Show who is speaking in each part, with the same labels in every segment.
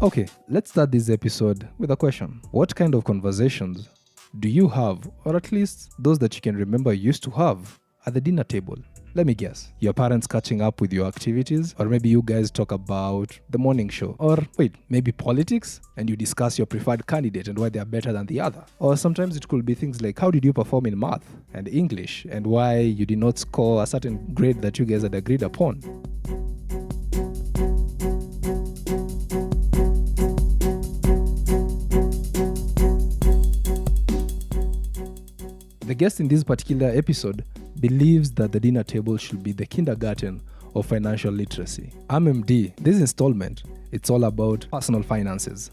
Speaker 1: Okay, let's start this episode with a question. What kind of conversations do you have, or at least those that you can remember you used to have at the dinner table? Let me guess. Your parents catching up with your activities, or maybe you guys talk about the morning show, or wait, maybe politics, and you discuss your preferred candidate and why they are better than the other. Or sometimes it could be things like how did you perform in math and English, and why you did not score a certain grade that you guys had agreed upon. The guest in this particular episode believes that the dinner table should be the kindergarten of financial literacy. I'm MD. This installment, it's all about personal finances.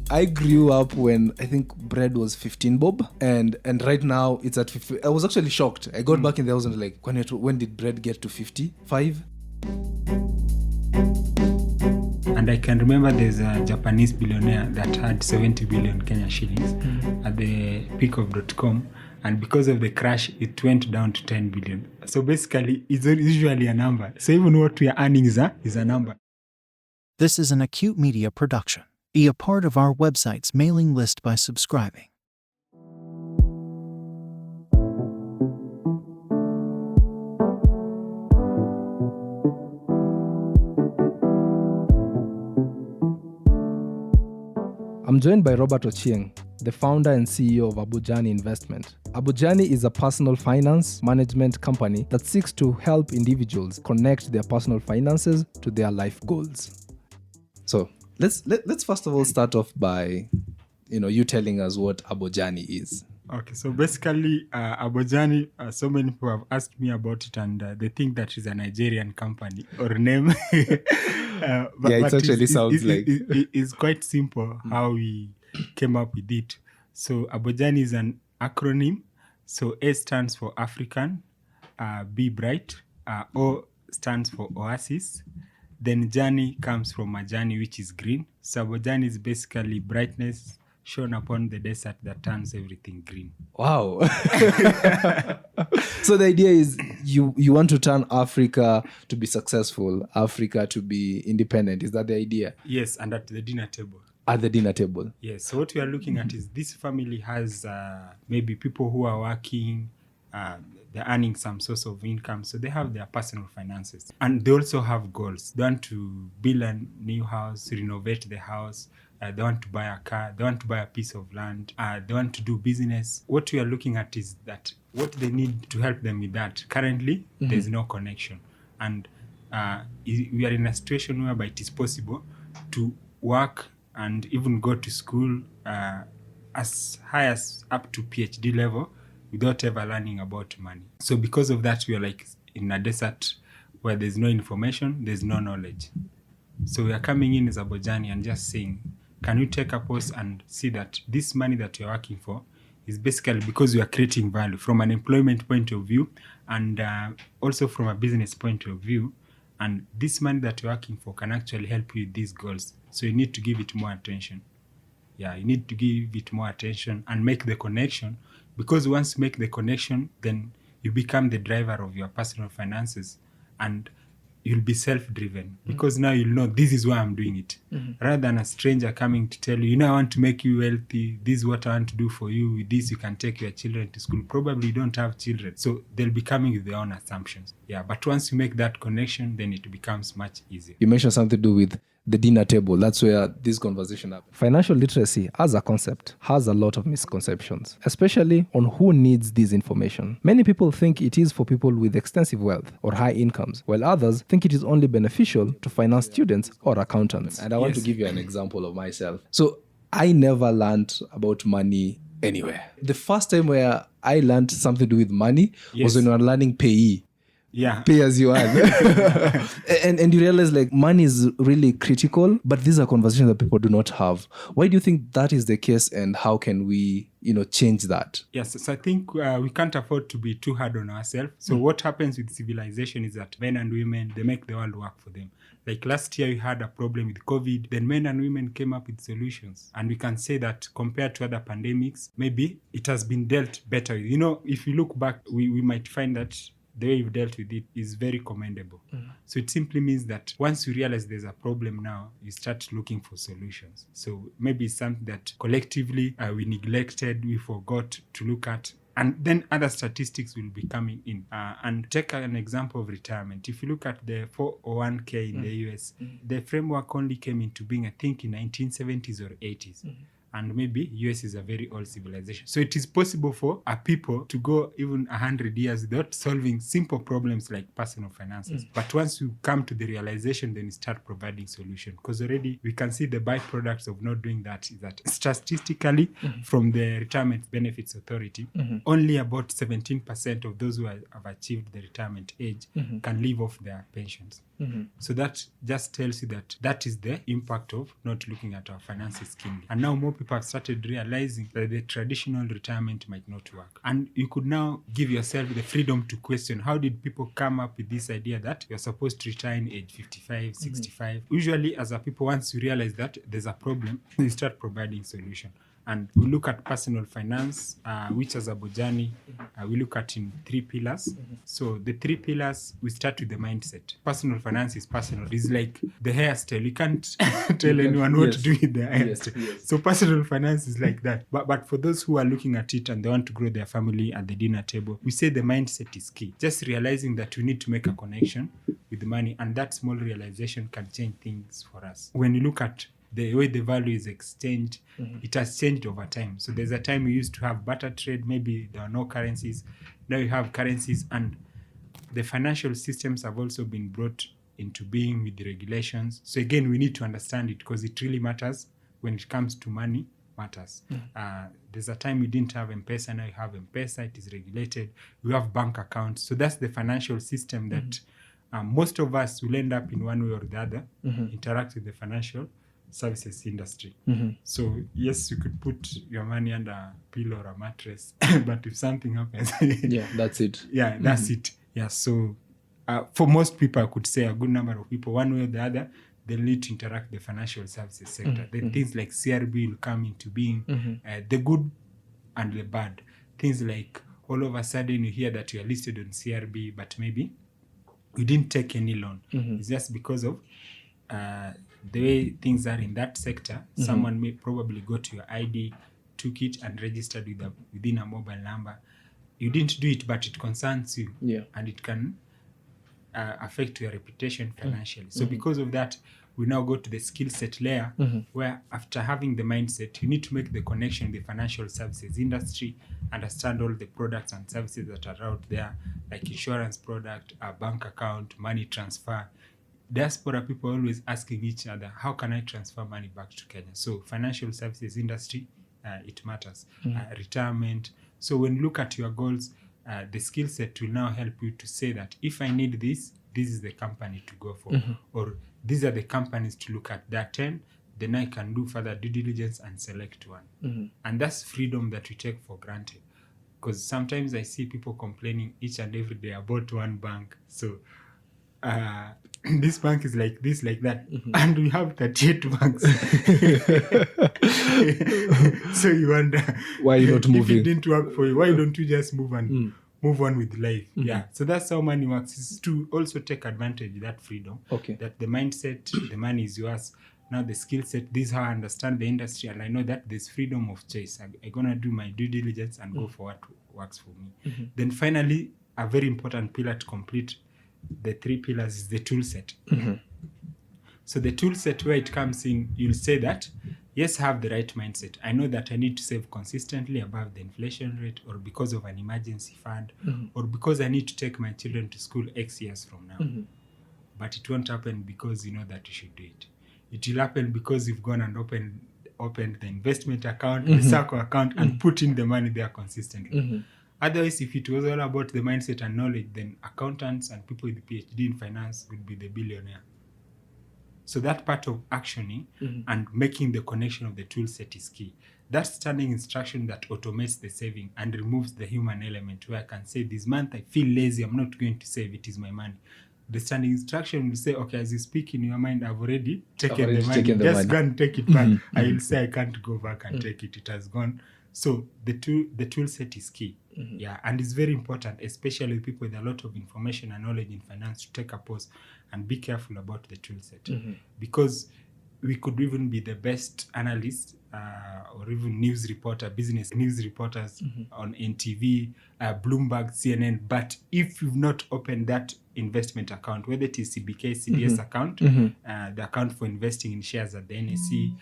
Speaker 1: I grew up when I think bread was 15 bob, and right now it's at 50. I was actually shocked. I got back in the house and like, when did bread get to 55?
Speaker 2: And I can remember there's a Japanese billionaire that had 70 billion Kenya shillings at the peak of .com. And because of the crash, it went down to 10 billion. So basically, it's usually a number. So even what we are earning is a number.
Speaker 3: This is an Acute Media production. Be a part of our website's mailing list by subscribing.
Speaker 1: I'm joined by Robert Ochieng, the founder and CEO of Abojani Investment. Abojani is a personal finance management company that seeks to help individuals connect their personal finances to their life goals. So let's first of all start off by, you telling us what Abojani is.
Speaker 2: Okay, so basically, Abojani, so many people have asked me about it, and they think that is a Nigerian company or name.
Speaker 1: But it actually sounds like...
Speaker 2: It's quite simple how we came up with it. So Abojani is an acronym. So A stands for African, B bright, O stands for Oasis. Then Jani comes from Majani, which is green. So Abojani is basically brightness shown upon the desert that turns everything green.
Speaker 1: Wow. So the idea is you want to turn Africa to be successful, Africa to be independent. Is that the idea?
Speaker 2: Yes, and at the dinner table.
Speaker 1: At the dinner table.
Speaker 2: Yes. So what we are looking at is this family has maybe people who are working, they're earning some source of income. So they have their personal finances. And they also have goals. They want to build a new house, renovate the house. They want to buy a car. They want to buy a piece of land. They want to do business. What we are looking at is that what they need to help them with that. Currently, there's no connection. And we are in a situation whereby it is possible to work and even go to school as high as up to PhD level without ever learning about money. So because of that, we are like in a desert where there's no information, there's no knowledge. So we are coming in as Abojani and just saying, can you take a pause and see that this money that you're working for is basically because you are creating value from an employment point of view and also from a business point of view. And this money that you're working for can actually help you with these goals. So you need to give it more attention. Yeah, you need to give it more attention and make the connection. Because once you make the connection, then you become the driver of your personal finances and you'll be self-driven because now you'll know this is why I'm doing it. Rather than a stranger coming to tell you, I want to make you wealthy. This is what I want to do for you. With this, you can take your children to school. Probably you don't have children. So they'll be coming with their own assumptions. Yeah, but once you make that connection, then it becomes much easier.
Speaker 1: You mentioned something to do with the dinner table. That's where this conversation happens. Financial literacy as a concept has a lot of misconceptions, especially on who needs this information. Many people think it is for people with extensive wealth or high incomes, while others think it is only beneficial to finance students or accountants. And I want to give you an example of myself. So I never learned about money anywhere. The first time where I learned something to do with money was when we were learning payee.
Speaker 2: Yeah.
Speaker 1: Pay as you earn. and you realize like money is really critical, but these are conversations that people do not have. Why do you think that is the case, and how can we, change that?
Speaker 2: Yes, so I think we can't afford to be too hard on ourselves. So what happens with civilization is that men and women, they make the world work for them. Like last year, we had a problem with COVID. Then men and women came up with solutions. And we can say that compared to other pandemics, maybe it has been dealt better. You know, if you look back, we might find that the way you've dealt with it is very commendable. So it simply means that once you realize there's a problem now, you start looking for solutions. So maybe it's something that collectively we neglected, we forgot to look at. And then other statistics will be coming in. And take an example of retirement. If you look at the 401k in the US, the framework only came into being, I think, in 1970s or 80s. And maybe US is a very old civilization. So it is possible for a people to go even 100 years without solving simple problems like personal finances. But once you come to the realization, then you start providing solutions. Because already we can see the byproducts of not doing that is that statistically from the Retirement Benefits Authority, only about 17% of those who have achieved the retirement age can live off their pensions. So that just tells you that that is the impact of not looking at our finances keenly. And now more people have started realizing that the traditional retirement might not work. And you could now give yourself the freedom to question, how did people come up with this idea that you're supposed to retire in age 55, 65? Usually as a people, once you realize that there's a problem, you start providing solution. And we look at personal finance, which as Abojani, we look at in 3 pillars. So the 3 pillars, we start with the mindset. Personal finance is personal. It's like the hairstyle. You can't tell anyone what to do with their hairstyle. So personal finance is like that. But for those who are looking at it and they want to grow their family at the dinner table, we say the mindset is key. Just realizing that we need to make a connection with the money, and that small realization can change things for us. When you look at the way the value is exchanged, it has changed over time. So there's a time we used to have barter trade, maybe there are no currencies. Now you have currencies, and the financial systems have also been brought into being with the regulations. So again, we need to understand it because it really matters when it comes to money matters. There's a time we didn't have M-Pesa, now you have M-Pesa, it is regulated. We have bank accounts. So that's the financial system that most of us will end up in one way or the other, interact with the financial services industry. So yes, you could put your money under a pillow or a mattress, but if something happens,
Speaker 1: that's it.
Speaker 2: That's it. So for most people, I could say a good number of people, one way or the other, they'll need to interact with the financial services sector. Then things like CRB will come into being, the good and the bad. Things like all of a sudden you hear that you are listed on CRB, but maybe you didn't take any loan. It's just because of the way things are in that sector. Someone may probably go to your ID, took it and registered within a mobile number. You didn't do it, but it concerns you, and it can affect your reputation financially. So because of that, we now go to the skill set layer, where after having the mindset, you need to make the connection with the financial services industry, understand all the products and services that are out there, like insurance product, a bank account, money transfer. Diaspora people are always asking each other, how can I transfer money back to Kenya? So financial services industry, it matters. Retirement. So when you look at your goals, the skill set will now help you to say that if I need this, this is the company to go for. Or these are the companies to look at. There are 10, then I can do further due diligence and select one. And that's freedom that we take for granted. Because sometimes I see people complaining each and every day about one bank. So this bank is like this, like that, and we have 38 banks. So you wonder
Speaker 1: why you're not moving.
Speaker 2: If it didn't work for you, why don't you just move on with life? So that's how money works, is to also take advantage of that freedom. That the mindset, the money is yours. Now the skill set, this is how I understand the industry, and I know that there's freedom of choice. I'm gonna do my due diligence and go for what works for me. Then finally, a very important pillar to complete the 3 pillars is the tool set. So the tool set, where it comes in, you'll say that, yes, have the right mindset. I know that I need to save consistently above the inflation rate, or because of an emergency fund, or because I need to take my children to school X years from now. But it won't happen because you know that you should do it. It will happen because you've gone and opened the investment account, the circle account, and put in the money there consistently. Otherwise, if it was all about the mindset and knowledge, then accountants and people with PhD in finance would be the billionaire. So that part of actioning and making the connection of the tool set is key. That standing instruction that automates the saving and removes the human element, where I can say, this month I feel lazy, I'm not going to save, it is my money. the standing instruction will say, okay, as you speak in your mind, I've already taken
Speaker 1: already
Speaker 2: the money.
Speaker 1: taken the
Speaker 2: Just
Speaker 1: money.
Speaker 2: go and take it back. I will say I can't go back and take it. It has gone. So the tool set is key. Yeah, and it's very important, especially people with a lot of information and knowledge in finance, to take a pause and be careful about the tool set. Because we could even be the best analysts or even news reporter, business news reporters on NTV, Bloomberg, CNN. But if you've not opened that investment account, whether it is CBK, CDS account, the account for investing in shares at the NSE,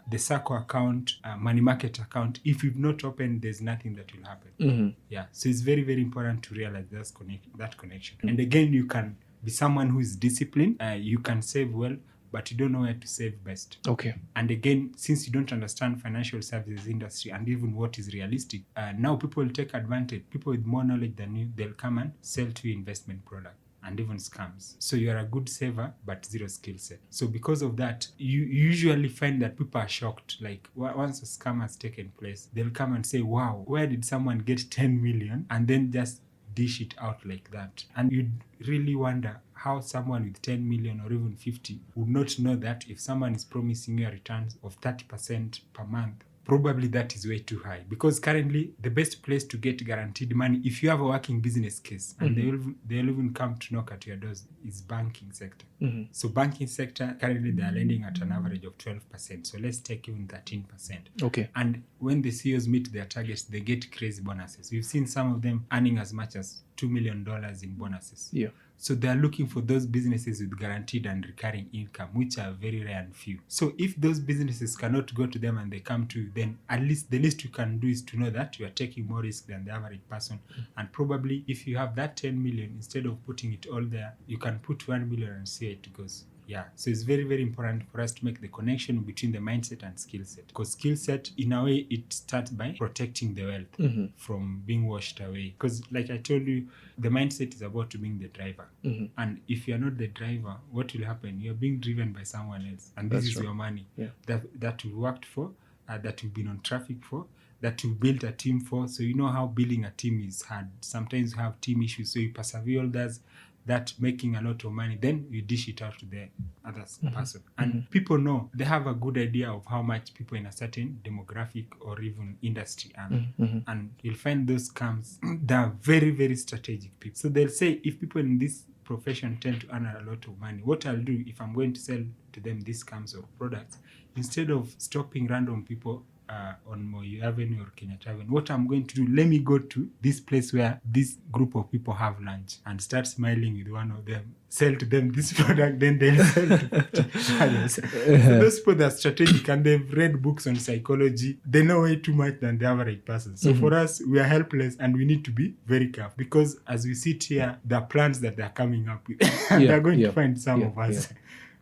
Speaker 2: the SACCO account, money market account, if you've not opened, there's nothing that will happen. Yeah, so it's very, very important to realize that connection. And again, you can be someone who is disciplined. You can save well, but you don't know where to save best.
Speaker 1: Okay.
Speaker 2: And again, since you don't understand financial services industry and even what is realistic, now people will take advantage. People with more knowledge than you, they'll come and sell to you investment product and even scams. So you're a good saver, but zero skill set. So because of that, you usually find that people are shocked. Like once a scam has taken place, they'll come and say, wow, where did someone get 10 million? And then just dish it out like that. And you'd really wonder how someone with 10 million or even 50 would not know that if someone is promising you a return of 30% per month, probably that is way too high. Because currently, the best place to get guaranteed money, if you have a working business case, and they'll even come to knock at your doors, is banking sector. So banking sector, currently they are lending at an average of 12%. So let's take even 13%.
Speaker 1: Okay.
Speaker 2: And when the CEOs meet their targets, they get crazy bonuses. We've seen some of them earning as much as $2 million in bonuses.
Speaker 1: Yeah.
Speaker 2: So they are looking for those businesses with guaranteed and recurring income, which are very rare and few. So if those businesses cannot go to them and they come to you, then at least the least you can do is to know that you are taking more risk than the average person. And probably if you have that 10 million, instead of putting it all there, you can put 1 million and see how it goes. Yeah, so it's very, very important for us to make the connection between the mindset and skill set. Because skill set, in a way, it starts by protecting the wealth from being washed away. Because like I told you, the mindset is about being the driver. And if you're not the driver, what will happen? You're being driven by someone else. And this is your money that you worked for, that you've been on traffic for, that you built a team for. So you know how building a team is hard. Sometimes you have team issues, so you persevere all that making a lot of money, then you dish it out to the other person. And people know, they have a good idea of how much people in a certain demographic or even industry earn. And you'll find those scams, they're very, very strategic people. So they'll say, if people in this profession tend to earn a lot of money, what I'll do if I'm going to sell to them these scams or products, instead of stopping random people on Moi Avenue or Kenyatta Avenue, what I'm going to do, let me go to this place where this group of people have lunch and start smiling with one of them, sell to them this product, then they'll sell to others. So those people that are strategic and they've read books on psychology, they know way too much than the average person. So for us, we are helpless and we need to be very careful, because as we sit here, there are plans that they're coming up with and they're going to find some of us.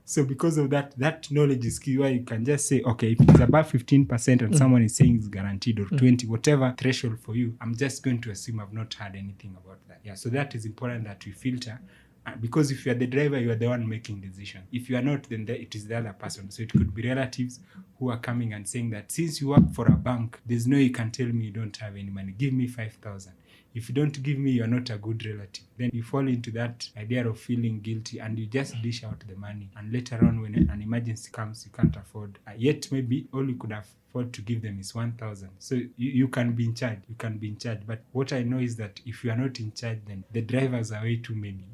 Speaker 2: So because of that knowledge is key, where you can just say, okay, if it's above 15% and someone is saying it's guaranteed, or 20, whatever threshold for you, I'm just going to assume I've not heard anything about that. Yeah, so that is important that we filter. Because if you are the driver, you are the one making decision. If you are not, then it is the other person. So it could be relatives who are coming and saying that, since you work for a bank, there's no you can tell me you don't have any money. Give me 5,000. If you don't give me, you're not a good relative. Then you fall into that idea of feeling guilty and you just dish out the money. And later on, when an emergency comes, you can't afford. Yet maybe all you could afford to give them is 1,000. So you can be in charge. You can be in charge. But what I know is that if you are not in charge, then the drivers are way too many.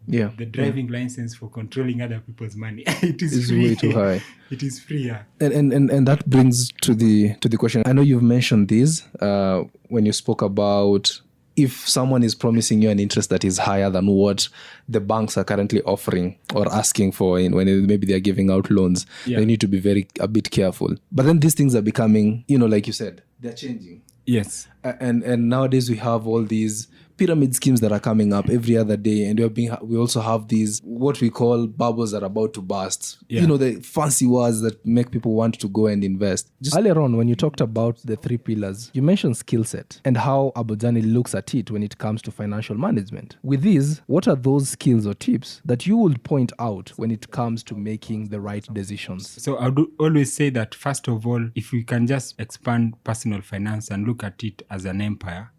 Speaker 2: Yeah. The driving license for controlling other people's money, it is free.
Speaker 1: Way too high.
Speaker 2: It is free, yeah.
Speaker 1: And that brings to the question. I know you've mentioned this when you spoke about, if someone is promising you an interest that is higher than what the banks are currently offering or asking for when maybe they're giving out loans, they need to be a bit careful. But then these things are becoming, like you said, they're changing.
Speaker 2: Yes.
Speaker 1: And nowadays we have all these pyramid schemes that are coming up every other day, and we also have these what we call bubbles that are about to burst. The fancy words that make people want to go and invest. Just earlier on, when you talked about the 3 pillars, you mentioned skill set and how Abojani looks at it when it comes to financial management. With these, what are those skills or tips that you would point out when it comes to making the right decisions?
Speaker 2: So I would always say that, first of all, if we can just expand personal finance and look at it as an empire,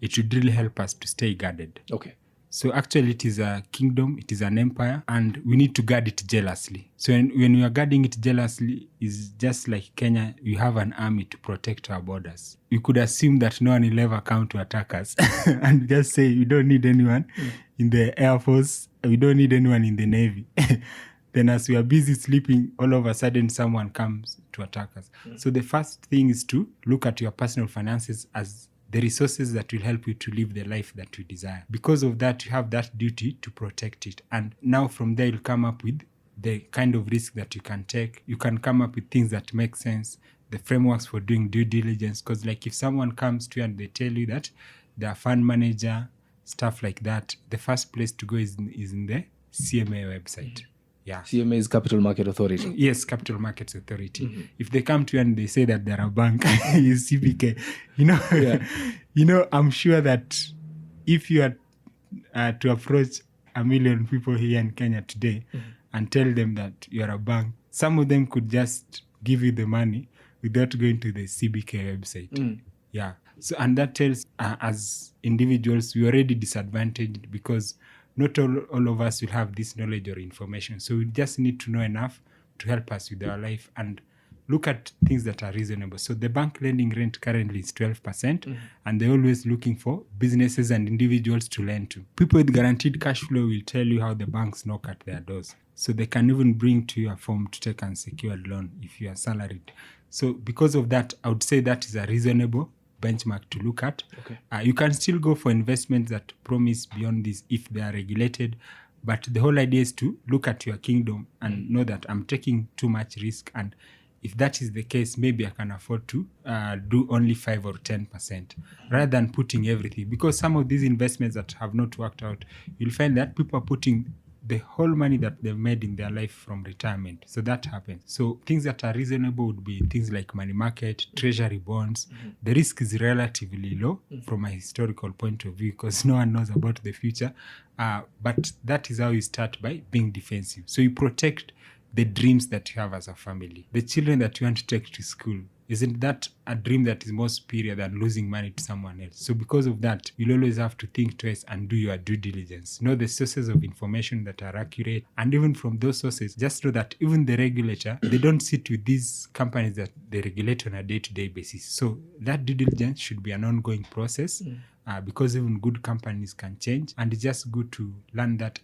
Speaker 2: it should really help us to stay guarded.
Speaker 1: Okay.
Speaker 2: So actually it is a kingdom, it is an empire, and we need to guard it jealously. So when we are guarding it jealously, is just like Kenya, we have an army to protect our borders. We could assume that no one will ever come to attack us and just say we don't need anyone in the Air Force, we don't need anyone in the Navy. Then as we are busy sleeping, all of a sudden someone comes to attack us. So the first thing is to look at your personal finances as the resources that will help you to live the life that you desire. Because of that, you have that duty to protect it. And now from there, you'll come up with the kind of risk that you can take. You can come up with things that make sense, the frameworks for doing due diligence. Because like if someone comes to you and they tell you that they're a fund manager, stuff like that, the first place to go is in the CMA website. Yeah.
Speaker 1: CMA is Capital Market Authority.
Speaker 2: Yes, Capital Markets Authority. If they come to you and they say that they're a bank, is CBK, I'm sure that if you are to approach 1 million people here in Kenya today and tell them that you're a bank, some of them could just give you the money without going to the CBK website. Yeah. So, and that tells as individuals, we're already disadvantaged because not all of us will have this knowledge or information. So we just need to know enough to help us with our life and look at things that are reasonable. So the bank lending rate currently is 12%, and they're always looking for businesses and individuals to lend to. People with guaranteed cash flow will tell you how the banks knock at their doors. So they can even bring to you a form to take unsecured loan if you are salaried. So because of that, I would say that is a reasonable benchmark to look at.
Speaker 1: Okay.
Speaker 2: You can still go for investments that promise beyond this if they are regulated, but the whole idea is to look at your kingdom and know that I'm taking too much risk, and if that is the case, maybe I can afford to do only 5 or 10% rather than putting everything, because some of these investments that have not worked out, you'll find that people are putting the whole money that they've made in their life from retirement. So that happens. So things that are reasonable would be things like money market, treasury bonds. The risk is relatively low from a historical point of view because no one knows about the future. But that is how you start, by being defensive. So you protect the dreams that you have as a family. The children that you want to take to school, isn't that a dream that is more superior than losing money to someone else? So because of that, you'll always have to think twice and do your due diligence. Know the sources of information that are accurate. And even from those sources, just know that even the regulator, they don't sit with these companies that they regulate on a day-to-day basis. So that due diligence should be an ongoing process because even good companies can change. And it's just good to learn that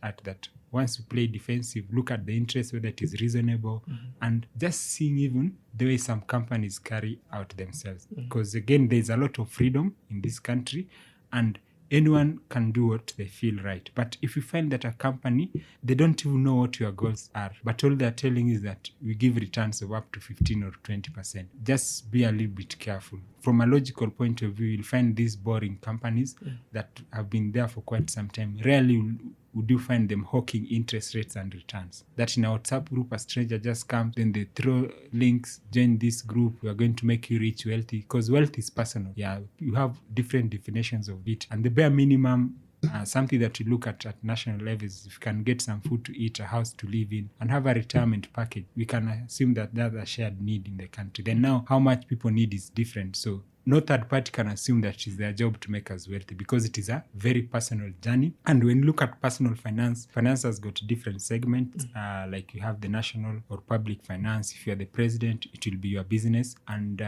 Speaker 2: once you play defensive, look at the interest, whether it is reasonable, and just seeing even the way some companies carry out themselves. Because again, there's a lot of freedom in this country, and anyone can do what they feel right. But if you find that a company, they don't even know what your goals are, but all they're telling is that we give returns of up to 15 or 20%, just be a little bit careful. From a logical point of view, you'll find these boring companies that have been there for quite some time. Rarely would you find them hawking interest rates and returns. That in a WhatsApp group, a stranger just comes, then they throw links, join this group, we are going to make you rich, wealthy, because wealth is personal. Yeah, you have different definitions of it. And the bare minimum, something that you look at national levels, if you can get some food to eat, a house to live in, and have a retirement package, we can assume that that's a shared need in the country. Then now, how much people need is different. So no third party can assume that it's their job to make us wealthy, because it is a very personal journey. And when you look at personal finance has got different segments. Like you have the national or public finance. If you're the president, it will be your business. And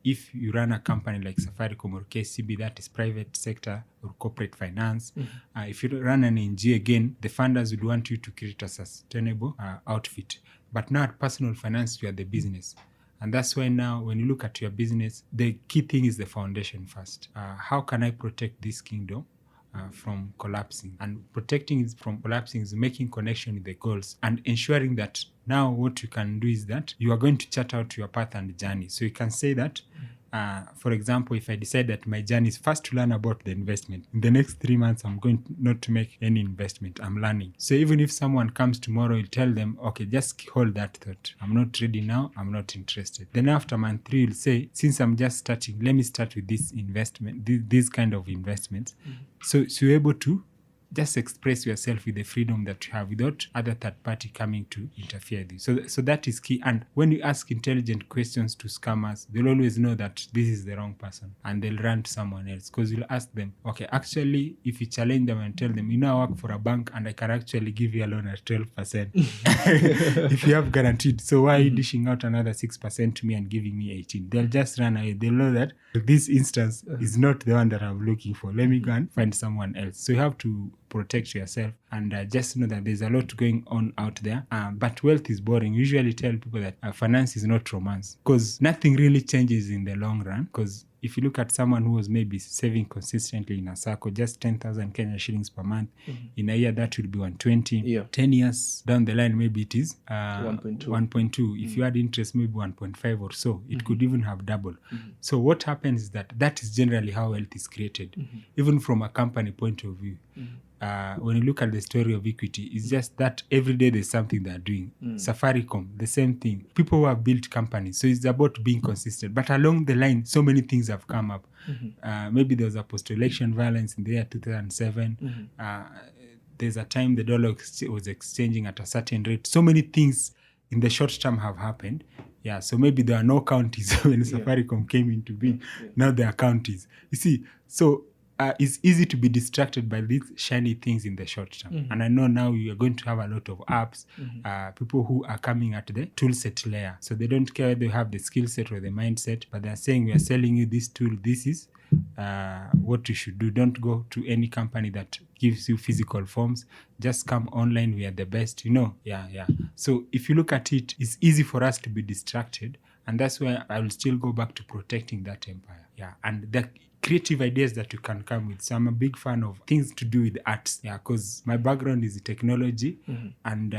Speaker 2: if you run a company like Safaricom or KCB, that is private sector or corporate finance. If you run an NGO, again, the funders will want you to create a sustainable outfit. But now at personal finance, you are the business. And that's why now when you look at your business, the key thing is the foundation first. How can I protect this kingdom from collapsing? And protecting it from collapsing is making connection with the goals and ensuring that now what you can do is that you are going to chart out your path and journey. So you can say that, for example, if I decide that my journey is first to learn about the investment, in the next 3 months, I'm going not to make any investment. I'm learning. So even if someone comes tomorrow, you tell them, okay, just hold that thought. I'm not ready now. I'm not interested. Then after month 3, you'll say, since I'm just starting, let me start with this investment, this kind of investments. So you're able to just express yourself with the freedom that you have without other third party coming to interfere with you. So that is key. And when you ask intelligent questions to scammers, they'll always know that this is the wrong person and they'll run to someone else, because you'll ask them, okay, actually, if you challenge them and tell them, you know, I work for a bank and I can actually give you a loan at 12% if you have guaranteed. So why are you dishing out another 6% to me and giving me 18? They'll just run away. They'll know that this instance is not the one that I'm looking for. Let me go and find someone else. So you have to protect yourself and just know that there's a lot going on out there. But wealth is boring. Usually tell people that finance is not romance, because nothing really changes in the long run. Because if you look at someone who was maybe saving consistently in a circle, just 10,000 Kenya shillings per month, in a year that will be 120. Yeah. 10 years down the line, maybe it is 1.2. If you had interest, maybe 1.5 or so. It could even have doubled. So what happens is that is generally how wealth is created, even from a company point of view. When you look at the story of Equity, it's just that every day there's something they're doing. Safaricom, the same thing. People who have built companies. So it's about being consistent. But along the line, so many things have come up. Maybe there was a post-election violence in the year 2007. There's a time the dollar was exchanging at a certain rate. So many things in the short term have happened. Yeah, so maybe there are no counties when Safaricom came into being. Now there are counties. You see, so it's easy to be distracted by these shiny things in the short term. And I know now you are going to have a lot of apps, people who are coming at the tool set layer. So they don't care whether they have the skill set or the mindset, but they're saying, we are selling you this tool. This is what you should do. Don't go to any company that gives you physical forms. Just come online. We are the best, you know. Yeah. So if you look at it, it's easy for us to be distracted. And that's why I will still go back to protecting that empire. Yeah. And the creative ideas that you can come with. So I'm a big fan of things to do with arts. Yeah, because my background is technology, and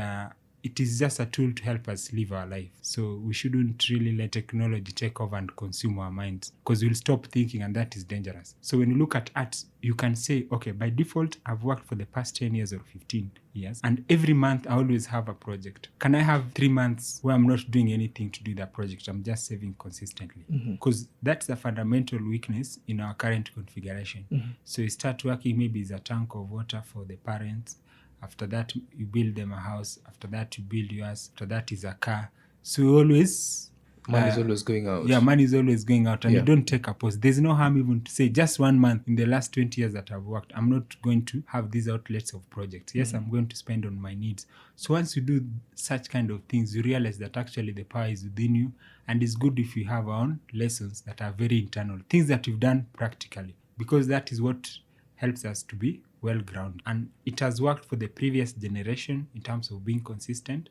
Speaker 2: it is just a tool to help us live our life. So we shouldn't really let technology take over and consume our minds, because we'll stop thinking, and that is dangerous. So when you look at arts, you can say, okay, by default, I've worked for the past 10 years or 15 years, and every month I always have a project. Can I have 3 months where I'm not doing anything to do that project? I'm just saving consistently, because that's a fundamental weakness in our current configuration. So you start working, maybe it's a tank of water for the parents. After that, you build them a house. After that, you build yours. After that is a car. So always...
Speaker 1: money is always going out.
Speaker 2: Yeah, money is always going out, and you don't take a pause. There's no harm even to say just 1 month in the last 20 years that I've worked, I'm not going to have these outlets of projects. Yes, I'm going to spend on my needs. So once you do such kind of things, you realize that actually the power is within you, and it's good if you have our own lessons that are very internal, things that you've done practically, because that is what helps us to be well-grounded. And it has worked for the previous generation in terms of being consistent.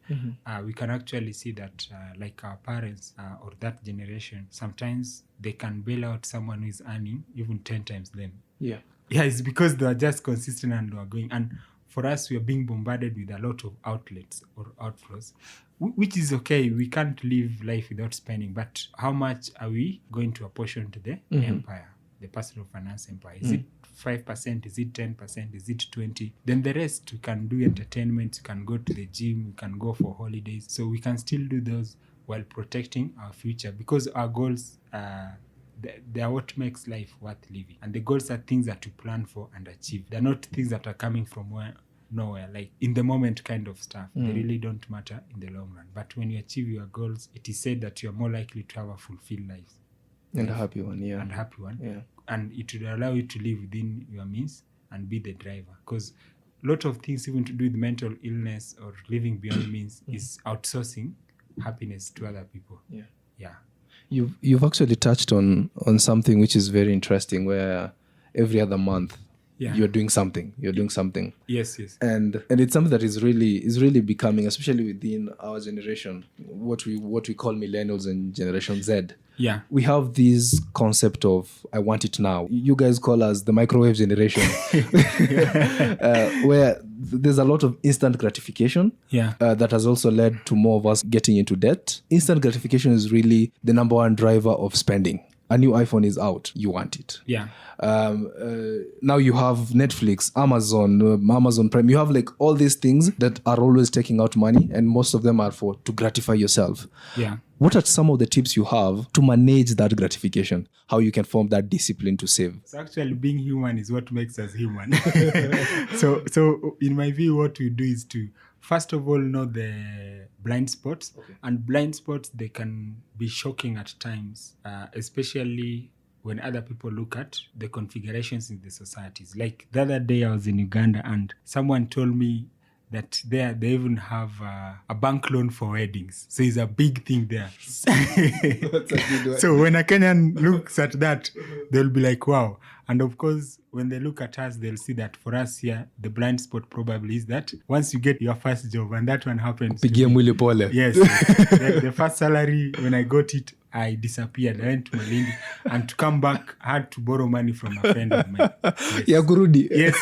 Speaker 2: We can actually see that like our parents or that generation, sometimes they can bail out someone who is earning even 10 times them. Yeah, it's because they are just consistent and they are going. And for us, we are being bombarded with a lot of outlets or outflows, which is okay. We can't live life without spending. But how much are we going to apportion to the empire, the personal finance empire? Is it 5%? Is it 10%? Is it 20%? Then the rest, you can do entertainment, you can go to the gym, you can go for holidays. So we can still do those while protecting our future, because our goals, they are what makes life worth living. And the goals are things that you plan for and achieve. They're not things that are coming from nowhere, like in the moment kind of stuff. They really don't matter in the long run. But when you achieve your goals, it is said that you're more likely to have a fulfilled life.
Speaker 1: And a happy one, yeah.
Speaker 2: And a happy one. Yeah. And it will allow you to live within your means and be the driver. Because a lot of things, even to do with mental illness or living beyond means, is outsourcing happiness to other people. Yeah.
Speaker 1: You've actually touched on something which is very interesting, where every other month you're doing something. Yes. And it's something that is really becoming, especially within our generation, what we call millennials and Generation Z.
Speaker 2: Yeah.
Speaker 1: We have this concept of I want it now. You guys call us the microwave generation, where there's a lot of instant gratification that has also led to more of us getting into debt. Instant gratification is really the number one driver of spending. A new iPhone is out, you want it.
Speaker 2: Yeah.
Speaker 1: Now you have Netflix, Amazon Prime. You have like all these things that are always taking out money, and most of them are to gratify yourself.
Speaker 2: Yeah.
Speaker 1: What are some of the tips you have to manage that gratification? How you can form that discipline to save?
Speaker 2: So actually being human is what makes us human. So in my view, what we do is to first of all know the blind spots.
Speaker 1: Okay.
Speaker 2: And blind spots, they can be shocking at times, especially when other people look at the configurations in the societies. Like the other day I was in Uganda and someone told me that there they even have a bank loan for weddings. So it's a big thing there.
Speaker 1: That's a good one.
Speaker 2: So when a Kenyan looks at that, they'll be like, wow. And of course, when they look at us, they'll see that for us here, the blind spot probably is that once you get your first job, and that one happens to
Speaker 1: Pigia
Speaker 2: me.
Speaker 1: mwili pole.
Speaker 2: Yes. The first salary, when I got it, I disappeared. I went to Malindi, and to come back, I had to borrow money from a friend of mine. Yes.
Speaker 1: Ya kurudi.
Speaker 2: Yes.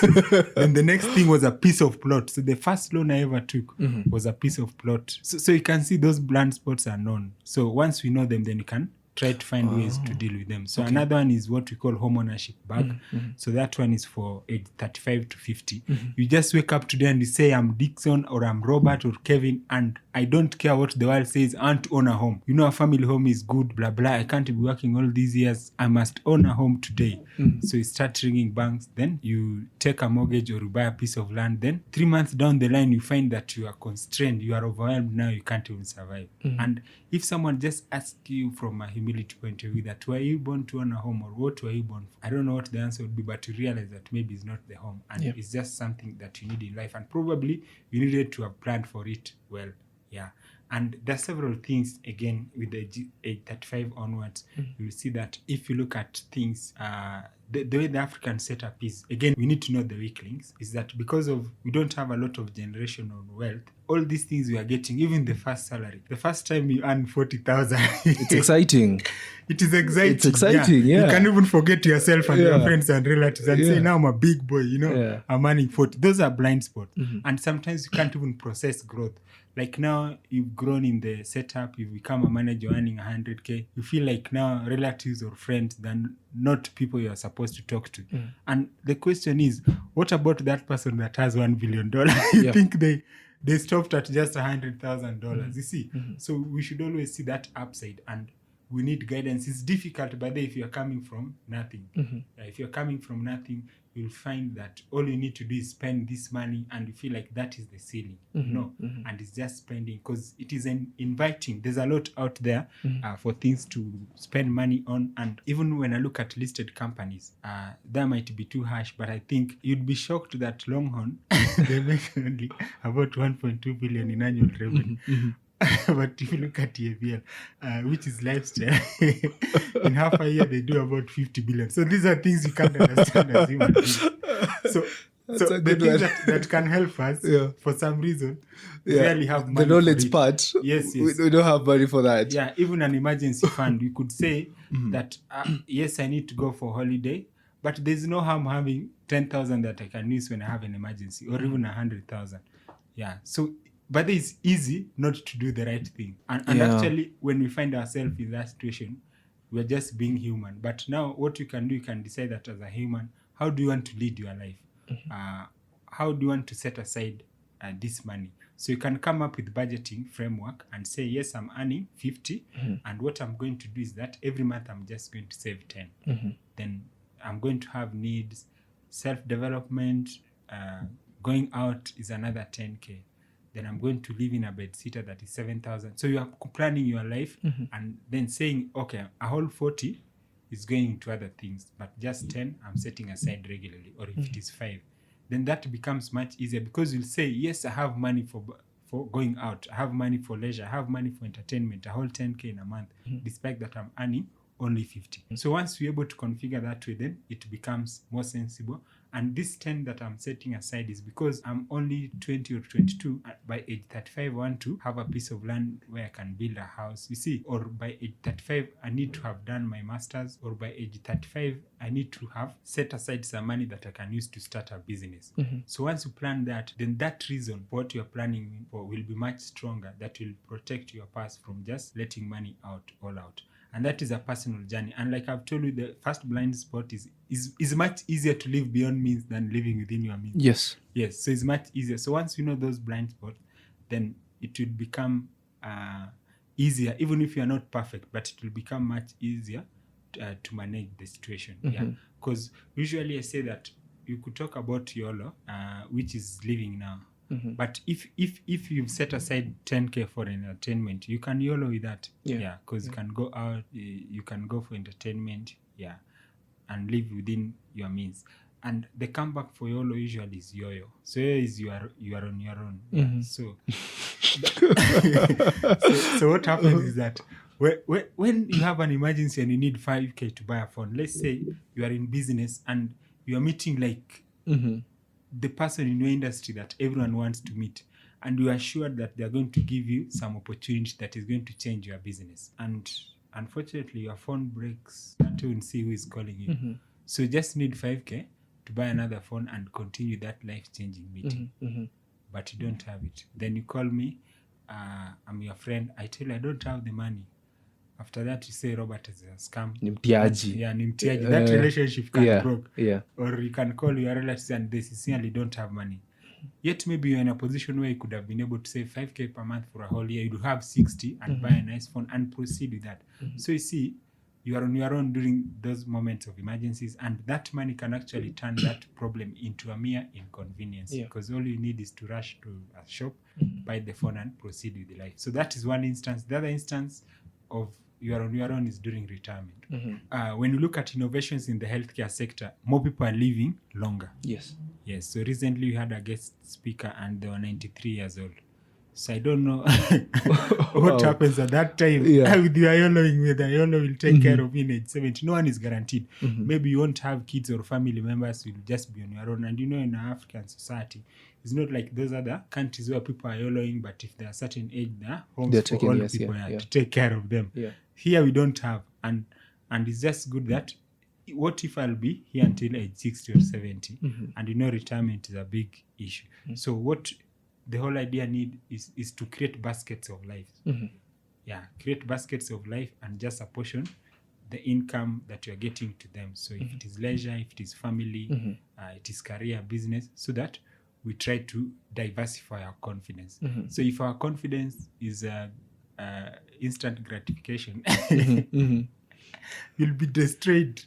Speaker 2: Then the next thing was a piece of plot. So the first loan I ever took was a piece of plot. So you can see those blind spots are known. So once we know them, then you can try to find ways to deal with them. So another one is what we call home ownership bag. So that one is for age 35 to 50. You just wake up today and you say, I'm Dixon or I'm Robert or Kevin, and I don't care what the world says, I want to own a home. You know, a family home is good, blah, blah. I can't be working all these years. I must own a home today. So you start ringing banks. Then you take a mortgage or you buy a piece of land. Then 3 months down the line, you find that you are constrained. You are overwhelmed now. You can't even survive. And if someone just asks you from a humility point of view that were you born to own a home or what were you born for? I don't know what the answer would be, but you realize that maybe it's not the home. And it's just something that you need in life. And probably you needed to have planned for it well. Yeah. And there are several things, again, with the age 35 onwards, you'll see that if you look at things, the way the African setup is, again, we need to know the weaklings, is that because of we don't have a lot of generational wealth, all these things we are getting, even the first salary, the first time you earn 40,000.
Speaker 1: It's exciting.
Speaker 2: It is exciting.
Speaker 1: It's exciting, yeah.
Speaker 2: You can even forget yourself and your friends and relatives and say, now I'm a big boy, I'm earning 40. Those are blind spots. And sometimes you can't even process growth. Like now you've grown in the setup, you've become a manager earning 100K. You feel like now relatives or friends, than not people you are supposed to talk to. And the question is, what about that person that has $1 billion? You think they stopped at just $100,000. You see, so we should always see that upside, and we need guidance. It's difficult, but if you're coming from nothing, if you're coming from nothing, you'll find that all you need to do is spend this money, and you feel like that is the ceiling, and it's just spending because it is inviting. There's a lot out there for things to spend money on, and even when I look at listed companies, that might be too harsh, but I think you'd be shocked that Longhorn they make only about 1.2 billion in annual revenue. But if you look at TAVL, which is lifestyle, in half a year they do about 50 billion. So these are things you can't understand as human beings. So the things that can help us, for some reason, really have money.
Speaker 1: The knowledge part.
Speaker 2: Yes.
Speaker 1: We don't have money for that.
Speaker 2: Yeah, even an emergency fund, we could say that, yes, I need to go for holiday, but there's no harm having 10,000 that I can use when I have an emergency, or even 100,000. Yeah, so but it's easy not to do the right thing. And actually, when we find ourselves in that situation, we're just being human. But now what you can do, you can decide that as a human, how do you want to lead your life? How do you want to set aside this money? So you can come up with budgeting framework and say, yes, I'm earning 50. And what I'm going to do is that every month I'm just going to save 10. Then I'm going to have needs, self-development, going out is another 10K. Then I'm going to live in a bed sitter that is 7,000. So you are planning your life and then saying, okay, a whole 40 is going into other things, but just 10 I'm setting aside regularly, or if it is 5, then that becomes much easier, because you'll say, yes, I have money for going out, I have money for leisure, I have money for entertainment, a whole 10K in a month, despite that I'm earning only 50. So once we're able to configure that way, then it becomes more sensible. And this 10 that I'm setting aside is because I'm only 20 or 22. By age 35, I want to have a piece of land where I can build a house, you see. Or by age 35, I need to have done my master's. Or by age 35, I need to have set aside some money that I can use to start a business. So once you plan that, then that reason for what you're planning for will be much stronger. That will protect your past from just letting money all out. And that is a personal journey. And like I've told you, the first blind spot is much easier to live beyond means than living within your means. Yes. So it's much easier. So once you know those blind spots, then it will become easier, even if you are not perfect, but it will become much easier to manage the situation. Yeah, because usually I say that you could talk about YOLO, which is living now. But if you've set aside 10K for entertainment, you can YOLO with that. Yeah, because you can go out, you can go for entertainment, and live within your means. And the comeback for YOLO usually is yo-yo. So is you are on your own. Yeah. So what happens is that when you have an emergency and you need 5K to buy a phone, let's say you are in business and you are meeting like the person in your industry that everyone wants to meet, and you are sure that they are going to give you some opportunity that is going to change your business. And unfortunately, your phone breaks. You can't even see who is calling you. So you just need 5K to buy another phone and continue that life-changing meeting. But you don't have it. Then you call me, I'm your friend. I tell you, I don't have the money. After that, you say Robert is a scam.
Speaker 1: Nimtiaji.
Speaker 2: Nimtiaji. That relationship can broke.
Speaker 1: Yeah.
Speaker 2: Or you can call your relatives and they sincerely don't have money. Yet maybe you're in a position where you could have been able to save 5K per month for a whole year. You'd have 60 and buy a nice phone and proceed with that. So you see, you are on your own during those moments of emergencies, and that money can actually turn that problem into a mere inconvenience, because all you need is to rush to a shop, buy the phone and proceed with the life. So that is one instance. The other instance of you are on your own is during retirement. When you look at innovations in the healthcare sector, more people are living longer.
Speaker 1: Yes.
Speaker 2: So recently we had a guest speaker and they were 93 years old. So I don't know what happens at that time with your YOLOing, whether YOLO will take care of you in age 70. No one is guaranteed. Maybe you won't have kids or family members, you'll just be on your own. And you know, in our African society, it's not like those other countries where people are YOLOing, but if they're a certain age, they're homes for all people to take care of them. Here we don't have. And it's just good that, what if I'll be here until age 60 or 70? And you know, retirement is a big issue. So what the whole idea is to create baskets of life. Create baskets of life and just apportion the income that you're getting to them. So if it is leisure, if it is family, it is career, business, so that we try to diversify our confidence. So if our confidence is instant gratification, you'll be destroyed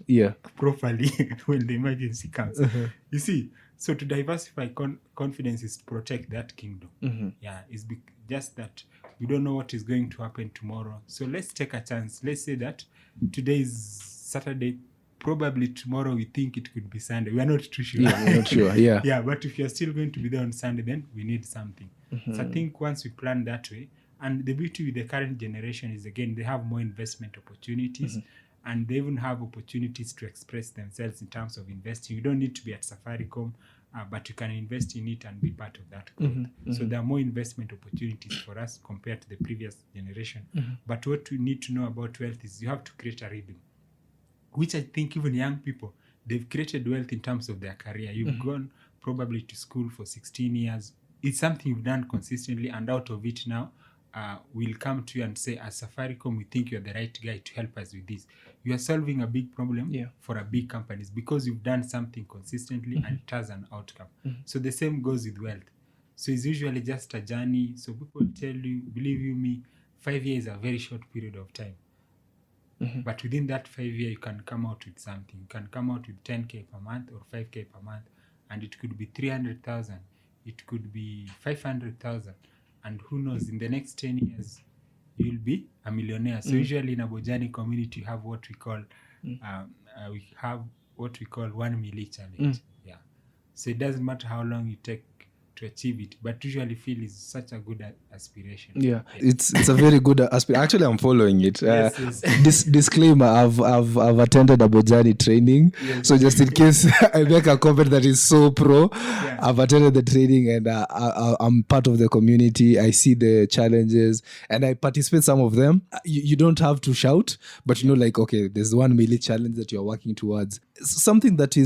Speaker 2: properly when the emergency comes. You see, so to diversify confidence is to protect that kingdom. It's just that we don't know what is going to happen tomorrow. So let's take a chance. Let's say that today is Saturday. Probably tomorrow we think it could be Sunday. We are not too sure.
Speaker 1: We're not sure.
Speaker 2: But if you're still going to be there on Sunday, then we need something. So I think once we plan that way, and the beauty with the current generation is, again, they have more investment opportunities. And they even have opportunities to express themselves in terms of investing. You don't need to be at Safaricom, but you can invest in it and be part of that growth. So there are more investment opportunities for us compared to the previous generation. But what we need to know about wealth is you have to create a rhythm, which I think even young people, they've created wealth in terms of their career. You've gone probably to school for 16 years. It's something you've done consistently, and out of it now, we'll come to you and say, as Safaricom, we think you're the right guy to help us with this. You are solving a big problem for a big companies because you've done something consistently and it has an outcome. So the same goes with wealth. So it's usually just a journey. So people tell you, believe you me, 5 years is a very short period of time. But within that 5 years, you can come out with something. You can come out with 10K per month or 5K per month. And it could be 300,000. It could be 500,000. And who knows, in the next 10 years, you'll be a millionaire. So usually in Abojani community, we have what we call 1 milli challenge. So it doesn't matter how long you take to achieve it, but usually feel is such a good aspiration.
Speaker 1: It's a very good aspiration. Actually, I'm following it.
Speaker 2: Yes.
Speaker 1: Disclaimer: I've attended Abojani training, so just in case I make a comment that is so pro, I've attended the training and I'm part of the community. I see the challenges and I participate some of them. You don't have to shout, but you know, like, okay, there's 1 milli challenge that you're working towards. Something that's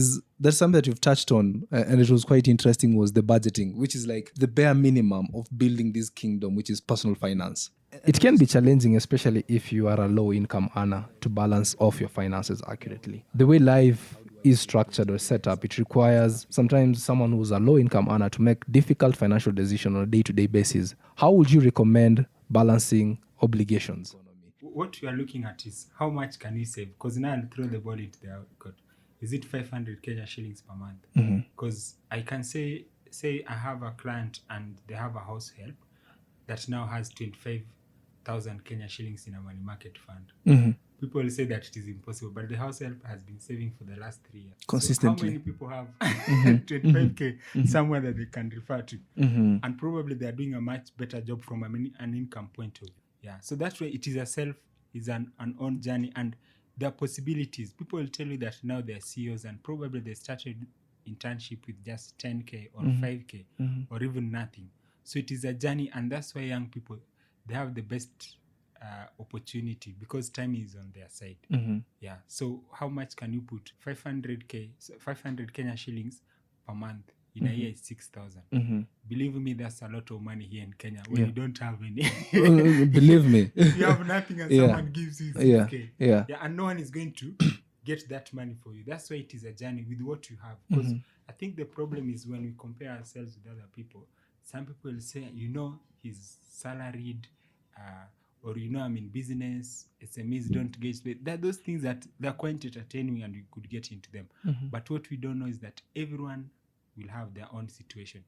Speaker 1: something that you've touched on, and it was quite interesting, was the budgeting, which is like the bare minimum of building this kingdom, which is personal finance. It can be challenging, especially if you are a low-income earner, to balance off your finances accurately. The way life is structured or set up, it requires sometimes someone who's a low-income earner to make difficult financial decisions on a day-to-day basis. How would you recommend balancing obligations.
Speaker 2: What we are looking at is how much can we save? Because now I'll throw the ball into their court. Is it 500 Kenya shillings per month? Because I can say I have a client and they have a house help that now has 25,000 Kenya shillings in a money market fund. People say that it is impossible, but the house help has been saving for the last 3 years.
Speaker 1: Consistently.
Speaker 2: So how many people have 25K somewhere that they can refer to? And probably they are doing a much better job from an income point of view. Yeah, so that's why it is an own journey, and there are possibilities. People will tell you that now they're CEOs and probably they started internship with just 10K or 5K or even nothing. So it is a journey, and that's why young people, they have the best opportunity because time is on their side. Yeah. So how much can you put? 500 Kenya shillings per month in a year is 6,000. Believe me, that's a lot of money here in Kenya when you don't have any.
Speaker 1: Believe me.
Speaker 2: If you have nothing and someone gives you 6K.
Speaker 1: Yeah.
Speaker 2: And no one is going to get that money for you. That's why it is a journey with what you have. Because I think the problem is when we compare ourselves with other people, some people will say, he's salaried, or I'm in business, SMEs don't get paid. There are those things that they're quite entertaining and you could get into them. But what we don't know is that everyone will have their own situation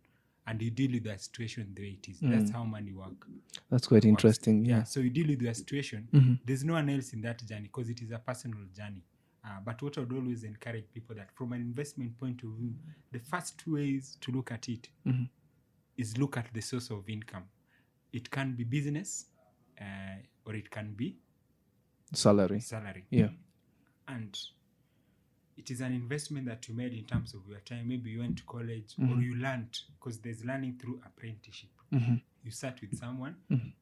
Speaker 2: and you deal with that situation the way it is. That's how money works.
Speaker 1: That's quite interesting. Yeah.
Speaker 2: So you deal with your situation. There's no one else in that journey because it is a personal journey. But what I would always encourage people that from an investment point of view, the first 2 ways to look at it is look at the source of income. It can be business, or it can be
Speaker 1: salary. Yeah.
Speaker 2: And it is an investment that you made in terms of your time. Maybe you went to college or you learned, because there's learning through apprenticeship. You sat with someone,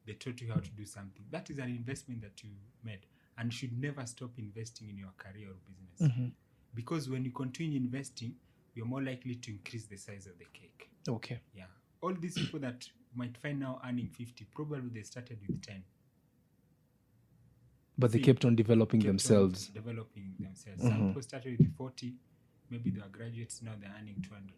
Speaker 2: they taught you how to do something. That is an investment that you made, and you should never stop investing in your career or business. Because when you continue investing, you're more likely to increase the size of the cake.
Speaker 1: Okay.
Speaker 2: Yeah. All these people that might find now earning 50, probably they started with 10.
Speaker 1: But they kept on developing themselves.
Speaker 2: Some people started with 40, maybe they are graduates, now they're earning 20.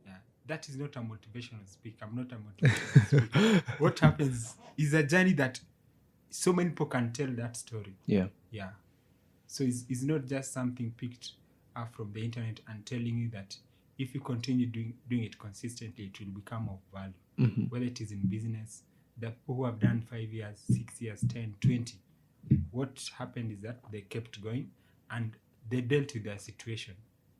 Speaker 2: Yeah. That is not a motivational speak. I'm not a motivational speaker. What happens is a journey that so many people can tell that story.
Speaker 1: Yeah.
Speaker 2: Yeah. So it's not just something picked up from the internet and telling you that if you continue doing it consistently, it will become of value. Whether it is in business, the people who have done 5 years, 6 years, 10, 20, what happened is that they kept going and they dealt with their situation.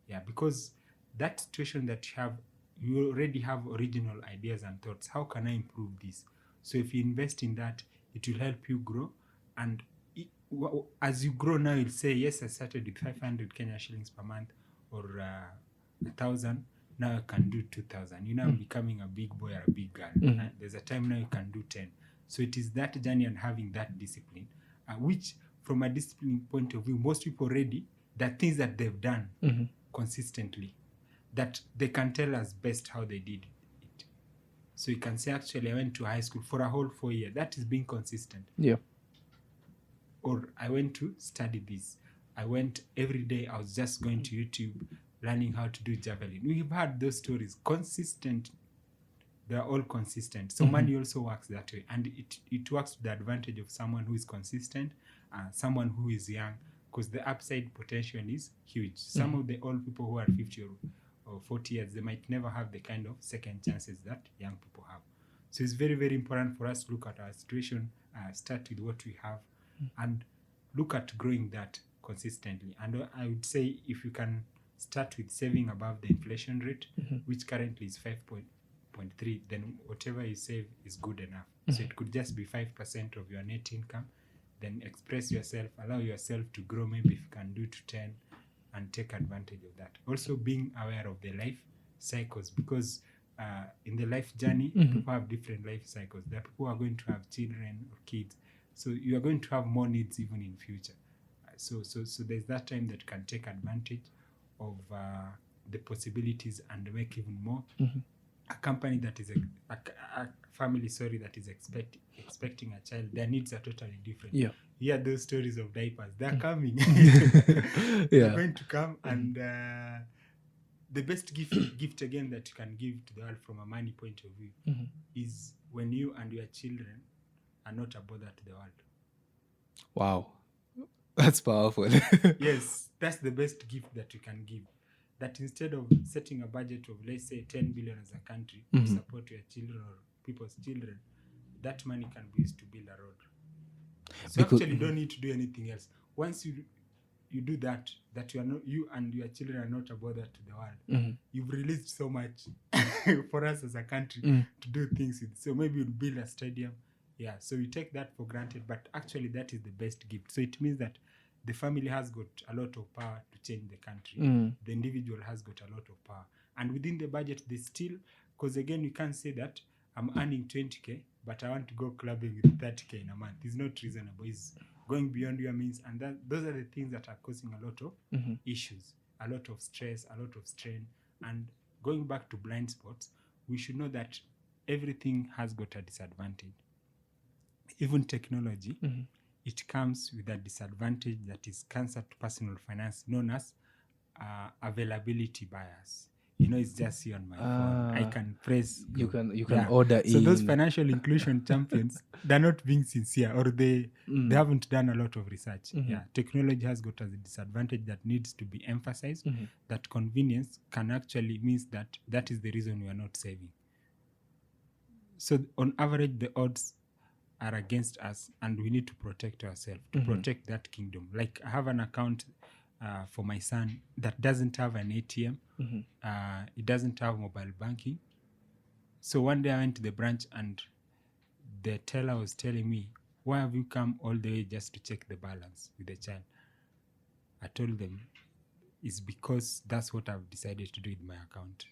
Speaker 2: Yeah, because that situation that you have, you already have original ideas and thoughts. How can I improve this? So if you invest in that, it will help you grow. And as you grow now, you'll say, yes, I started with 500 Kenya shillings per month or 1,000. Now I can do 2,000. I'm becoming a big boy or a big girl. There's a time now you can do 10. So it is that journey and having that discipline, which from a discipline point of view, most people already, the things that they've done consistently, that they can tell us best how they did it. So you can say, actually, I went to high school for a whole 4 years. That is being consistent.
Speaker 1: Yeah.
Speaker 2: Or I went to study this. I went every day. I was just going to YouTube, learning how to do javelin. We've had those stories. Consistent. They're all consistent. So money also works that way. And it works to the advantage of someone who is consistent, someone who is young, because the upside potential is huge. Some of the old people who are 50 or 40 years, they might never have the kind of second chances that young people have. So it's very, very important for us to look at our situation, start with what we have, and look at growing that consistently. And I would say if you can start with saving above the inflation rate, which currently is 5.3, then whatever you save is good enough. So it could just be 5% of your net income. Then express yourself, allow yourself to grow. Maybe if you can do to 10 and take advantage of that. Also being aware of the life cycles, because in the life journey, people have different life cycles. There are people who are going to have children or kids. So you are going to have more needs even in future. So there's that time that can take advantage of the possibilities and make even more. A company that is a family, that is expecting a child, their needs are totally different.
Speaker 1: Yeah.
Speaker 2: Hear those stories of diapers. They're coming.
Speaker 1: They're
Speaker 2: going to come. And the best gift again that you can give to the world from a money point of view is when you and your children are not a bother to the world.
Speaker 1: Wow. That's powerful.
Speaker 2: Yes, that's the best gift that you can give. That instead of setting a budget of, let's say, 10 billion as a country to support your children or people's children, that money can be used to build a road. So actually, you don't need to do anything else. Once you do that you and your children are not a bother to the world. You've released so much for us as a country to do things with. So maybe you'll build a stadium. Yeah, so we take that for granted, but actually that is the best gift. So it means that the family has got a lot of power to change the country. The individual has got a lot of power. And within the budget, they still, because again, you can't say that I'm earning 20K, but I want to go clubbing with 30K in a month. It's not reasonable. It's going beyond your means. And those are the things that are causing a lot of issues, a lot of stress, a lot of strain. And going back to blind spots, we should know that everything has got a disadvantage. Even technology, it comes with a disadvantage that is cancer to personal finance, known as availability bias. It's just here on my phone. I can press.
Speaker 1: You can order
Speaker 2: so
Speaker 1: in.
Speaker 2: those financial inclusion champions, they're not being sincere, or they haven't done a lot of research. Technology has got a disadvantage that needs to be emphasized. That convenience can actually means that is the reason we are not saving. So on average, the odds are against us, and we need to protect ourselves, to protect that kingdom. Like, I have an account for my son that doesn't have an ATM. It doesn't have mobile banking. So one day I went to the branch and the teller was telling me, why have you come all the way just to check the balance with the child? I told them, it's because that's what I've decided to do with my account.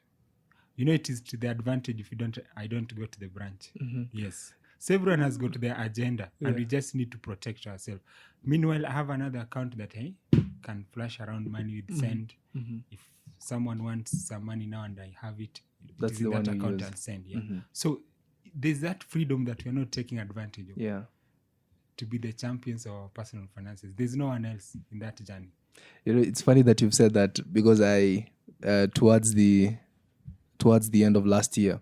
Speaker 2: It is to the advantage if I don't go to the branch. Yes. So everyone has got their agenda, and we just need to protect ourselves. Meanwhile, I have another account that can flash around money with send. If someone wants some money now and I have it,
Speaker 1: That's
Speaker 2: it is in
Speaker 1: the
Speaker 2: that
Speaker 1: one you
Speaker 2: account
Speaker 1: use.
Speaker 2: I'll send. So there's that freedom that we're not taking advantage of. To be the champions of our personal finances. There's no one else in that journey.
Speaker 1: It's funny that you've said that, because I towards the end of last year,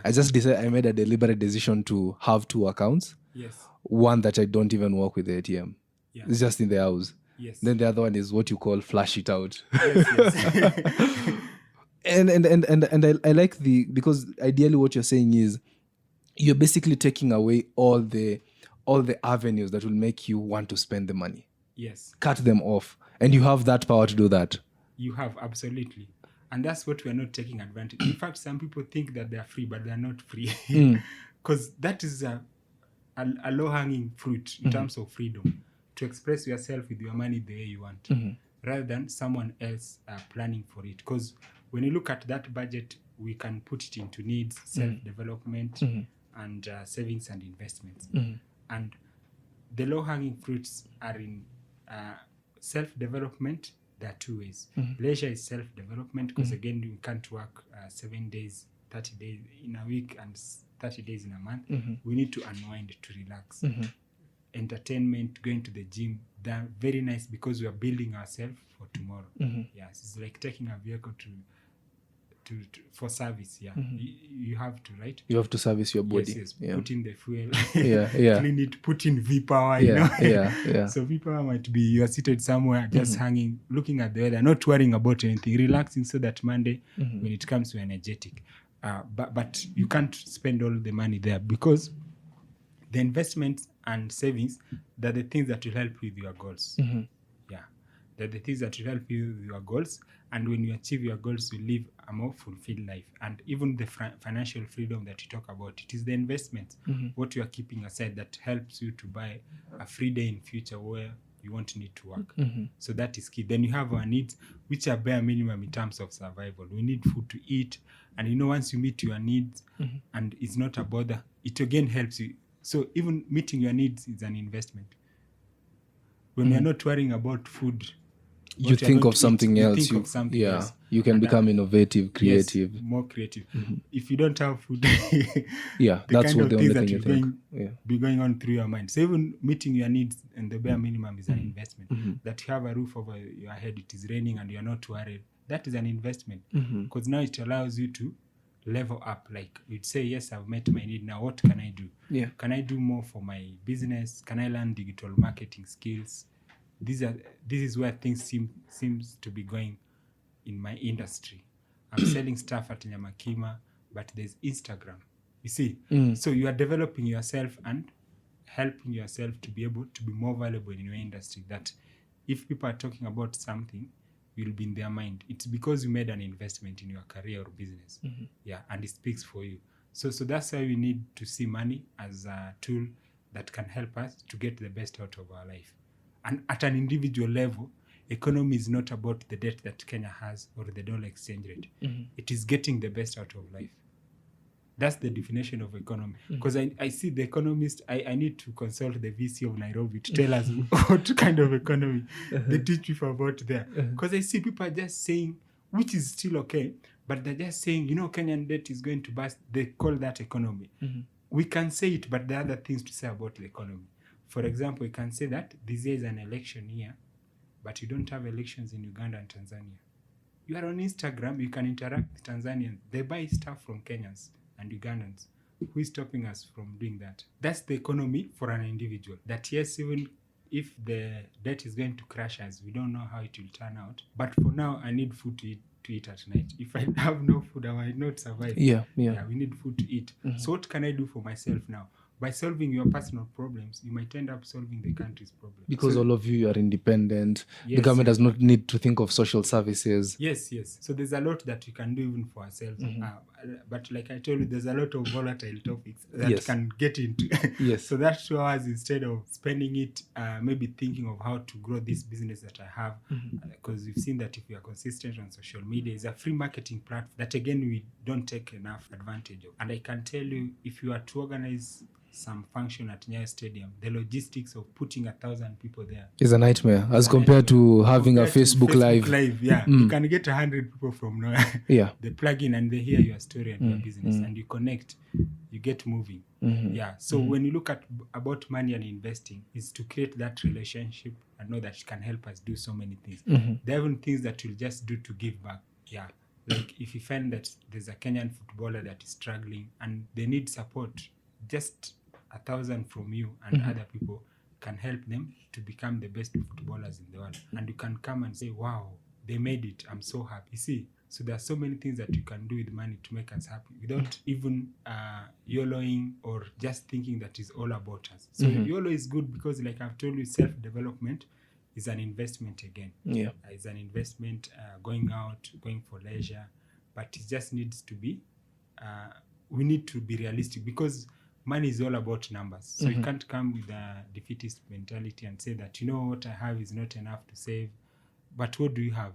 Speaker 1: I just decided, I made a deliberate decision to have two accounts.
Speaker 2: Yes.
Speaker 1: One that I don't even work with the ATM. It's just in the house.
Speaker 2: Yes.
Speaker 1: Then the other one is what you call flash it out.
Speaker 2: Yes.
Speaker 1: and I like because ideally what you're saying is you're basically taking away all the avenues that will make you want to spend the money.
Speaker 2: Yes.
Speaker 1: Cut them off. And you have that power to do that.
Speaker 2: You have, absolutely. And that's what we're not taking advantage. In fact, some people think that they're free, but they're not free. Because that is a low-hanging fruit in terms of freedom, to express yourself with your money the way you want, rather than someone else planning for it. Because when you look at that budget, we can put it into needs, self-development, and savings and investments. And the low-hanging fruits are in self-development. There are two ways. Leisure is self-development, because again, you can't work 7 days, 30 days in a week and 30 days in a month. We need to unwind, to relax. Entertainment, going to the gym, they're very nice because we are building ourselves for tomorrow. Yes, it's like taking a vehicle to for service. You have to, right?
Speaker 1: You have to service your body.
Speaker 2: Yes. Put in the fuel. Clean it. Put in V-Power. So V-Power might be you are seated somewhere, just hanging, looking at the weather, not worrying about anything, relaxing, so that Monday, when it comes to energetic. But you can't spend all the money there, because the investments and savings, they're the things that will help you with your goals. They're the things that will help you with your goals. And when you achieve your goals, you live a more fulfilled life. And even the financial freedom that you talk about, it is the investments, what you are keeping aside, that helps you to buy a free day in future where you won't need to work. So that is key. Then you have our needs, which are bare minimum in terms of survival. We need food to eat. And once you meet your needs, and it's not a bother, it again helps you. So even meeting your needs is an investment. When you're not worrying about food,
Speaker 1: you think of something else.
Speaker 2: You think of something else.
Speaker 1: You can become innovative, creative.
Speaker 2: Yes, more creative. If you don't have food,
Speaker 1: that's what the only thing you think.
Speaker 2: Be going on through your mind. So even meeting your needs and the bare minimum is an investment. That you have a roof over your head, it is raining and you're not worried. That is an investment, because now it allows you to level up. Like you'd say, yes, I've met my need. Now what can I do?
Speaker 1: Yeah.
Speaker 2: Can I do more for my business? Can I learn digital marketing skills? This is where things seems to be going in my industry. I'm selling stuff at Nyamakima, but there's Instagram. You see? So you are developing yourself and helping yourself to be able to be more valuable in your industry, that if people are talking about something, you'll be in their mind. It's because you made an investment in your career or business. Yeah, and it speaks for you. So that's why we need to see money as a tool that can help us to get the best out of our life. And at an individual level, economy is not about the debt that Kenya has or the dollar exchange rate. It is getting the best out of life. That's the definition of economy. Because I see the economist, I need to consult the VC of Nairobi to tell us what kind of economy they teach people about there. Because I see people are just saying, which is still okay, but they're just saying, Kenyan debt is going to burst. They call that economy. We can say it, but there are other things to say about the economy. For example, you can say that this year is an election year, but you don't have elections in Uganda and Tanzania. You are on Instagram, you can interact with Tanzanians. They buy stuff from Kenyans and Ugandans. Who is stopping us from doing that? That's the economy for an individual. That yes, even if the debt is going to crash us, we don't know how it will turn out. But for now, I need food to eat at night. If I have no food, I might not survive.
Speaker 1: Yeah.
Speaker 2: We need food to eat. So what can I do for myself now? By solving your personal problems, you might end up solving the country's problems.
Speaker 1: Because all of you are independent.
Speaker 2: Yes,
Speaker 1: the government does not need to think of social services.
Speaker 2: Yes. So there's a lot that we can do even for ourselves. But like I told you, there's a lot of volatile topics that can get into.
Speaker 1: Yes.
Speaker 2: So that's 2 hours instead of spending it maybe thinking of how to grow this business that I have. Because we've seen that if we are consistent on social media, it's a free marketing platform that, again, we don't take enough advantage of. And I can tell you, if you are to organize some function at Nyayo Stadium, the logistics of putting 1,000 people there
Speaker 1: is a nightmare as compared to having a Facebook Live.
Speaker 2: You can get 100 people from nowhere.
Speaker 1: Yeah.
Speaker 2: They plug in and they hear your story and your business, and you connect, you get moving. So when you look at about money and investing, is to create that relationship and know that it can help us do so many things. There are even things that you'll just do to give back. Yeah. Like if you find that there's a Kenyan footballer that is struggling and they need support, just 1,000 from you and other people can help them to become the best footballers in the world. And you can come and say, wow, they made it. I'm so happy. You see? So there are so many things that you can do with money to make us happy without even YOLOing or just thinking that it's all about us. So YOLO is good because, like I've told you, self-development is an investment again.
Speaker 1: Yeah.
Speaker 2: It's an investment, going out, going for leisure. But it just needs to be, we need to be realistic because money is all about numbers. So you can't come with a defeatist mentality and say that, what I have is not enough to save. But what do you have?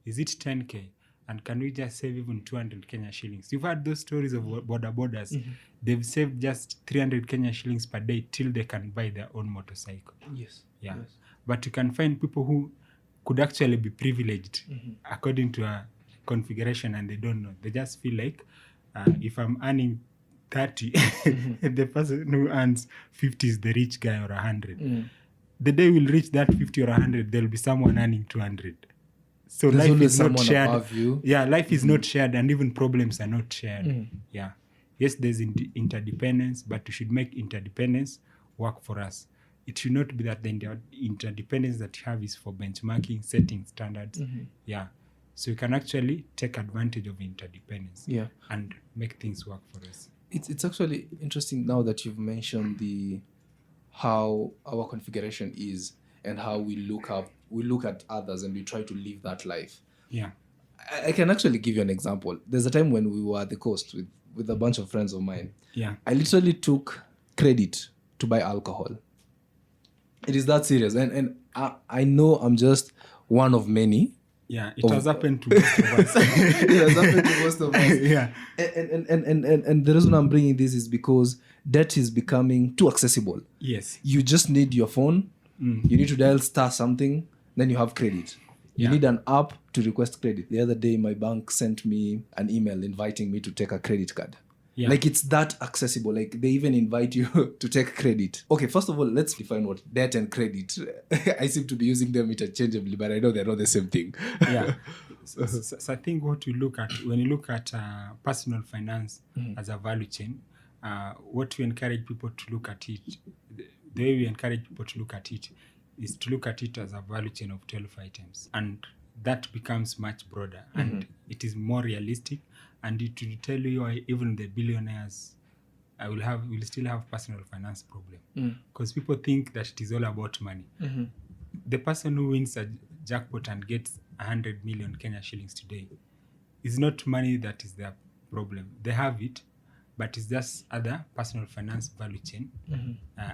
Speaker 2: Is it 10K? And can we just save even 200 Kenya shillings? You've heard those stories of borders. They've saved just 300 Kenya shillings per day till they can buy their own motorcycle.
Speaker 1: Yes.
Speaker 2: Yeah. Yes. But you can find people who could actually be privileged according to a configuration, and they don't know. They just feel like if I'm earning 30, the person who earns 50 is the rich guy, or 100. The day we'll reach that 50 or 100, there'll be someone earning 200. So
Speaker 1: there's
Speaker 2: life is not shared.
Speaker 1: Above you.
Speaker 2: Yeah, life is not shared, and even problems are not shared. Yeah. Yes, there's interdependence, but we should make interdependence work for us. It should not be that the interdependence that you have is for benchmarking, setting standards. Yeah. So you can actually take advantage of interdependence and make things work for us.
Speaker 1: It's actually interesting now that you've mentioned how our configuration is and how we look at others and we try to live that life.
Speaker 2: Yeah.
Speaker 1: I can actually give you an example. There's a time when we were at the coast with a bunch of friends of mine.
Speaker 2: Yeah.
Speaker 1: I literally took credit to buy alcohol. It is that serious. And I know I'm just one of many.
Speaker 2: Yeah, it has happened to most of us.
Speaker 1: It has happened to most of us.
Speaker 2: Yeah.
Speaker 1: And the reason I'm bringing this is because debt is becoming too accessible.
Speaker 2: Yes.
Speaker 1: You just need your phone. You need to dial star something, then you have credit. You need an app to request credit. The other day, my bank sent me an email inviting me to take a credit card.
Speaker 2: Yeah.
Speaker 1: Like, it's that accessible. Like, they even invite you to take credit. Okay, first of all, let's define what debt and credit. I seem to be using them interchangeably, but I know they're not the same thing.
Speaker 2: Yeah. So I think what we look at when you look at personal finance as a value chain, what we encourage people to look at it, the way we encourage people to look at it is to look at it as a value chain of 12 items. And that becomes much broader and it is more realistic. And it will tell you why even the billionaires will still have personal finance problem. Because people think that it is all about money. The person who wins a jackpot and gets 100 million Kenya shillings today is not money that is their problem. They have it, but it's just other personal finance value chain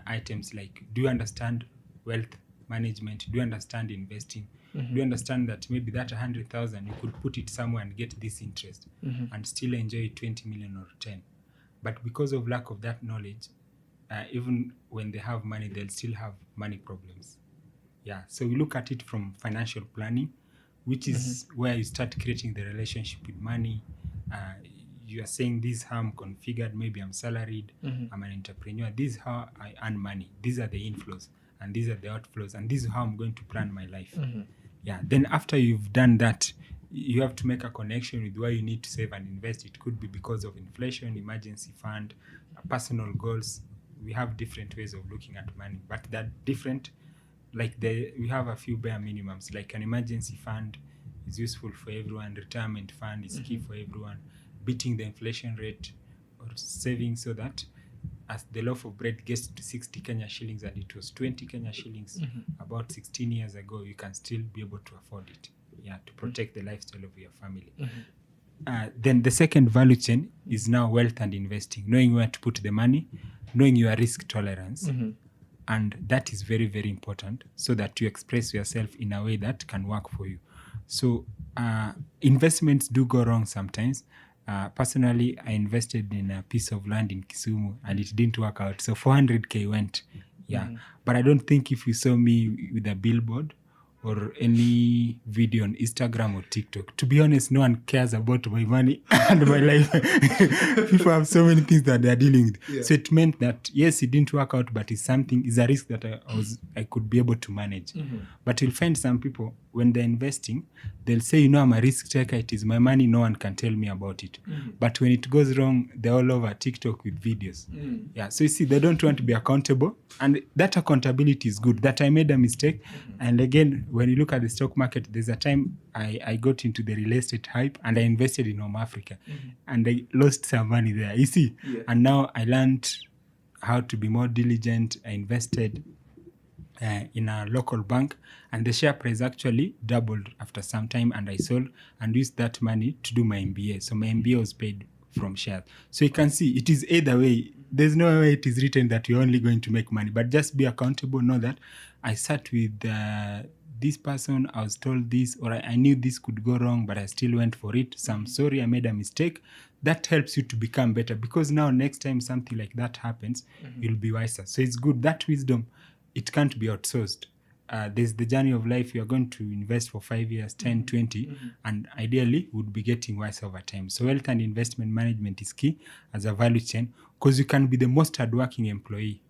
Speaker 2: items like, do you understand wealth management? Do you understand investing? Do you understand that maybe that 100,000 you could put it somewhere and get this interest and still enjoy 20 million or 10? But because of lack of that knowledge, even when they have money, they'll still have money problems. Yeah, so we look at it from financial planning, which is where you start creating the relationship with money. You are saying, this is how I'm configured. Maybe I'm salaried, I'm an entrepreneur. This is how I earn money. These are the inflows and these are the outflows. And this is how I'm going to plan my life. Yeah, then after you've done that, you have to make a connection with why you need to save and invest. It could be because of inflation, emergency fund, personal goals. We have different ways of looking at money, but they're different. Like we have a few bare minimums, like an emergency fund is useful for everyone. Retirement fund is key for everyone. Beating the inflation rate or saving so that as the loaf of bread gets to 60 Kenya shillings and it was 20 Kenya shillings about 16 years ago, you can still be able to afford it. Yeah, to protect the lifestyle of your family. Then the second value chain is now wealth and investing, knowing where to put the money, knowing your risk tolerance. And that is very, very important so that you express yourself in a way that can work for you. So investments do go wrong sometimes. Personally, I invested in a piece of land in Kisumu and it didn't work out. So 400K went. Yeah. But I don't think if you saw me with a billboard or any video on Instagram or TikTok, to be honest, no one cares about my money and my life. People have so many things that they're dealing with. Yeah. So it meant that, yes, it didn't work out, but it's a risk that I could be able to manage. But you'll find some people, when they're investing, they'll say, I'm a risk taker. It is my money. No one can tell me about it. But when it goes wrong, they're all over TikTok with videos. Yeah. So you see, they don't want to be accountable. And that accountability is good. That I made a mistake. And again, when you look at the stock market, there's a time I got into the real estate hype and I invested in Home Africa. And I lost some money there. You see? Yeah. And now I learned how to be more diligent. I invested in a local bank and the share price actually doubled after some time, and I sold and used that money to do my MBA. So my MBA was paid from shares. So you can see it is either way. There's no way it is written that you're only going to make money, but just be accountable. Know that I sat with this person, I was told this, or I knew this could go wrong, but I still went for it. So I'm sorry, I made a mistake. That helps you to become better, because now next time something like that happens, you'll be wiser. So it's good. That wisdom, it can't be outsourced. There's the journey of life. You're going to invest for 5 years, 10, 20, and ideally would be getting wise over time. So wealth and investment management is key as a value chain, because you can be the most hardworking employee,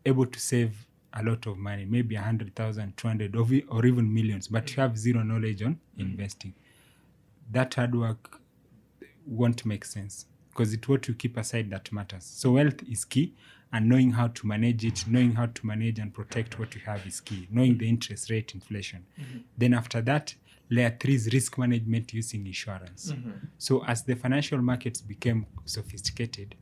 Speaker 2: able to save a lot of money, maybe 100,000, 200, or even millions, but you have zero knowledge on investing. That hard work won't make sense, because it's what you keep aside that matters. So wealth is key, and knowing how to manage it, knowing how to manage and protect what you have is key, knowing the interest rate, inflation. Then after that, layer 3 is risk management using insurance. So as the financial markets became sophisticated,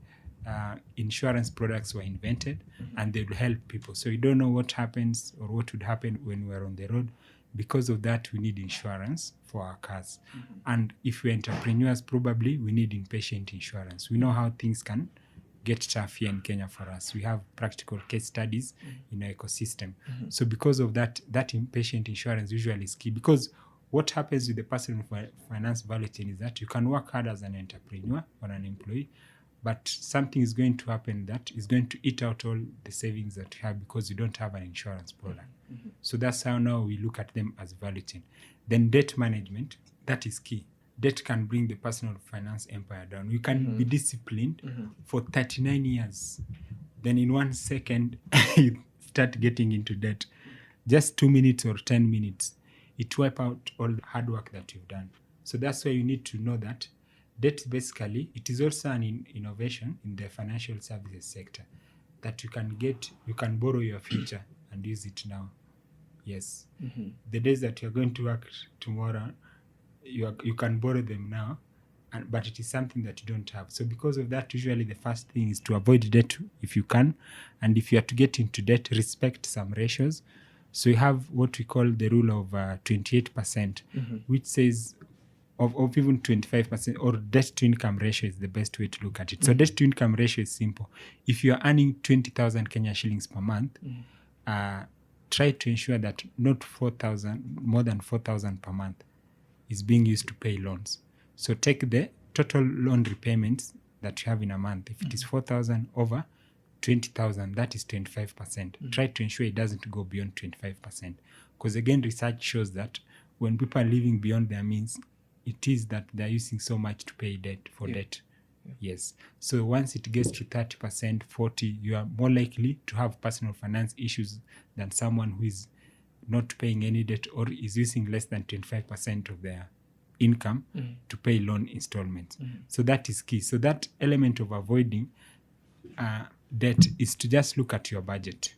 Speaker 2: insurance products were invented and they would help people. So you don't know what happens or what would happen when we're on the road. Because of that, we need insurance for our cars. And if we're entrepreneurs, probably we need inpatient insurance. We know how things can get tough here in Kenya for us. We have practical case studies in our ecosystem. So because of that, that inpatient insurance usually is key, because what happens with the personal finance value chain is that you can work hard as an entrepreneur or an employee, but something is going to happen that is going to eat out all the savings that you have because you don't have an insurance product. So that's how now we look at them as value chain. Then debt management, that is key. Debt can bring the personal finance empire down. You can be disciplined for 39 years. Then in 1 second, you start getting into debt. just 2 minutes or 10 minutes, it wipe out all the hard work that you've done. So that's why you need to know that debt basically, it is also an innovation in the financial services sector that you can borrow your future and use it now. Yes. The days that you're going to work tomorrow, you can borrow them now, but it is something that you don't have. So because of that, usually the first thing is to avoid debt if you can. And if you are to get into debt, respect some ratios. So you have what we call the rule of 28%, which says of even 25%, or debt to income ratio is the best way to look at it. So debt to income ratio is simple. If you are earning 20,000 Kenya shillings per month, try to ensure that not more than 4,000 per month is being used to pay loans. So take the total loan repayments that you have in a month. If it is 4,000 over 20,000, that is 25%. Try to ensure it doesn't go beyond 25%. Because again, research shows that when people are living beyond their means, it is that they're using so much to pay debt. Yes. So once it gets to 30%, 40%, you are more likely to have personal finance issues than someone who is not paying any debt or is using less than 25% of their income to pay loan installments. So that is key. So that element of avoiding debt is to just look at your budget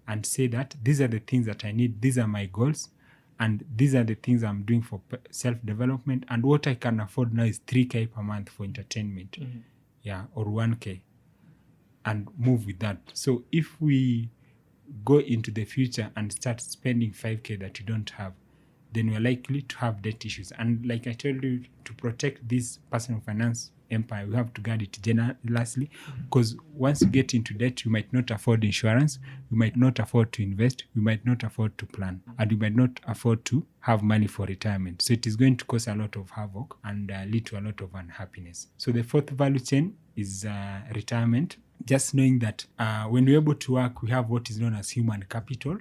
Speaker 2: and say that these are the things that I need, these are my goals, and these are the things I'm doing for self-development, and what I can afford now is 3K per month for entertainment, or 1K, and move with that. So if we go into the future and start spending 5K that you don't have, then we're likely to have debt issues. And like I told you, to protect this personal finance empire, we have to guard it generously, because once you get into debt, you might not afford insurance, you might not afford to invest, you might not afford to plan, and you might not afford to have money for retirement. So it is going to cause a lot of havoc and lead to a lot of unhappiness. So the fourth value chain is retirement. Just knowing that when we're able to work, we have what is known as human capital,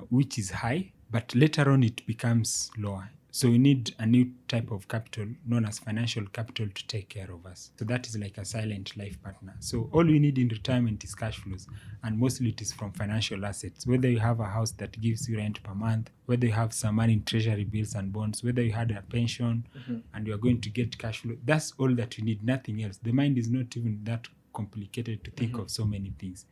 Speaker 2: which is high, but later on it becomes lower. So we need a new type of capital known as financial capital to take care of us. So that is like a silent life partner. So all we need in retirement is cash flows, and mostly it is from financial assets. Whether you have a house that gives you rent per month, whether you have some money in treasury bills and bonds, whether you had a pension and you are going to get cash flow, that's all that you need, nothing else. The mind is not even that complicated to think of so many things.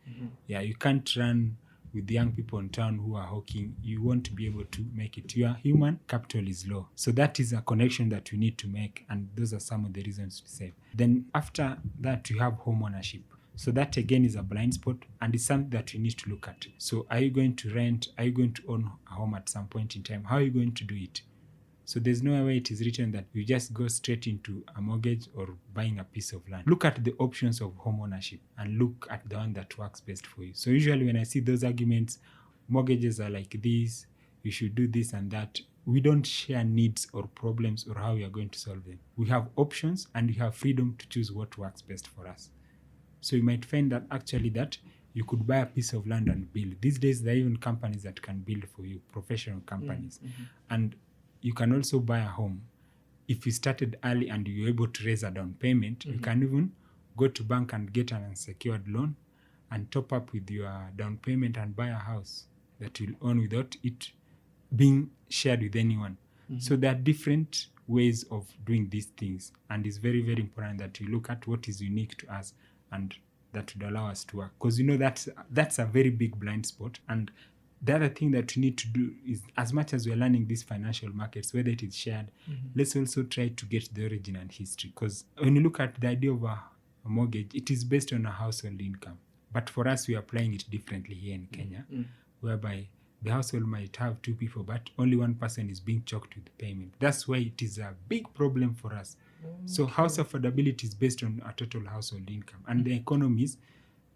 Speaker 2: You can't run with the young people in town who are hawking. You won't be able to make it. Your human capital is low. So that is a connection that we need to make, and those are some of the reasons to save. Then after that, you have home ownership. So that again is a blind spot, and it's something that you need to look at. So are you going to rent? Are you going to own a home at some point in time? How are you going to do it? So there's no way it is written that you just go straight into a mortgage or buying a piece of land. Look at the options of home ownership and look at the one that works best for you. So usually when I see those arguments, mortgages are like this, you should do this and that, we don't share needs or problems or how we are going to solve them. We have options and we have freedom to choose what works best for us. So you might find that actually that you could buy a piece of land and build. These days there are even companies that can build for you, professional companies. And you can also buy a home. If you started early and you're able to raise a down payment, you can even go to bank and get an unsecured loan and top up with your down payment and buy a house that you'll own without it being shared with anyone. So there are different ways of doing these things, and it's very, very important that you look at what is unique to us and that would allow us to work. Because that's a very big blind spot. And the other thing that we need to do is, as much as we're learning these financial markets, whether it is shared, let's also try to get the origin and history. Because when you look at the idea of a mortgage, it is based on a household income. But for us, we are applying it differently here in Kenya, whereby the household might have two people, but only one person is being choked with payment. That's why it is a big problem for us. So house affordability is based on a total household income. And the economies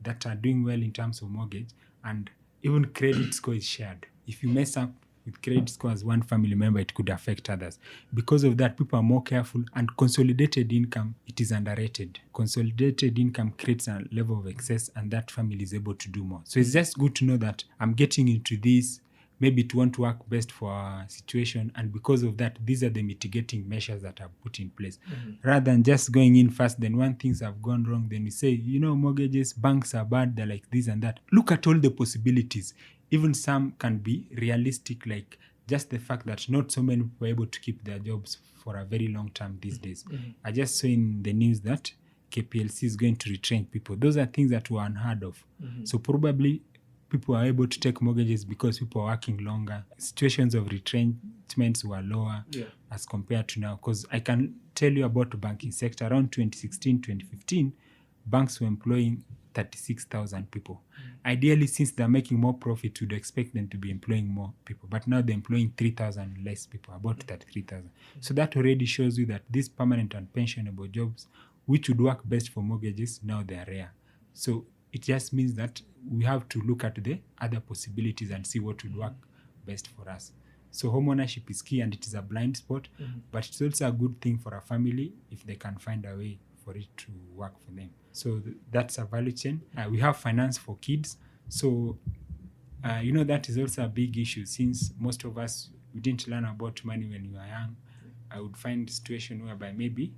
Speaker 2: that are doing well in terms of mortgage and even credit score is shared. If you mess up with credit score as one family member, it could affect others. Because of that, people are more careful, and consolidated income, it is underrated. Consolidated income creates a level of excess, and that family is able to do more. So it's just good to know that I'm getting into this. Maybe it won't work best for our situation, and because of that, these are the mitigating measures that are put in place. Rather than just going in first, then when things have gone wrong, then we say, mortgages, banks are bad, they're like this and that. Look at all the possibilities. even some can be realistic, like just the fact that not so many people are able to keep their jobs for a very long time these days. I just saw in the news that KPLC is going to retrench people. Those are things that were unheard of. So probably people are able to take mortgages because people are working longer. Situations of retrenchments were lower as compared to now. Because I can tell you about the banking sector. Around 2016, 2015, banks were employing 36,000 people. Ideally, since they're making more profit, you'd expect them to be employing more people. But now they're employing 3,000 less people, about 33,000. So that already shows you that these permanent and pensionable jobs, which would work best for mortgages, now they're rare. So it just means that we have to look at the other possibilities and see what would work best for us. So home ownership is key, and it is a blind spot, but it's also a good thing for a family if they can find a way for it to work for them. So that's a value chain. We have finance for kids. So, that is also a big issue, since most of us, we didn't learn about money when we were young. I would find a situation whereby maybe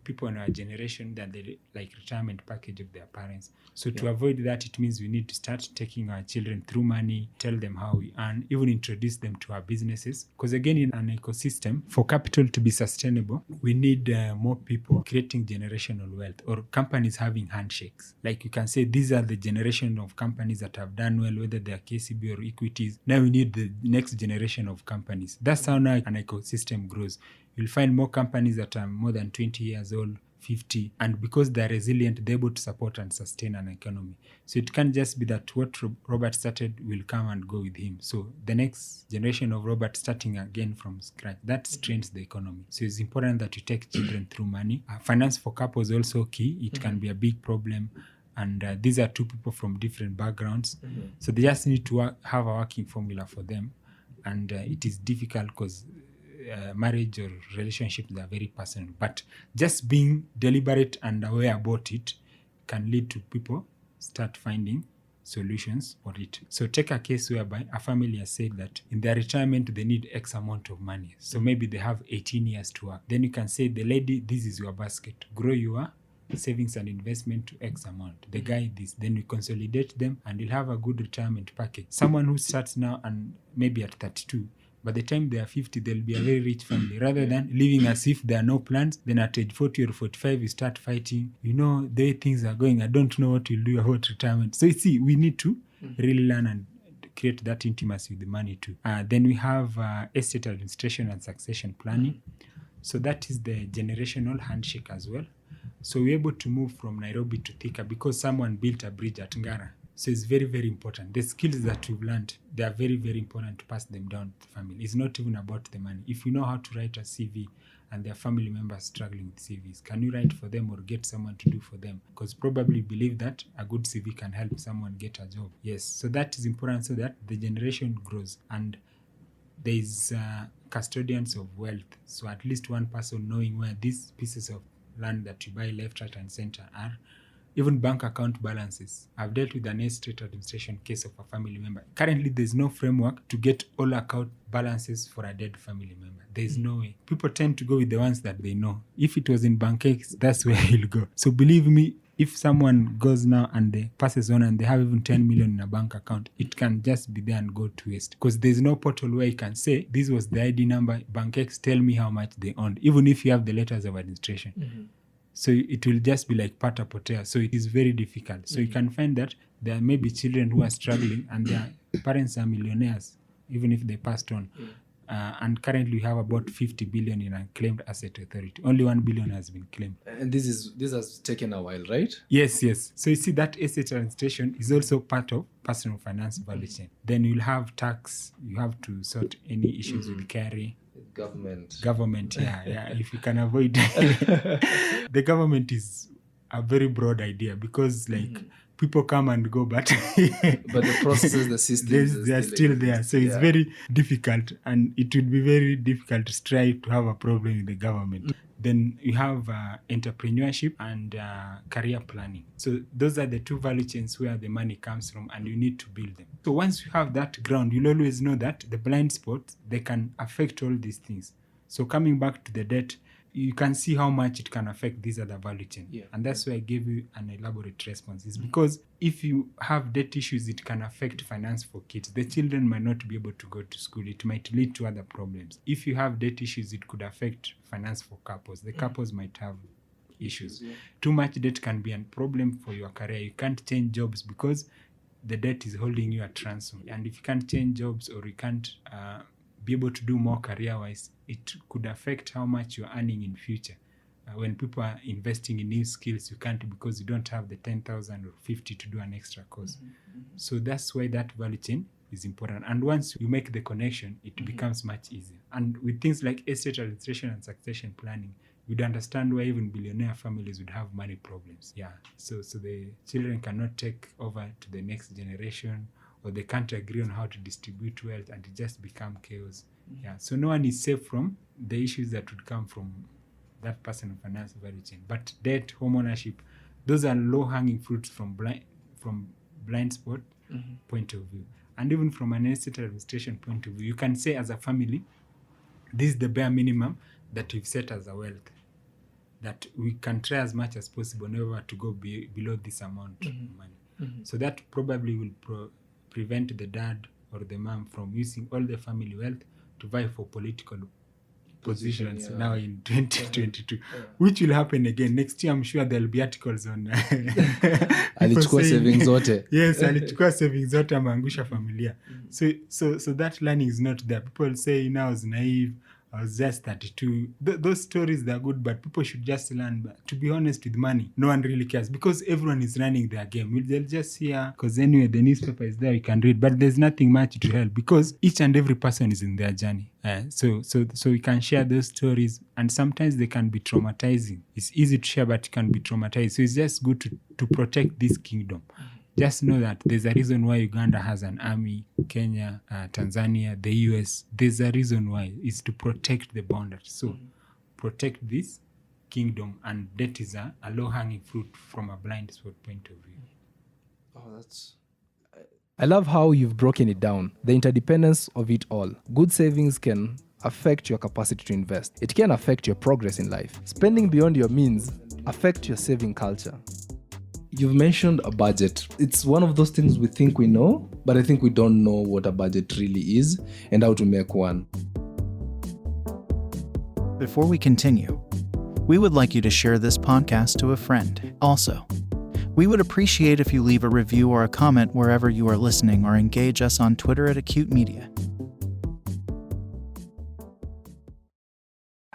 Speaker 2: people in our generation that they like retirement package of their parents. So to avoid that, it means we need to start taking our children through money, tell them how we earn, even introduce them to our businesses. Because again, in an ecosystem, for capital to be sustainable, we need more people creating generational wealth, or companies having handshakes. Like you can say, these are the generation of companies that have done well, whether they are KCB or equities. Now we need the next generation of companies. That's how now an ecosystem grows. You'll find more companies that are more than 20 years old, 50, and because they're resilient, they're able to support and sustain an economy. So it can't just be that what Robert started will come and go with him. So the next generation of Robert starting again from scratch, that strains the economy. So it's important that you take children through money. Finance for couples is also key. It can be a big problem. And these are two people from different backgrounds. So they just need to have a working formula for them. And it is difficult because marriage or relationships are very personal, but just being deliberate and aware about it can lead to people start finding solutions for it. So take a case whereby a family has said that in their retirement they need X amount of money. So maybe they have 18 years to work. Then you can say, the lady, this is your basket. Grow your savings and investment to X amount. The guy this. Then we consolidate them and you'll have a good retirement package. Someone who starts now and maybe at 32, by the time they are 50, they'll be a very rich family. Rather than living as if there are no plans, then at age 40 or 45, you start fighting. The way things are going, I don't know what you'll do about retirement. So you see, we need to really learn and create that intimacy with the money too. Then we have estate administration and succession planning. So that is the generational handshake as well. So we're able to move from Nairobi to Thika because someone built a bridge at Ngara. So it's very, very important. The skills that we've learned, they are very, very important to pass them down to the family. It's not even about the money. If we know how to write a CV and their family members struggling with CVs, can you write for them or get someone to do for them? Because probably believe that a good CV can help someone get a job. Yes, so that is important so that the generation grows. And there is custodians of wealth. So at least one person knowing where these pieces of land that you buy left, right, and center are. Even bank account balances. I've dealt with an estate administration case of a family member. Currently, there's no framework to get all account balances for a dead family member. There's no way. People tend to go with the ones that they know. If it was in BankX, that's where he'll go. So believe me, if someone goes now and they passes on and they have even 10 million in a bank account, it can just be there and go to waste. Because there's no portal where you can say, this was the ID number, BankX, tell me how much they owned, even if you have the letters of administration. So it will just be like pata potea. So it is very difficult. So you can find that there may be children who are struggling and their parents are millionaires, even if they passed on. And currently we have about 50 billion in unclaimed asset authority. Only 1 billion has been claimed.
Speaker 1: And this has taken a while, right?
Speaker 2: Yes. So you see that asset administration is also part of personal finance value chain. Then you'll have tax. You have to sort any issues with carry. Government, yeah. If you can avoid the government is a very broad idea because people come and go, but
Speaker 1: the processes, the systems,
Speaker 2: they are still there. So it's very difficult, and it would be very difficult to strive to have a problem with the government. Then you have entrepreneurship and career planning. So those are the two value chains where the money comes from, and you need to build them. So once you have that ground, you'll always know that the blind spots, they can affect all these things. So coming back to the debt, you can see how much it can affect this other value chain.
Speaker 1: Yeah.
Speaker 2: And that's why I gave you an elaborate response. Is because if you have debt issues, it can affect finance for kids. The children might not be able to go to school. It might lead to other problems. If you have debt issues, it could affect finance for couples. The couples might have issues.
Speaker 1: Yeah.
Speaker 2: Too much debt can be a problem for your career. You can't change jobs because the debt is holding you at ransom. And if you can't change jobs or you can't be able to do more career-wise, it could affect how much you're earning in future. When people are investing in new skills, you can't because you don't have the 10,000 or 50 to do an extra course. So that's why that value chain is important. And once you make the connection, it becomes much easier. And with things like estate administration and succession planning, you'd understand why even billionaire families would have money problems. Yeah. So the children cannot take over to the next generation, or they can't agree on how to distribute wealth, and it just become chaos. Yeah. So no one is safe from the issues that would come from that personal finance value chain. But debt, home ownership, those are low-hanging fruits from blind spot point of view. And even from an estate administration point of view, you can say as a family, this is the bare minimum that we've set as a wealth, that we can try as much as possible never to go below this amount of money. So that probably will prevent the dad or the mom from using all the family wealth to vie for political positions now in 2022, which will happen again next year. I'm sure there'll be articles on
Speaker 1: alichukua savings zote.
Speaker 2: Yes, alichukua savings zote ameangusha familia. So that learning is not there. People say now I was naive, I was just 32. Those stories, they're good, but people should just learn. But to be honest, with money, no one really cares because everyone is running their game. They'll just hear, because anyway, the newspaper is there, you can read, but there's nothing much to help because each and every person is in their journey. So we can share those stories, and sometimes they can be traumatizing. It's easy to share, but it can be traumatizing. So it's just good to protect this kingdom. Just know that there's a reason why Uganda has an army, Kenya, Tanzania, the US. There's a reason why. It's to protect the boundary. So protect this kingdom, and that is a low-hanging fruit from a blind spot point of view.
Speaker 1: Oh, that's... I love how you've broken it down, the interdependence of it all. Good savings can affect your capacity to invest. It can affect your progress in life. Spending beyond your means affect your saving culture. You've mentioned a budget. It's one of those things we think we know, but I think we don't know what a budget really is and how to make one.
Speaker 3: Before we continue, we would like you to share this podcast to a friend. Also, we would appreciate if you leave a review or a comment wherever you are listening, or engage us on Twitter at Acute Media.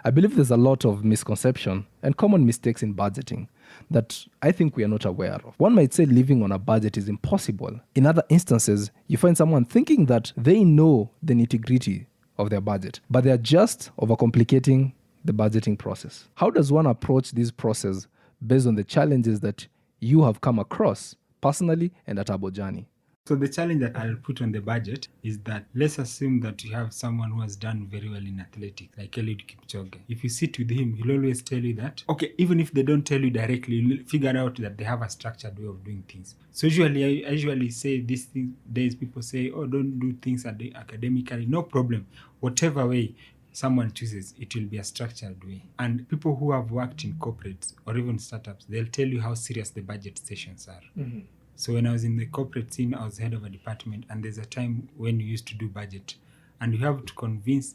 Speaker 1: I believe there's a lot of misconception and common mistakes in budgeting that I think we are not aware of. One might say living on a budget is impossible. In other instances, you find someone thinking that they know the nitty-gritty of their budget, but they are just overcomplicating the budgeting process. How does one approach this process based on the challenges that you have come across personally and at Abojani?
Speaker 2: So the challenge that I'll put on the budget is that let's assume that you have someone who has done very well in athletics, like Eliud Kipchoge. If you sit with him, he'll always tell you that, okay, even if they don't tell you directly, you'll figure out that they have a structured way of doing things. So I usually say these days, people say, oh, don't do things academically. No problem. Whatever way someone chooses, it will be a structured way. And people who have worked in corporates or even startups, they'll tell you how serious the budget sessions are. Mm-hmm. So when I was in the corporate scene, I was head of a department, and there's a time when you used to do budget, and you have to convince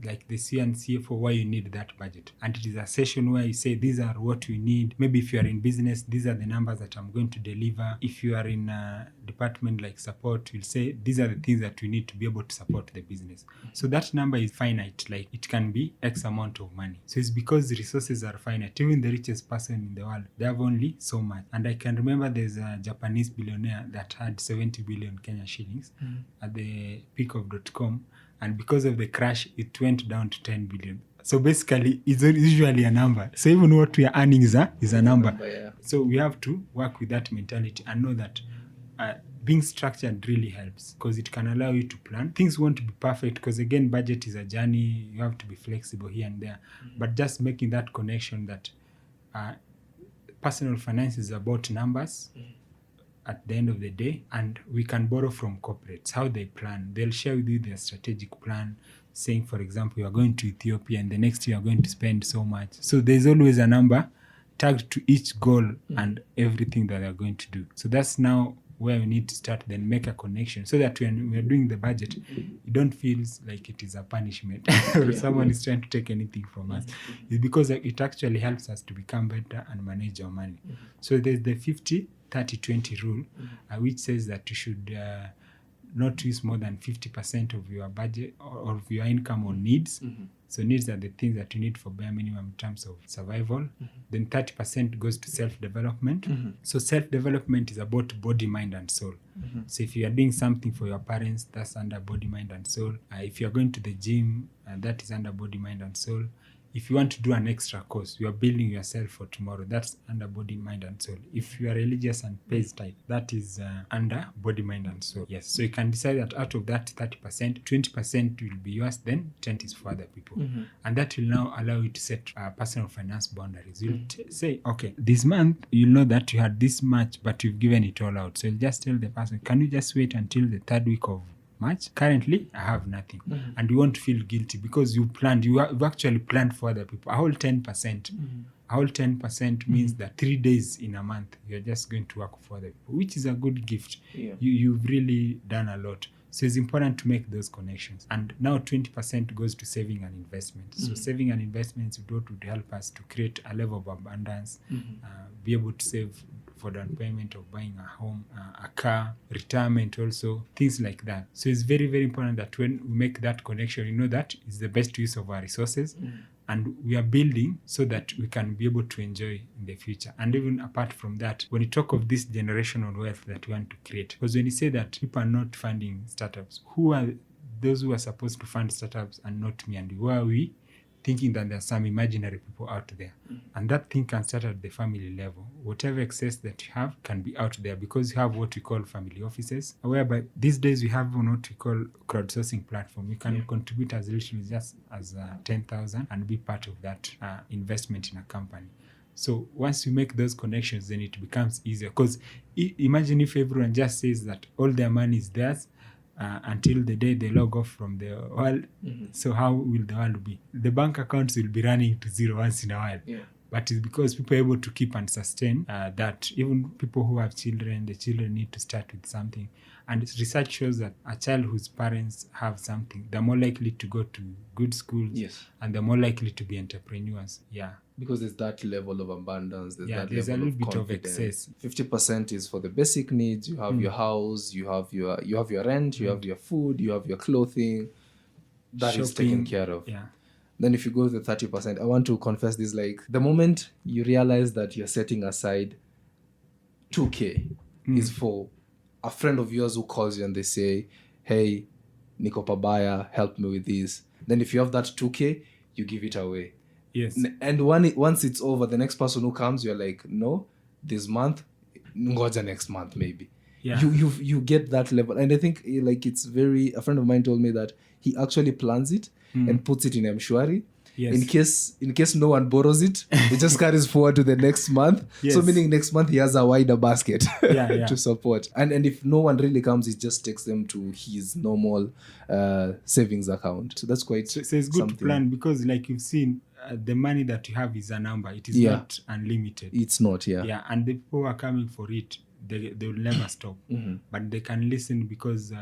Speaker 2: like the CEO and CFO why you need that budget. And it is a session where you say, these are what we need. Maybe if you are in business, these are the numbers that I'm going to deliver. If you are in a department like support, you'll say, these are the things that we need to be able to support the business. So that number is finite, like it can be X amount of money. So it's because the resources are finite. Even the richest person in the world, they have only so much. And I can remember there's a Japanese billionaire that had 70 billion Kenya shillings at the peak of .com. And because of the crash, it went down to 10 billion. So basically, it's usually a number. So even what we are earning is a number. Yeah. So we have to work with that mentality and know that being structured really helps, because it can allow you to plan. Things won't be perfect because, again, budget is a journey. You have to be flexible here and there. Mm-hmm. But just making that connection that personal finance is about numbers. Mm-hmm. At the end of the day, and we can borrow from corporates, how they plan. They'll share with you their strategic plan, saying, for example, you are going to Ethiopia and the next year you are going to spend so much. So there's always a number tagged to each goal and everything that they're going to do. So that's now where we need to start, then make a connection so that when we're doing the budget, it don't feel like it is a punishment or someone is trying to take anything from us. It's because it actually helps us to become better and manage our money. So there's the 50-30-20 rule, which says that you should not use more than 50% of your budget or of your income on needs. So needs are the things that you need for bare minimum in terms of survival. Then 30% goes to self-development. So self-development is about body, mind, and soul. So if you are doing something for your parents, that's under body, mind, and soul. If you are going to the gym, that is under body, mind, and soul. If you want to do an extra course, you are building yourself for tomorrow, that's under body, mind, and soul. If you are religious and pays tithe, that is under body, mind, and soul. Yes, so you can decide that out of that 30%, 20% will be yours, then 10% is for other people. And that will now allow you to set personal finance boundaries. You'll say, okay, this month, you know that you had this much, but you've given it all out. So you'll just tell the person, can you just wait until the third week of March? Currently, I have nothing. And you won't feel guilty because you actually planned for other people. A whole 10%. A whole 10% means that 3 days in a month, you're just going to work for other people, which is a good gift. You've really done a lot. So it's important to make those connections. And now 20% goes to saving and investment. So saving and investments would help us to create a level of abundance, be able to save for down payment of buying a home, a car, retirement also, things like that. So it's very, very important that when we make that connection, you know that is the best use of our resources. And we are building so that we can be able to enjoy in the future. And even apart from that, when you talk of this generational wealth that we want to create, because when you say that people are not funding startups, who are those who are supposed to fund startups and not me and you? Who are we? Thinking that there are some imaginary people out there. And that thing can start at the family level. Whatever excess that you have can be out there because you have what we call family offices, whereby these days we have what we call crowdsourcing platform. You can contribute as little just as 10,000 and be part of that investment in a company. So once you make those connections, then it becomes easier. Because imagine if everyone just says that all their money is theirs, until the day they log off from the world. So how will the world be? The bank accounts will be running to zero once in a while. But it's because people are able to keep and sustain that. Even people who have children, the children need to start with something. And research shows that a child whose parents have something, they're more likely to go to good schools. And they're more likely to be entrepreneurs.
Speaker 1: Because there's that level of abundance, there's
Speaker 2: a little bit of excess.
Speaker 1: 50% is for the basic needs. You have your house, you have your rent, you have your food, you have your clothing. That is taken care of. Then if you go to the 30%, I want to confess this, like the moment you realize that you're setting aside 2K is for a friend of yours who calls you and they say, hey, Niko Pabaya, help me with this. Then if you have that 2K, you give it away. And once it's over, the next person who comes, you're like, no, this month, ngoja next month maybe. You get that level. And I think like a friend of mine told me that he actually plans it and puts it in Mshwari. In case no one borrows it, he just carries forward to the next month. So meaning next month he has a wider basket to support. And if no one really comes, he just takes them to his normal savings account. So that's quite
Speaker 2: so it's good to plan because like you've seen, the money that you have is a number. It is not unlimited.
Speaker 1: It's not,
Speaker 2: and the people who are coming for it, they will never stop. But they can listen because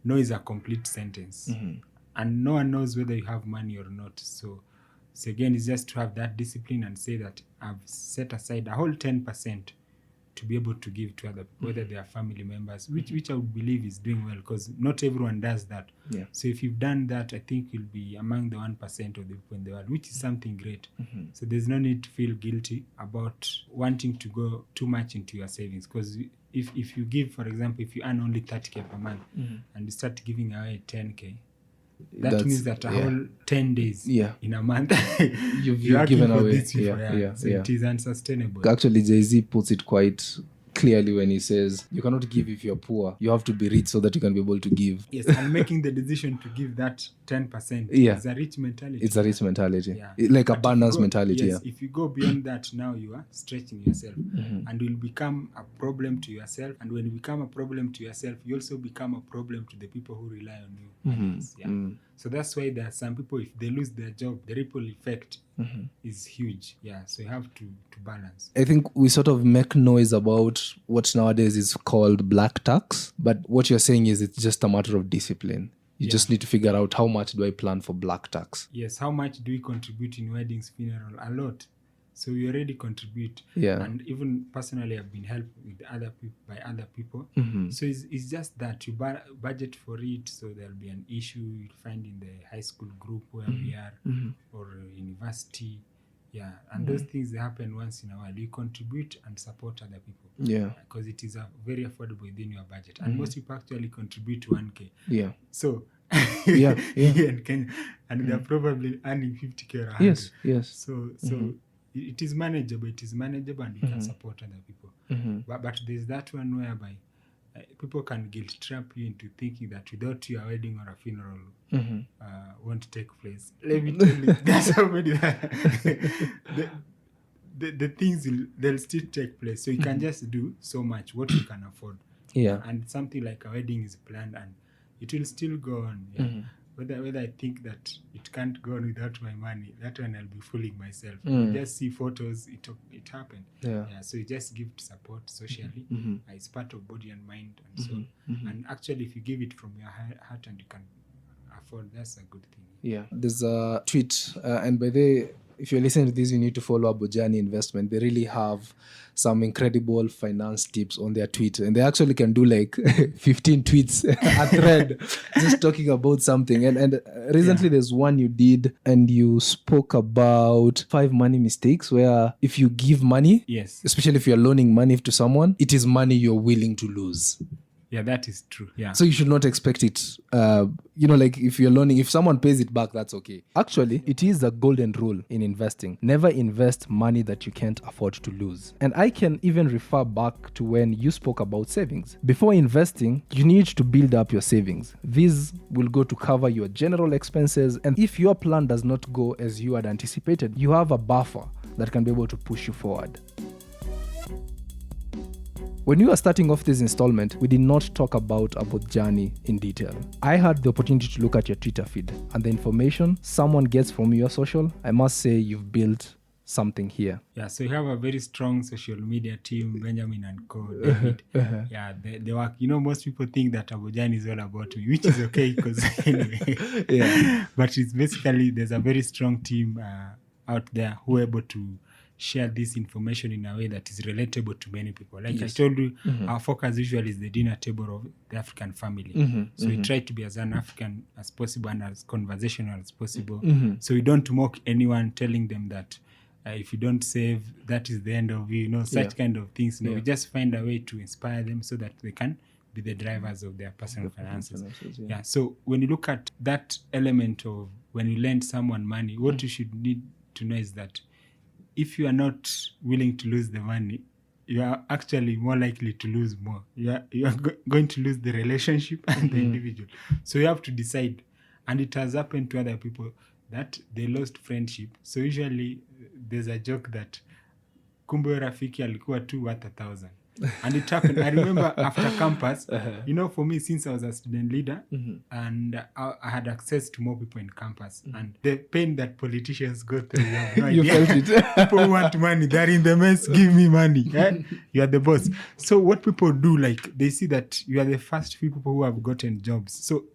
Speaker 2: no is a complete sentence. And no one knows whether you have money or not. So again, it's just to have that discipline and say that I've set aside a whole 10% to be able to give to other people, whether they are family members, which I would believe is doing well because not everyone does that. So if you've done that, I think you'll be among the 1% of the people in the world, which is something great. So there's no need to feel guilty about wanting to go too much into your savings because if you give, for example, if you earn only 30K per month and you start giving away 10K, that means that a whole 10 days in a month
Speaker 1: you've given away.
Speaker 2: So it is unsustainable.
Speaker 1: Actually, Jay-Z puts it quite clearly when he says you cannot give if you're poor. You have to be rich so that you can be able to give.
Speaker 2: And making the decision to give that 10% is a rich mentality.
Speaker 1: It's a rich mentality. Like abundance mentality.
Speaker 2: If you go beyond that, now you are stretching yourself and will become a problem to yourself. And when you become a problem to yourself, you also become a problem to the people who rely on you. So that's why there are some people, if they lose their job, the ripple effect is huge. Yeah, so you have to balance.
Speaker 1: I think we sort of make noise about what nowadays is called black tax, but what you're saying is it's just a matter of discipline. You just need to figure out, how much do I plan for black tax?
Speaker 2: Yes, how much do we contribute in weddings, funeral? A lot. So we already contribute.
Speaker 1: Yeah.
Speaker 2: And even personally, I've been helped with by other people. So it's just that you budget for it, so there'll be an issue you'll find in the high school group where we are, or university. Yeah, and those things, they happen once in a while. You contribute and support other people.
Speaker 1: Yeah.
Speaker 2: Because it is very affordable within your budget. And most people actually contribute to 1K.
Speaker 1: Yeah.
Speaker 2: So,
Speaker 1: Yeah.
Speaker 2: in Kenya, and they're probably earning 50K or 100.
Speaker 1: Yes.
Speaker 2: So it is manageable. It is manageable, and you can support other people. But there's that one whereby people can guilt trap you into thinking that without you, a wedding or a funeral won't take place. Let me tell you, that's how many the things they'll still take place. So you can just do so much what you can afford.
Speaker 1: Yeah.
Speaker 2: And something like a wedding is planned, and it will still go on. Yeah. Whether I think that it can't go on without my money, that one I'll be fooling myself. You just see photos, it happened.
Speaker 1: Yeah.
Speaker 2: So you just give support socially. It's part of body and mind and soul. And actually, if you give it from your heart and you can afford, that's a good thing.
Speaker 1: Yeah. There's a tweet, and by the if you're listening to this, you need to follow Abojani Investment. They really have some incredible finance tips on their tweet, and they actually can do like 15 tweets a thread just talking about something. And recently there's one you did, and you spoke about 5 money mistakes where if you give money,
Speaker 2: Yes.
Speaker 1: especially if you're loaning money to someone, it is money you're willing to lose.
Speaker 2: Yeah, that is true. Yeah.
Speaker 1: So you should not expect it. Like if you're loaning, if someone pays it back, that's okay. Actually, it is a golden rule in investing. Never invest money that you can't afford to lose. And I can even refer back to when you spoke about savings. Before investing, you need to build up your savings. These will go to cover your general expenses. And if your plan does not go as you had anticipated, you have a buffer that can be able to push you forward. When we were starting off this installment, we did not talk about Abojani in detail. I had the opportunity to look at your Twitter feed, and the information someone gets from your social, I must say you've built something here.
Speaker 2: Yeah, so you have a very strong social media team, Benjamin and Co. David. Yeah, they work. Most people think that Abojani is all about me, which is okay because anyway.
Speaker 1: Yeah.
Speaker 2: But it's basically, there's a very strong team out there who are able to share this information in a way that is relatable to many people. Like I told you, our focus usually is the dinner table of the African family. So we try to be as an-African as possible and as conversational as possible. So we don't mock anyone telling them that if you don't save, that is the end of you, such kind of things. We just find a way to inspire them so that they can be the drivers of their personal finances. Yeah. So when you look at that element of when you lend someone money, what you should need to know is that if you are not willing to lose the money, you are actually more likely to lose more. You are going to lose the relationship and the individual. So you have to decide. And it has happened to other people that they lost friendship. So usually there's a joke that kumbe rafiki alikuwa tu worth 1,000. And it happened. I remember after campus, for me, since I was a student leader, and I had access to more people in campus, and the pain that politicians go through, you have no
Speaker 1: You
Speaker 2: idea.
Speaker 1: felt it.
Speaker 2: People who want money, they're in the mess, give me money. You are the boss. So what people do, like, they see that you are the first few people who have gotten jobs. So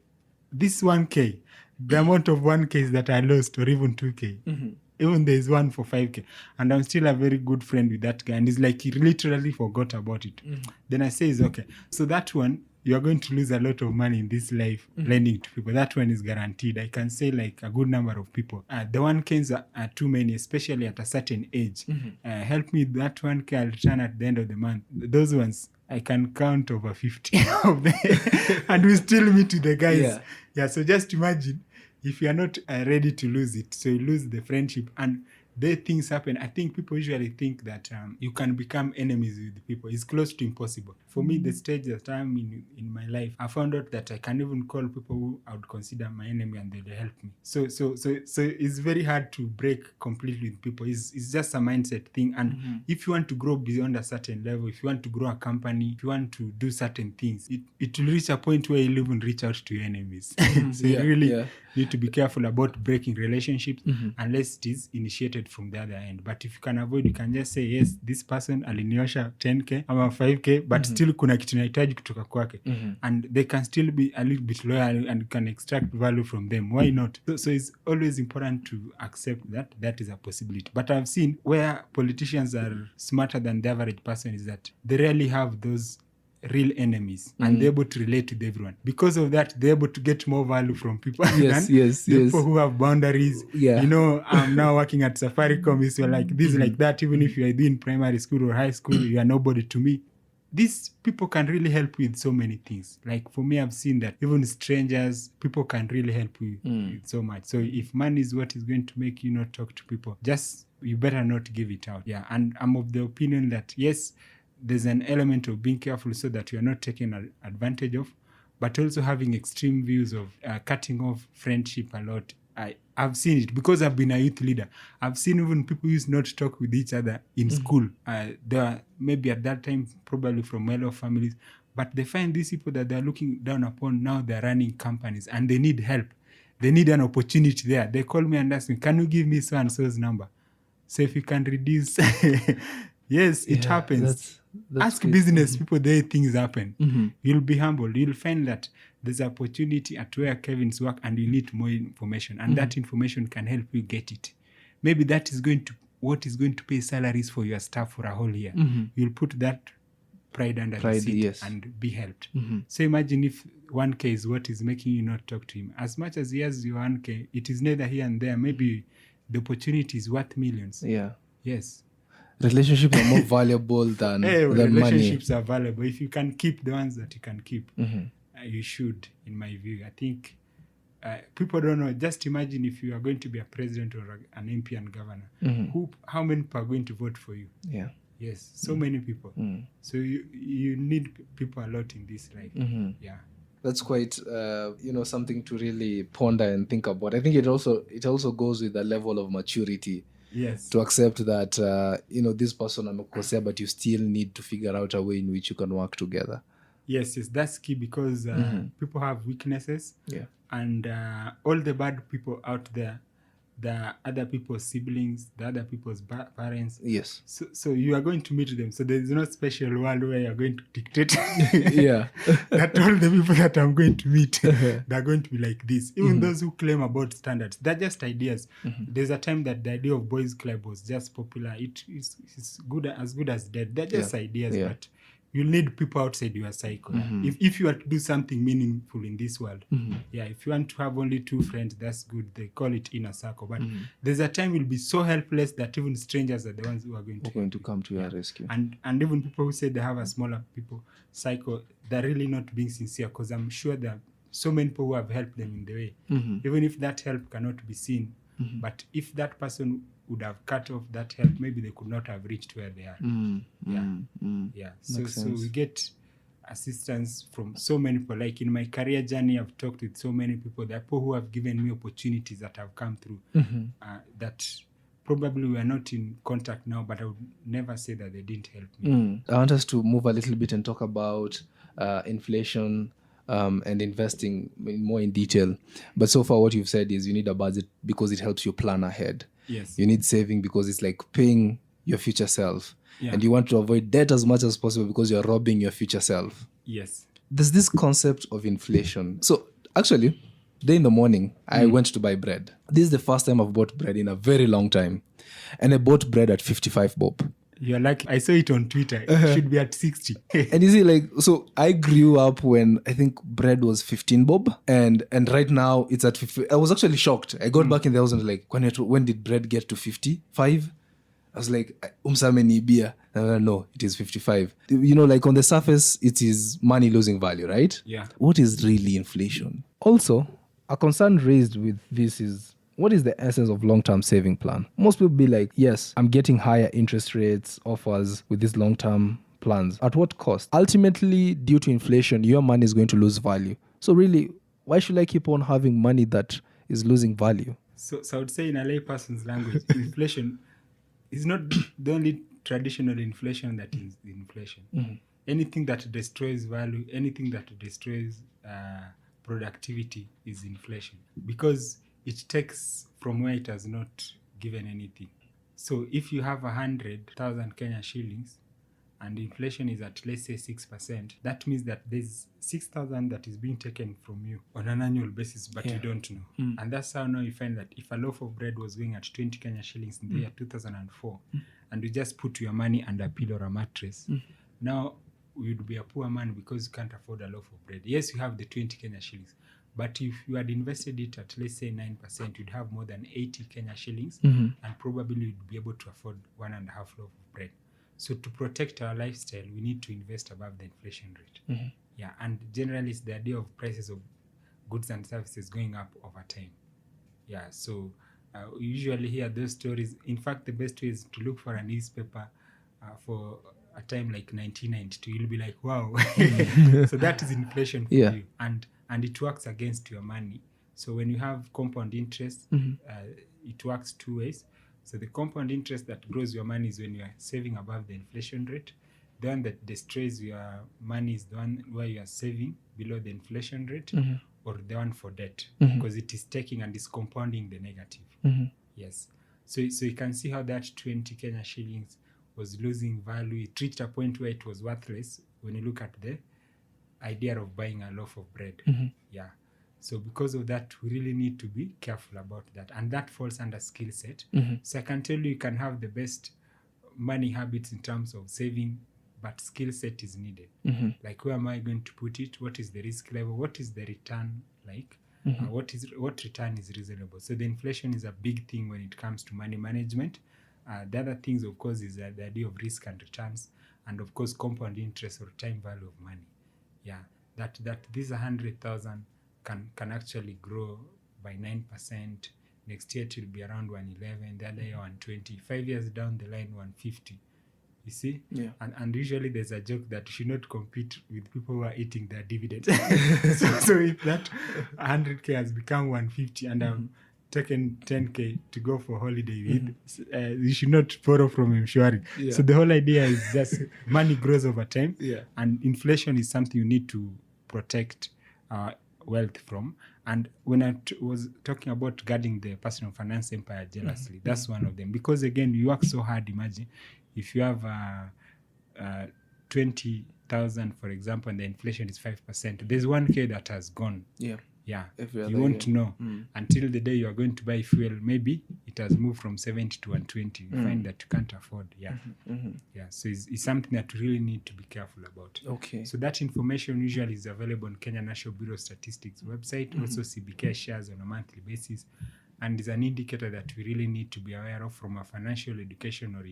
Speaker 2: this 1K, the amount of 1Ks that I lost, or even 2K, even there's one for 5K, and I'm still a very good friend with that guy, and it's like he literally forgot about it. Then I say it's okay. So that one, you are going to lose a lot of money in this life lending to people. That one is guaranteed. I can say like a good number of people. The 1Ks are too many, especially at a certain age. Help me, that 1K I'll return at the end of the month. Those ones, I can count over 50 of them, and we still meet with the guys. Yeah, so just imagine if you are not ready to lose it, so you lose the friendship, and the things happen. I think people usually think that you can become enemies with people. It's close to impossible. for me, the stage that I'm in my life, I found out that I can even call people who I would consider my enemy and they'll help me. So it's very hard to break completely with people. It's just a mindset thing. And if you want to grow beyond a certain level, if you want to grow a company, if you want to do certain things, it will reach a point where you'll even reach out to your enemies. So you really need to be careful about breaking relationships unless it is initiated from the other end. But if you can avoid, you can just say, yes, this person aliniosha 10k ama 5k, but still kuna kitu nahitaji kutoka kwake. And they can still be a little bit loyal and can extract value from them. Why not? So it's always important to accept that is a possibility. But I've seen where politicians are smarter than the average person is that they rarely have those real enemies and they're able to relate with everyone. Because of that, they're able to get more value from people than people who have boundaries. You know, I'm now working at Safaricom, so like this, like that. Even if you are doing primary school or high school, you are nobody to me. These people can really help you with so many things. Like for me, I've seen that even strangers, people can really help you with so much. So if money is what is going to make you not talk to people, just you better not give it out. Yeah, and I'm of the opinion that yes, there's an element of being careful so that you're not taken advantage of, but also having extreme views of cutting off friendship a lot. I've seen it because I've been a youth leader. I've seen even people used not to talk with each other in school. They are maybe at that time probably from well-off families, but they find these people that they're looking down upon now, they're running companies and they need help. They need an opportunity there. They call me and ask me, can you give me so-and-so's number? So if you can reduce... Yes, it happens. That's Ask business people, there things happen. You'll be humbled. You'll find that there's opportunity at where Kevin's work and you need more information. And that information can help you get it. Maybe that is what is going to pay salaries for your staff for a whole year. You'll put that pride under the seat and be helped. So imagine if 1K is what is making you not talk to him. As much as he has your 1K, it is neither here and there. Maybe the opportunity is worth millions.
Speaker 1: Yeah.
Speaker 2: Yes.
Speaker 1: Relationships are more valuable than
Speaker 2: relationships
Speaker 1: money.
Speaker 2: are valuable. If you can keep the ones that you can keep, you should, in my view. I think people don't know. Just imagine if you are going to be a president or an MP and governor. How many people are going to vote for you?
Speaker 1: Yeah.
Speaker 2: Yes, so many people. So you need people a lot in this life. Yeah.
Speaker 1: That's quite, something to really ponder and think about. I think it also goes with a level of maturity.
Speaker 2: Yes.
Speaker 1: To accept that, this person amekosea, but you still need to figure out a way in which you can work together.
Speaker 2: Yes, that's key because people have weaknesses.
Speaker 1: Yeah.
Speaker 2: And all the bad people out there, the other people's siblings, the other people's parents.
Speaker 1: Yes.
Speaker 2: So you are going to meet them. So there is no special world where you are going to dictate.
Speaker 1: Yeah.
Speaker 2: That all the people that I'm going to meet, they're going to be like this. Even those who claim about standards, they're just ideas. There's a time that the idea of boys' club was just popular. It's good as dead. They're just ideas, but you need people outside your cycle. If you are to do something meaningful in this world, if you want to have only 2 friends, that's good. They call it inner circle. But there's a time you'll be so helpless that even strangers are the ones who are going to
Speaker 1: come to your rescue.
Speaker 2: And even people who say they have a smaller people cycle, they're really not being sincere, because I'm sure there are so many people who have helped them in the way. Even if that help cannot be seen, but if that person would have cut off that help, maybe they could not have reached where they are. So we get assistance from so many people. Like in my career journey, I've talked with so many people. There are people who have given me opportunities that have come through that probably we are not in contact now, but I would never say that they didn't help me.
Speaker 1: I want us to move a little bit and talk about inflation and investing more in detail. But so far what you've said is you need a budget because it helps you plan ahead.
Speaker 2: Yes.
Speaker 1: You need saving because it's like paying your future self. And you want to avoid debt as much as possible because you're robbing your future self.
Speaker 2: Yes.
Speaker 1: There's this concept of inflation. So actually, today in the morning, I went to buy bread. This is the first time I've bought bread in a very long time. And I bought bread at 55 bob.
Speaker 2: You're like, I saw it on Twitter. It should be at 60.
Speaker 1: And you see, so I grew up when I think bread was 15 bob. And right now it's at 50. I was actually shocked. I got back in the house and like, when did bread get to 55? I was like, umsame beer. No, it is 55. Like on the surface, it is money losing value, right?
Speaker 2: Yeah.
Speaker 1: What is really inflation? Also, a concern raised with this is, what is the essence of long-term saving plan? Most people be like, yes, I'm getting higher interest rates offers with this long-term plans. At what cost? Ultimately, due to inflation, your money is going to lose value. So really, why should I keep on having money that is losing value?
Speaker 2: So I would say in a layperson's language, inflation is not the only traditional inflation that is inflation. Anything that destroys value, anything that destroys productivity is inflation, because it takes from where it has not given anything. So if you have 100,000 Kenya shillings and inflation is at, let's say, 6%, that means that there's 6,000 that is being taken from you on an annual basis, but you don't know. And that's how now you find that if a loaf of bread was going at 20 Kenya shillings in the year 2004, and you just put your money under a pillow or a mattress, now you'd be a poor man because you can't afford a loaf of bread. Yes, you have the 20 Kenya shillings, but if you had invested it at, let's say, 9%, you'd have more than 80 Kenya shillings, and probably you'd be able to afford 1.5 loaf of bread. So to protect our lifestyle, we need to invest above the inflation rate. Yeah, and generally it's the idea of prices of goods and services going up over time. Yeah, so we usually hear those stories. In fact, the best way is to look for a newspaper for a time like 1992. You'll be like, wow. So that is inflation for you. And it works against your money. So when you have compound interest, it works two ways. So the compound interest that grows your money is when you are saving above the inflation rate. The one that destroys your money is the one where you are saving below the inflation rate, or the one for debt, because it is taking and is compounding the negative. Yes. So you can see how that 20 Kenya shillings was losing value. It reached a point where it was worthless when you look at the idea of buying a loaf of bread. Yeah. So because of that, we really need to be careful about that. And that falls under skill set. So I can tell you can have the best money habits in terms of saving, but skill set is needed. Like, where am I going to put it? What is the risk level? What is the return like? What return is reasonable? So the inflation is a big thing when it comes to money management. The other things, of course, is the idea of risk and returns, and of course compound interest or time value of money. Yeah, that this 100,000 can actually grow by 9%. Next year it will be around 111, the other year 120. 5 years down the line, 150. You see?
Speaker 1: Yeah.
Speaker 2: And usually there's a joke that you should not compete with people who are eating their dividends. so if that 100K has become 150 and I'm taken 10K to go for holiday with, you should not borrow from Mshwari. So the whole idea is just money grows over time, and inflation is something you need to protect wealth from. And when I was talking about guarding the personal finance empire jealously, that's one of them. Because again, you work so hard. Imagine if you have 20,000, for example, and the inflation is 5%, there's 1K that has gone. Yeah, you won't know until the day you are going to buy fuel. Maybe it has moved from 70 to 120. You find that you can't afford. Yeah. So it's something that we really need to be careful about.
Speaker 1: Okay.
Speaker 2: So that information usually is available on Kenya National Bureau of Statistics website. Also, CBK shares on a monthly basis, and is an indicator that we really need to be aware of from a financial education or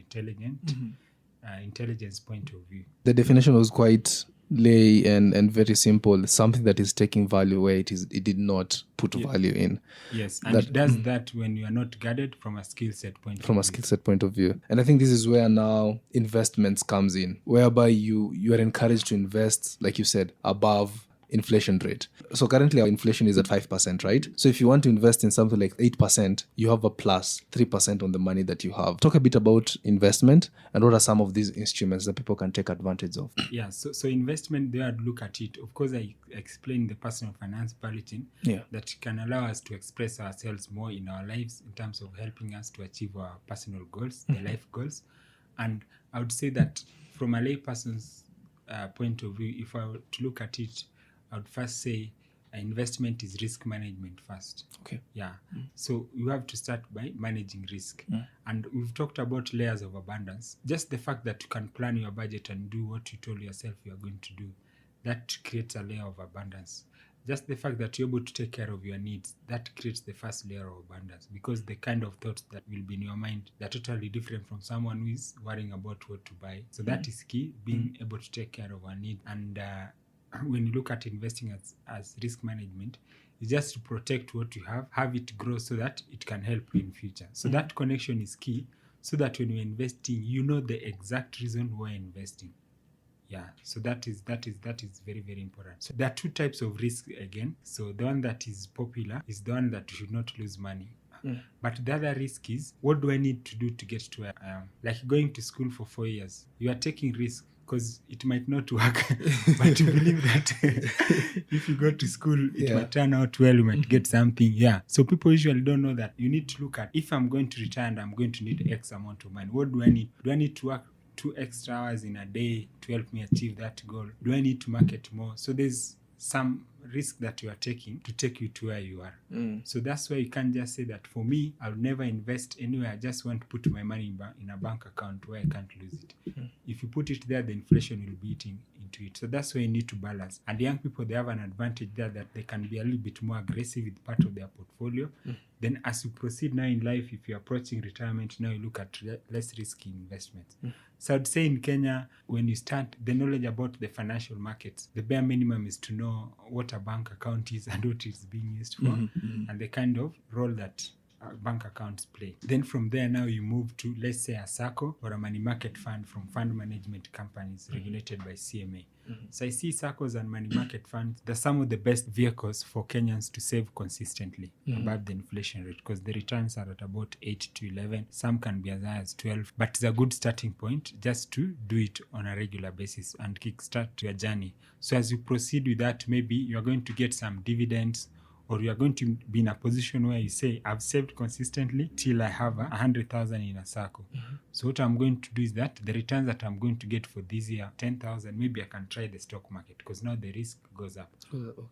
Speaker 2: intelligence point of view.
Speaker 1: The definition was quite lay and very simple. Something that is taking value where it did not put value in.
Speaker 2: Yes, and it does that when you are not guarded from a skill set point of view. And I think this is where now investments comes in, whereby you are encouraged to invest, like you said, above inflation rate. So currently our inflation is at 5%, right? So if you want to invest in something like 8%, you have a plus 3% on the money that you have. Talk a bit about investment and what are some of these instruments that people can take advantage of. Yeah, so investment, they would look at it. Of course, I explained the personal finance bulletin that can allow us to express ourselves more in our lives in terms of helping us to achieve our personal goals, the life goals. And I would say that from a layperson's point of view, if I were to look at it, I would first say investment is risk management first.
Speaker 1: Okay.
Speaker 2: Yeah. So you have to start by managing risk. And we've talked about layers of abundance. Just the fact that you can plan your budget and do what you told yourself you are going to do, that creates a layer of abundance. Just the fact that you're able to take care of your needs, that creates the first layer of abundance, because the kind of thoughts that will be in your mind, they're totally different from someone who is worrying about what to buy. So that is key, being able to take care of our needs. And when you look at investing as risk management, it's just to protect what you have it grow so that it can help you in future. So that connection is key, so that when you're investing, you know the exact reason why you're investing. Yeah, so that is very, very important. So there are two types of risk again. So the one that is popular is the one that you should not lose money. But the other risk is, what do I need to do to get to where I am? Like going to school for 4 years, you are taking risk because it might not work. But you believe that if you go to school, it might turn out well, you might get something. Yeah. So people usually don't know that you need to look at, if I'm going to retire and I'm going to need X amount of money, what do I need? Do I need to work 2 extra hours in a day to help me achieve that goal? Do I need to market more? So there's some risk that you are taking to take you to where you are. So that's why you can't just say that, for me, I'll never invest anywhere. I just want to put my money in a bank account where I can't lose it. If you put it there, the inflation will be eating into it. So that's why you need to balance. And young people, they have an advantage there that they can be a little bit more aggressive with part of their portfolio. Then as you proceed now in life, if you're approaching retirement, now you look at less risky investments. So I'd say in Kenya, when you start, the knowledge about the financial markets, the bare minimum is to know what a bank account is and what it's being used for, and the kind of role that bank accounts play. Then from there, now you move to, let's say, a SACCO or a money market fund from fund management companies regulated by CMA. So I see SACCOs and money market funds, they're some of the best vehicles for Kenyans to save consistently above the inflation rate, because the returns are at about 8 to 11. Some can be as high as 12, but it's a good starting point just to do it on a regular basis and kickstart your journey. So as you proceed with that, maybe you're going to get some dividends, or you are going to be in a position where you say, I've saved consistently till I have 100,000 in a SACCO. So what I'm going to do is that the returns that I'm going to get for this year, 10,000, maybe I can try the stock market, because now the risk goes up.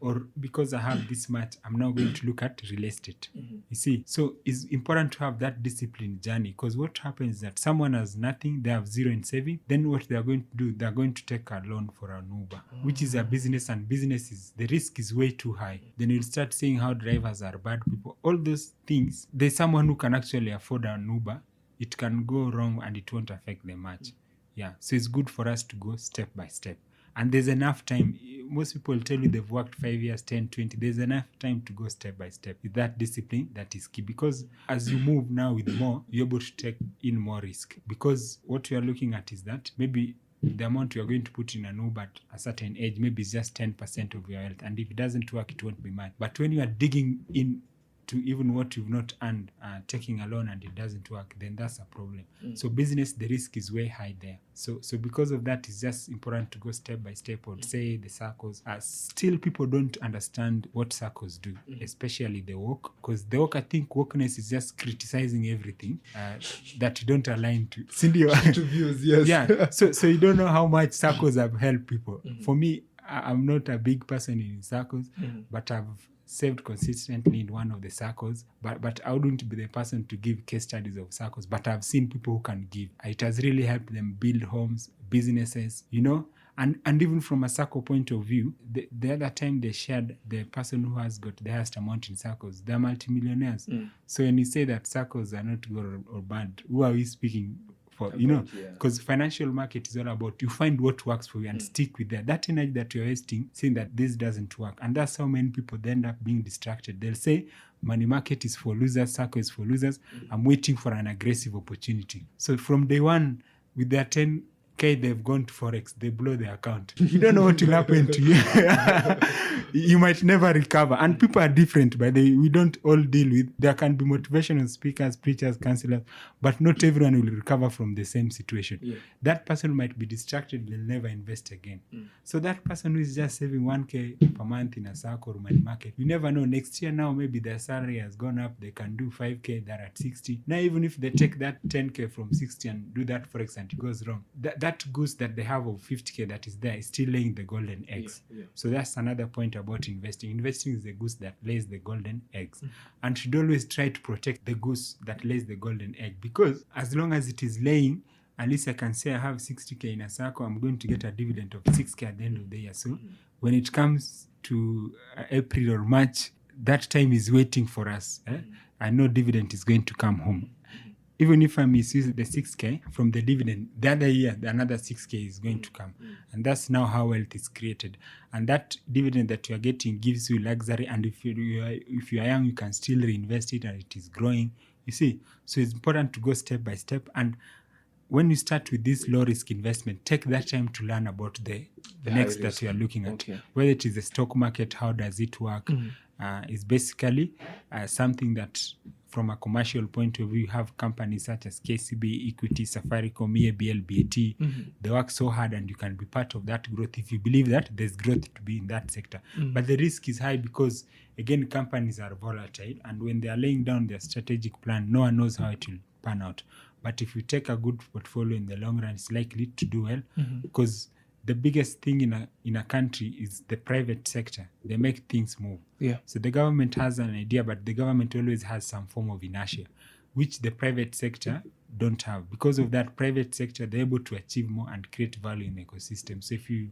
Speaker 2: Or because I have this much, I'm now going to look at real estate. You see, so it's important to have that disciplined journey, because what happens is that someone has nothing, they have zero in saving, then what they're going to do, they're going to take a loan for an Uber, which is a business, and business is, the risk is way too high. Then you'll start saying how drivers are bad people, all those things. There's someone who can actually afford an Uber, it can go wrong and it won't affect them much. Yeah, so it's good for us to go step by step, and there's enough time. Most people tell you they've worked 5 years, 10, 20. There's enough time to go step by step. With that discipline, that is key, because as you move now with more, you're able to take in more risk, because what you're looking at is that maybe the amount you're going to put in an Uber at a certain age, maybe it's just 10% of your health. And if it doesn't work, it won't be much. But when you are digging in to even what you've not earned, taking a loan and it doesn't work, then that's a problem. So business, the risk is way high there. So because of that, it's just important to go step by step. I would say the SACCOs, still people don't understand what SACCOs do, especially the woke. Because the woke, I think wokeness is just criticizing everything that you don't align to.
Speaker 1: To views, yes.
Speaker 2: Yeah, so you don't know how much SACCOs have helped people. For me, I'm not a big person in SACCOs, but I've saved consistently in one of the SACCOs, but I wouldn't be the person to give case studies of SACCOs, but I've seen people who can give. It has really helped them build homes, businesses, you know. And even from a SACCO point of view, the other time they shared, the person who has got the highest amount in SACCOs, they're multimillionaires. So when you say that SACCOs are not good or bad, who are we speaking for? You know, because financial market is all about, you find what works for you and stick with that. That energy that you're wasting, saying that this doesn't work. And that's how many people they end up being distracted. They'll say, money market is for losers, SACCO is for losers. I'm waiting for an aggressive opportunity. So from day one, with their 10K, they've gone to Forex, they blow their account. You don't know what will happen to you. You might never recover. And people are different, by the way. We don't all deal with, there can be motivational speakers, preachers, counselors, but not everyone will recover from the same situation. That person might be distracted, they'll never invest again. So that person who is just saving 1K per month in a SACCO or money market, you never know. Next year now, maybe their salary has gone up, they can do 5K, they're at 60. Now, even if they take that 10K from 60 and do that Forex and it goes wrong, that goose that they have of 50K that is there is still laying the golden eggs. So that's another point about investing. Investing is the goose that lays the golden eggs. And should always try to protect the goose that lays the golden egg, because as long as it is laying, at least I can say I have 60K in a SACCO, I'm going to get a dividend of 6K at the end of the year. So when it comes to April or March, that time is waiting for us. I know dividend is going to come home. Even if I misuse the 6K from the dividend, the other year, another 6K is going to come. And that's now how wealth is created. And that dividend that you are getting gives you luxury. And if you are young, you can still reinvest it and it is growing. You see, so it's important to go step by step. And when you start with this low risk investment, take that time to learn about the next
Speaker 1: high
Speaker 2: that
Speaker 1: risk.
Speaker 2: you are looking at.
Speaker 1: Okay.
Speaker 2: Whether it is the stock market, how does it work? Is basically something that, from a commercial point of view, you have companies such as KCB, Equity, Safaricom, EABL, BAT. They work so hard, and you can be part of that growth if you believe that there's growth to be in that sector. But the risk is high because, again, companies are volatile, and when they are laying down their strategic plan, no one knows how it will pan out. But if you take a good portfolio in the long run, it's likely to do well, because the biggest thing in a country is the private sector. They make things move.
Speaker 1: Yeah.
Speaker 2: So the government has an idea, but the government always has some form of inertia, which the private sector don't have. Because of that, private sector, they're able to achieve more and create value in the ecosystem. So if you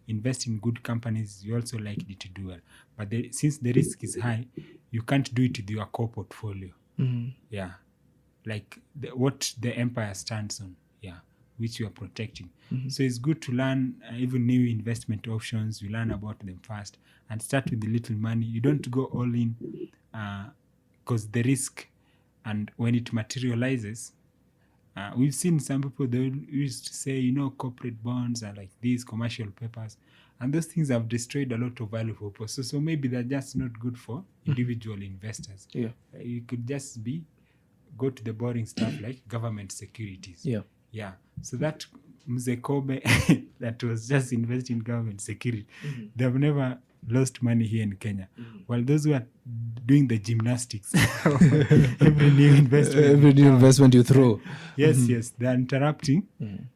Speaker 2: invest in good companies, you're also likely to do well. But since the risk is high, you can't do it with your core portfolio. Yeah. Like what the empire stands on. Yeah. Which you are protecting. So it's good to learn even new investment options. You learn about them fast and start with the little money. You don't go all in because the risk, and when it materializes, we've seen some people, they used to say, corporate bonds are like these commercial papers, and those things have destroyed a lot of value for people. So maybe they're just not good for individual investors.
Speaker 1: Yeah.
Speaker 2: You could just go to the boring stuff like government securities. Yeah. So that Mzee Kobe that was just investing in government security, they've never lost money here in Kenya. While those who are doing the gymnastics, every new investment
Speaker 1: you throw.
Speaker 2: Yes, they're interrupting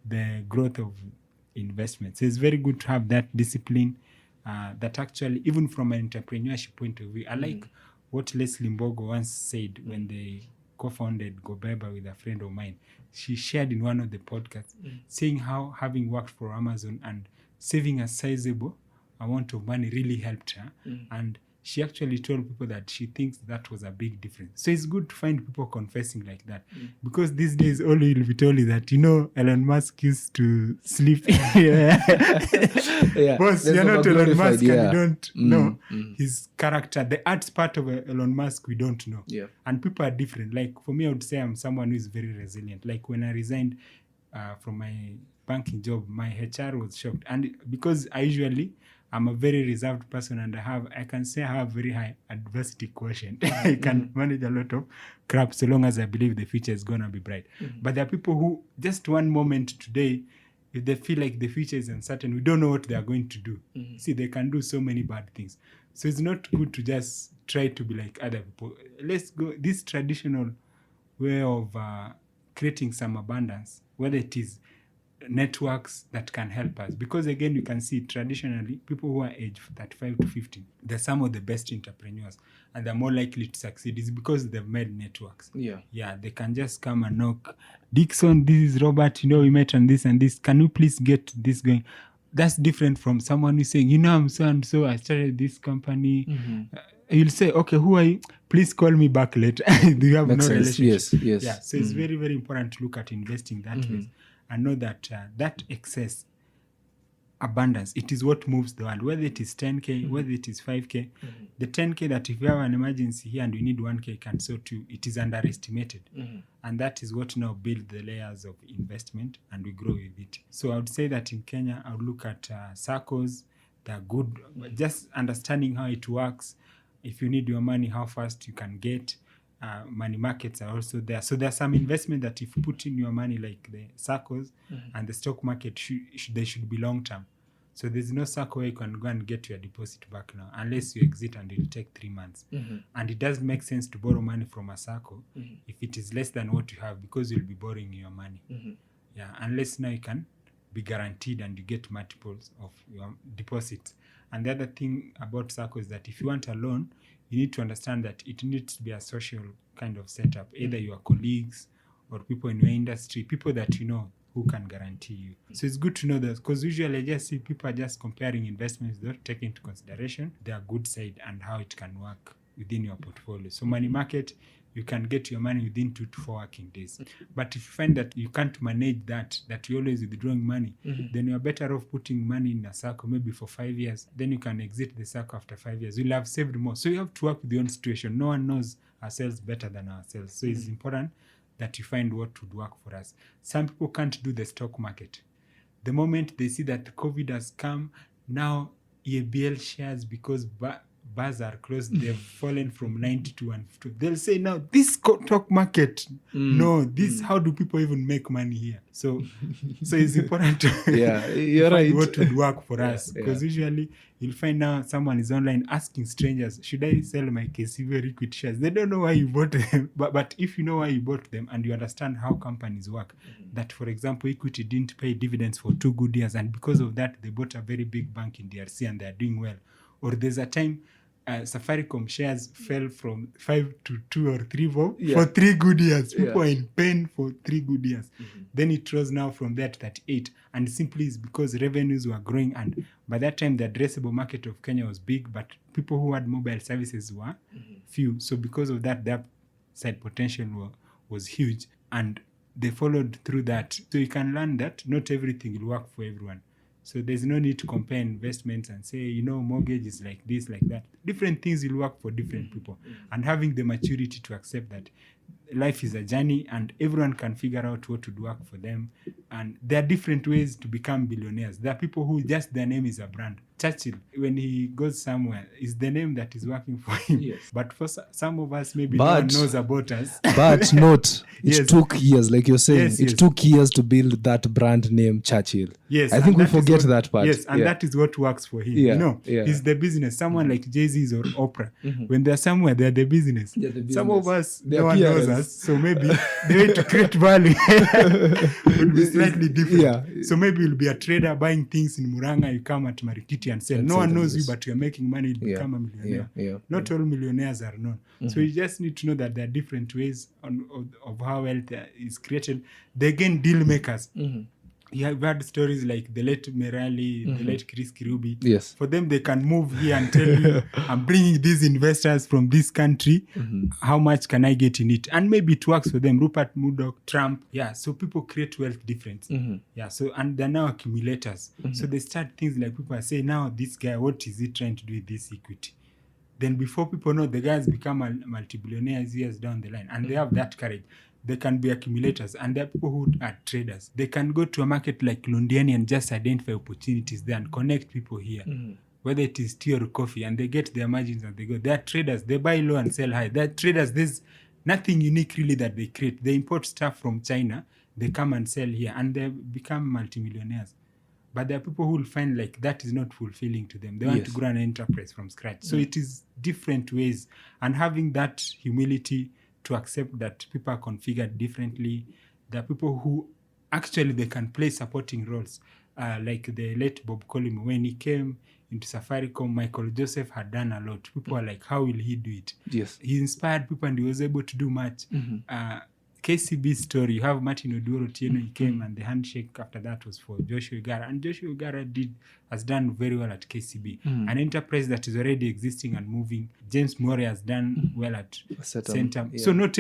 Speaker 2: the growth of investment. So it's very good to have that discipline that actually, even from an entrepreneurship point of view, I like what Leslie Mbogo once said when they co-founded Gobeba with a friend of mine. She shared in one of the podcasts saying how having worked for Amazon and saving a sizable amount of money really helped her. And she actually told people that she thinks that was a big difference. So it's good to find people confessing like that. Because these days, all you'll be told is that, Elon Musk used to sleep. Boss, you're not Elon Musk, and you don't know his character. The arts part of Elon Musk, we don't know.
Speaker 1: Yeah.
Speaker 2: And people are different. Like, for me, I would say I'm someone who is very resilient. Like, when I resigned from my banking job, my HR was shocked. And because I'm a very reserved person, and I can say I have very high adversity quotient. I can manage a lot of crap so long as I believe the future is going to be bright. But there are people who, just one moment today, if they feel like the future is uncertain, we don't know what they are going to do. See, they can do so many bad things. So it's not good to just try to be like other people. Let's go this traditional way of creating some abundance, whether it is networks that can help us, because again, you can see traditionally people who are aged 35 to 50, they're some of the best entrepreneurs, and they're more likely to succeed. Is because they've made networks. They can just come and knock, Dixon, this is Robert, we met on this and this, can you please get this going? That's different from someone who's saying, I'm so and so, I started this company. You'll say, okay, who are you? Please call me back later. Do you have
Speaker 1: Makes
Speaker 2: no
Speaker 1: sense.
Speaker 2: relationship?
Speaker 1: Yes.
Speaker 2: So it's very, very important to look at investing that way. And know that that excess abundance, it is what moves the world. Whether it is 10K, whether it is 5K, the 10K that if you have an emergency here and you need 1K can sort you, it is underestimated. And that is what now builds the layers of investment, and we grow with it. So I would say that in Kenya, I would look at SACCOs. They're good. Just understanding how it works. If you need your money, how fast you can get. Money markets are also there. So there's some investment that if you put in your money, like the SACCOs and the stock market, they should be long term. So there's no SACCO where you can go and get your deposit back now, unless you exit and it'll take 3 months. And it doesn't make sense to borrow money from a SACCO if it is less than what you have, because you'll be borrowing your money. Unless now you can be guaranteed and you get multiples of your deposits. And the other thing about SACCO is that if you want a loan, you need to understand that it needs to be a social kind of setup, either your colleagues or people in your industry, people that who can guarantee you. So it's good to know that, because usually I just see people are just comparing investments without taking into consideration their good side and how it can work within your portfolio. So money market, you can get your money within 2 to 4 working days. But if you find that you can't manage that you're always withdrawing money, then you're better off putting money in a SACCO maybe for 5 years. Then you can exit the SACCO after 5 years. You'll have saved more. So you have to work with your own situation. No one knows ourselves better than ourselves. So it's important that you find what would work for us. Some people can't do the stock market. The moment they see that the COVID has come, now EABL shares, because bars are closed, they've fallen from 90 to 150. They'll say, now this stock market, how do people even make money here? So it's important to
Speaker 1: you're
Speaker 2: find
Speaker 1: right.
Speaker 2: what would work for us, because usually you'll find now someone is online asking strangers, should I sell my KCB or equity shares? They don't know why you bought them, but if you know why you bought them and you understand how companies work, that for example equity didn't pay dividends for 2 good years, and because of that they bought a very big bank in DRC and they're doing well. Or there's a time Safaricom shares fell from 5 to 2 or 3 for 3 good years. People are in pain for 3 good years. Then it rose now from there to 38. And simply is because revenues were growing. And by that time, the addressable market of Kenya was big, but people who had mobile services were few. So because of that, the upside potential was huge. And they followed through that. So you can learn that not everything will work for everyone. So there's no need to compare investments and say, mortgage is like this, like that. Different things will work for different people. And having the maturity to accept that life is a journey and everyone can figure out what would work for them. And there are different ways to become billionaires. There are people who just their name is a brand. Churchill, when he goes somewhere, is the name that is working for him.
Speaker 1: Yes.
Speaker 2: But for some of us, maybe no one knows about us.
Speaker 1: But not. It took years, like you're saying.
Speaker 2: Yes.
Speaker 1: It took years to build that brand name, Churchill.
Speaker 2: Yes.
Speaker 1: I think we forget that part.
Speaker 2: Yes, and that is what works for him. He's the business. Someone like Jay-Z or Oprah, when they're somewhere, they're the business. Some of us, no one knows us. So maybe the way to create value would be slightly different.
Speaker 1: Yeah.
Speaker 2: So maybe you'll be a trader buying things in Muranga, you come at Marikiti and sell. No one knows you, but you're making money, you'll become a millionaire. Not all millionaires are known. So you just need to know that there are different ways of how wealth is created. They're again deal makers. You have heard stories like the late Merali, the late Chris Kirubi.
Speaker 1: Yes.
Speaker 2: For them, they can move here and tell you, I'm bringing these investors from this country. How much can I get in it? And maybe it works for them. Rupert Murdoch, Trump. Yeah, so people create wealth differently. Yeah, so, and they're now accumulators. So they start things like people are saying, now this guy, what is he trying to do with this equity? Then before people know, the guys become multi-billionaires years down the line. And they have that courage. They can be accumulators, and there are people who are traders. They can go to a market like Londiani and just identify opportunities there and connect people here, whether it is tea or coffee, and they get their margins and they go. They are traders. They buy low and sell high. They are traders. There's nothing unique really that they create. They import stuff from China. They come and sell here, and they become multimillionaires. But there are people who will find like that is not fulfilling to them. They want to grow an enterprise from scratch. So it is different ways, and having that humility to accept that people are configured differently. There are people who actually they can play supporting roles, like the late Bob Collymore. When he came into Safaricom, Michael Joseph had done a lot. People are like, how will he do it?
Speaker 1: Yes.
Speaker 2: He inspired people and he was able to do much. KCB story, you have Martin Oduor Otieno, he came and the handshake after that was for Joshua Igara. And Joshua Igara has done very well at KCB. An enterprise that is already existing and moving. James Murray has done well at Centum. So not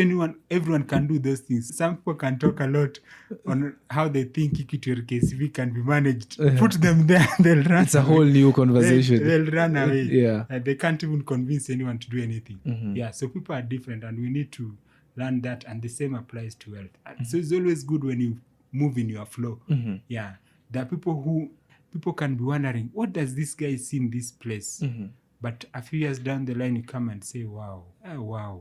Speaker 2: everyone can do those things. Some people can talk a lot on how they think equity or KCB can be managed. Put them there, they'll run.
Speaker 1: It's a whole new conversation.
Speaker 2: They'll run away. They can't even convince anyone to do anything. So people are different and we need to learn that, and the same applies to wealth. So it's always good when you move in your flow. There are people can be wondering, what does this guy see in this place? But a few years down the line, you come and say, wow,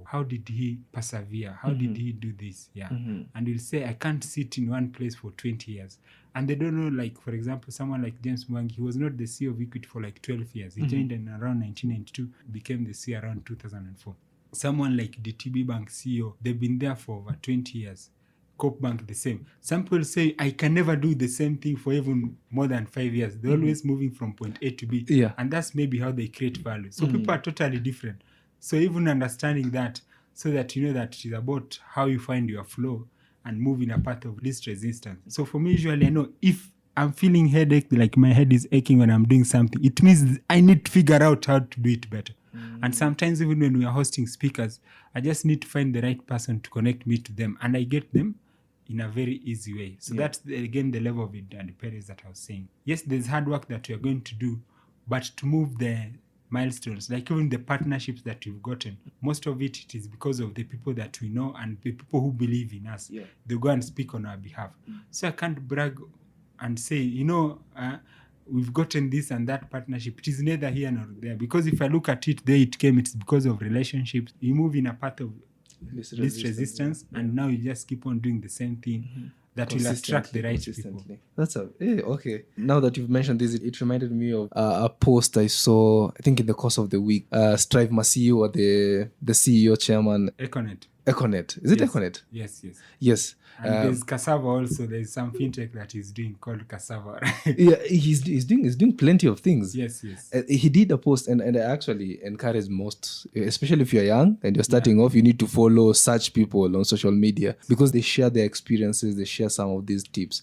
Speaker 2: how did he persevere? How did he do this? And you'll say, I can't sit in one place for 20 years. And they don't know, like, for example, someone like James Mwangi, he was not the CEO of Equity for like 12 years. He joined in around 1992, became the CEO around 2004. Someone like DTB Bank CEO, they've been there for over 20 years. Coop Bank, the same. Some people say, I can never do the same thing for even more than 5 years. They're always moving from point A to B. And that's maybe how they create value. So people are totally different. So even understanding that, so that you know that it is about how you find your flow and move in a path of least resistance. So for me, usually I know if I'm feeling headache, like my head is aching when I'm doing something, it means I need to figure out how to do it better. And sometimes even when we are hosting speakers, I just need to find the right person to connect me to them. And I get them in a very easy way. So that's, again, the level of independence that I was saying. Yes, there's hard work that you're going to do, but to move the milestones, like even the partnerships that we've gotten, most of it is because of the people that we know and the people who believe in us.
Speaker 1: Yeah.
Speaker 2: They go and speak on our behalf. So I can't brag and say, we've gotten this and that partnership. It is neither here nor there. Because if I look at it, there it came, it's because of relationships. You move in a path of least resistance, and now you just keep on doing the same thing that will attract the right people.
Speaker 1: That's okay. Now that you've mentioned this, it reminded me of a post I saw, I think in the course of the week. Strive Masiu, or the CEO chairman. Econet. Is it
Speaker 2: Yes.
Speaker 1: Econet?
Speaker 2: Yes. And there's Cassava also. There's some fintech that he's doing called Cassava. Right?
Speaker 1: Yeah, he's doing plenty of things.
Speaker 2: Yes.
Speaker 1: He did a post, and I actually encourage most, especially if you're young and you're starting off, you need to follow such people on social media because they share their experiences, they share some of these tips.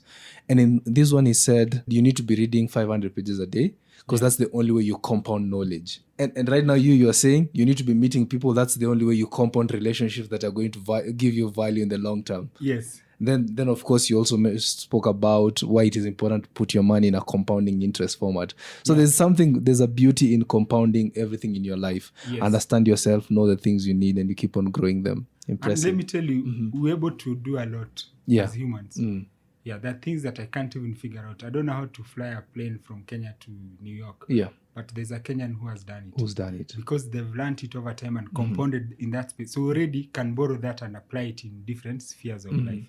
Speaker 1: And in this one, he said, you need to be reading 500 pages a day because that's the only way you compound knowledge. And right now, you are saying you need to be meeting people. That's the only way you compound relationships that are going to give you value in the long term.
Speaker 2: Yes.
Speaker 1: Then of course, you also spoke about why it is important to put your money in a compounding interest format. So there's a beauty in compounding everything in your life.
Speaker 2: Yes.
Speaker 1: Understand yourself, know the things you need, and you keep on growing them. Impressive.
Speaker 2: And let me tell you, we're able to do a lot as humans. Yeah, there are things that I can't even figure out. I don't know how to fly a plane from Kenya to New York.
Speaker 1: Yeah.
Speaker 2: But there's a Kenyan who has done it.
Speaker 1: Who's done it?
Speaker 2: Because they've learned it over time and compounded in that space. So already can borrow that and apply it in different spheres of life.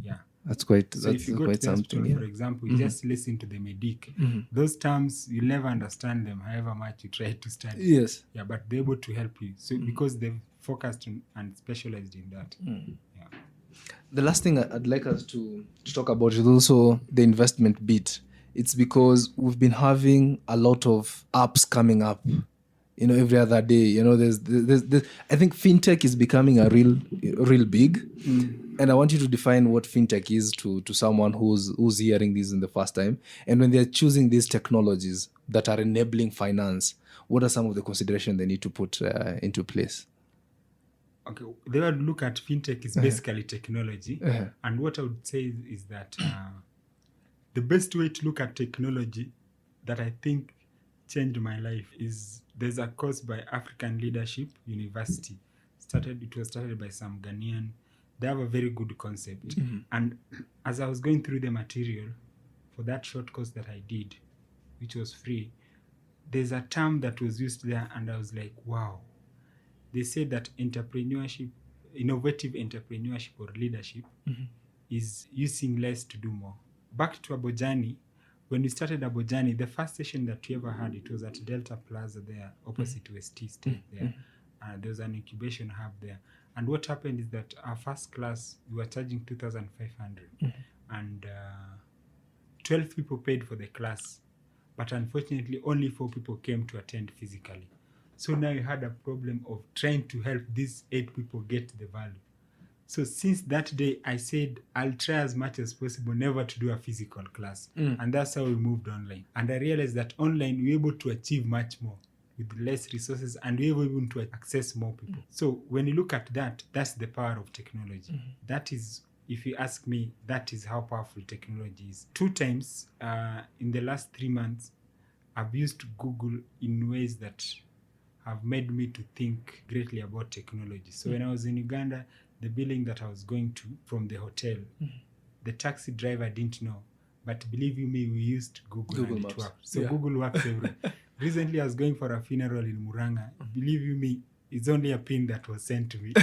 Speaker 2: Yeah.
Speaker 1: That's quite,
Speaker 2: so if you go to the hospital, for example, you just listen to the medic. Those terms, you'll never understand them, however much you try to study.
Speaker 1: Yes.
Speaker 2: Yeah, but they're able to help you. So because they've focused on and specialized in that. Yeah.
Speaker 1: The last thing I'd like us to talk about is also the investment bit. It's because we've been having a lot of apps coming up, every other day. There's I think fintech is becoming a real big. And I want you to define what fintech is to someone who's hearing this in the first time. And when they're choosing these technologies that are enabling finance, what are some of the considerations they need to put into place?
Speaker 2: Okay, they would look at fintech is basically technology. And what I would say is that the best way to look at technology that I think changed my life is there's a course by African Leadership University. It was started by some Ghanaian. They have a very good concept. And as I was going through the material for that short course that I did, which was free, there's a term that was used there and I was like, wow. They said that innovative entrepreneurship or leadership is using less to do more. Back to Abojani, when we started Abojani, the first session that we ever had, it was at Delta Plaza there, opposite to ST State there. There was an incubation hub there. And what happened is that our first class, we were charging 2,500. And 12 people paid for the class. But unfortunately, only 4 people came to attend physically. So now you had a problem of trying to help these 8 people get the value. So since that day, I said, I'll try as much as possible never to do a physical class. And that's how we moved online. And I realized that online, we're able to achieve much more with less resources and we're able to access more people. So when you look at that, that's the power of technology. That is, if you ask me, that is how powerful technology is. 2 times in the last 3 months, I've used Google in ways that have made me to think greatly about technology. So when I was in Uganda, the building that I was going to from the hotel, the taxi driver didn't know. But believe you me, we used Google and it worked. So Google works everywhere. Recently, I was going for a funeral in Muranga. Believe you me, it's only a pin that was sent to me.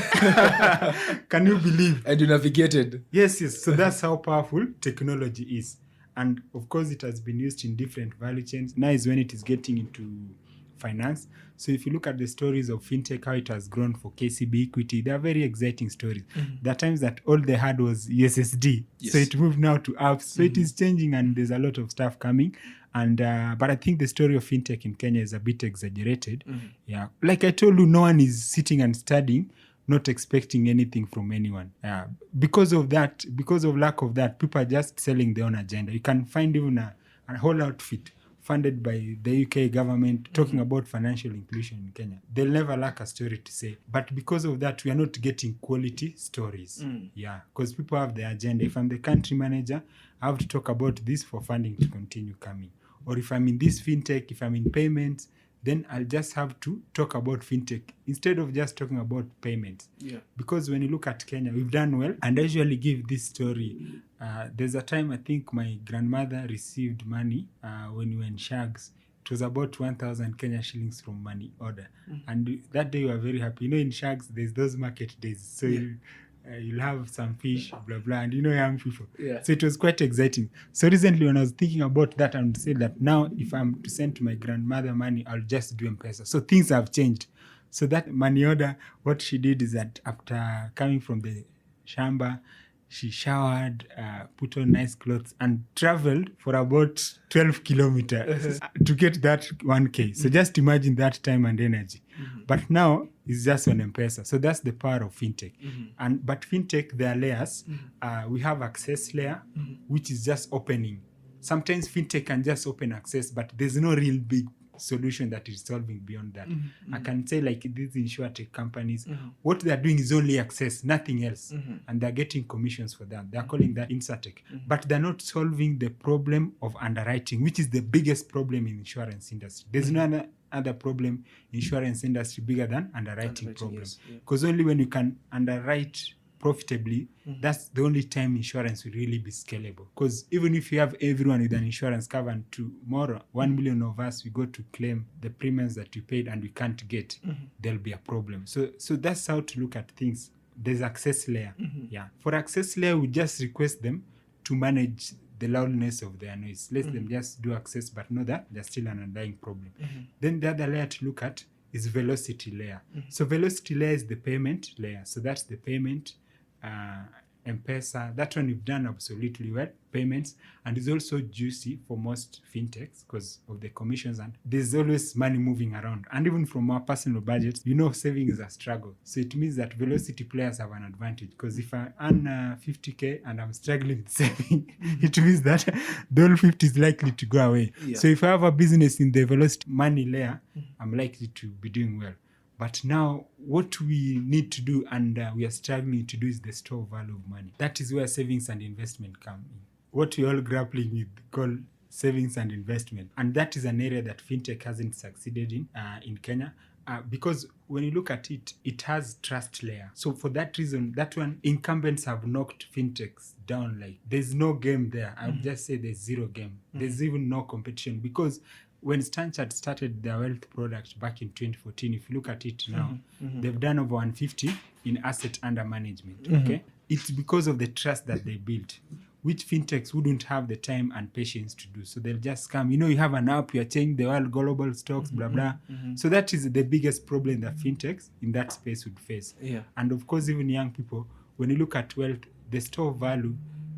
Speaker 2: Can you believe?
Speaker 1: And you navigated.
Speaker 2: Yes. So that's how powerful technology is. And of course, it has been used in different value chains. Now is when it is getting into finance. So if you look at the stories of fintech, how it has grown for KCB Equity, they are very exciting stories. There are times that all they had was USSD. Yes. So it moved now to apps. So it is changing and there's a lot of stuff coming. And but I think the story of fintech in Kenya is a bit exaggerated. Yeah, like I told you, no one is sitting and studying, not expecting anything from anyone. Because of that, because of lack of that, people are just selling their own agenda. You can find even a whole outfit funded by the UK government talking about financial inclusion in Kenya. They'll never lack a story to say. But because of that, we are not getting quality stories. Yeah, because people have their agenda. If I'm the country manager, I have to talk about this for funding to continue coming. Or if I'm in this fintech, if I'm in payments, then I'll just have to talk about fintech instead of just talking about payments.
Speaker 1: Yeah.
Speaker 2: Because when you look at Kenya, we've done well. And I usually give this story. There's a time I think my grandmother received money when we were in Shags. It was about 1,000 Kenya shillings from money order. And that day we were very happy. You know, in Shags, there's those market days. So you'll have some fish, blah, blah, and you know young people.
Speaker 1: Yeah.
Speaker 2: So it was quite exciting. So recently when I was thinking about that, I would say that now if I'm to send to my grandmother money, I'll just do M-Pesa. So things have changed. So that money order, what she did is that after coming from the shamba, she showered, put on nice clothes, and traveled for about 12 kilometers to get that 1K. So just imagine that time and energy. But now it's just on M-Pesa. So that's the power of fintech. But fintech, there are layers. We have access layer, which is just opening. Sometimes fintech can just open access, but there's no real big solution that is solving beyond that. I can say like these insurtech companies, what they're doing is only access, nothing else. And they're getting commissions for that. They're calling that Insurtech. But they're not solving the problem of underwriting, which is the biggest problem in insurance industry. There's no other problem in insurance industry bigger than underwriting problem. Because only when you can underwrite profitably, that's the only time insurance will really be scalable. Because even if you have everyone with an insurance cover and tomorrow 1 million of us we go to claim the premiums that you paid and we can't get, there'll be a problem. So that's how to look at things. There's access layer. Yeah. For access layer, we just request them to manage the loudness of their noise. Let them just do access, but know that there's still an underlying problem. Then the other layer to look at is velocity layer. So velocity layer is the payment layer. So that's the payment, M-Pesa, that one we've done absolutely well, payments, and is also juicy for most fintechs because of the commissions, and there's always money moving around. And even from our personal budgets, you know, saving is a struggle. So it means that velocity players have an advantage, because if I earn 50K and I'm struggling with saving, it means that the whole 50 is likely to go away. So if I have a business in the velocity money layer, I'm likely to be doing well. But now what we need to do, and we are struggling to do, is the store value of money. That is where savings and investment come in. What we're all grappling with called savings and investment. And that is an area that fintech hasn't succeeded in Kenya. Because when you look at it, it has trust layer. So for that reason, that one, incumbents have knocked fintechs down. Like there's no game there. I would just say there's zero game. There's even no competition, because when Stanchart started their wealth product back in 2014, if you look at it now, they've done over 150 in asset under management. Okay, it's because of the trust that they built, which fintechs wouldn't have the time and patience to do. So they'll just come. You know, you have an app, you're changing the world, global stocks, blah blah. So that is the biggest problem that fintechs in that space would face. And of course, even young people, when you look at wealth, the store value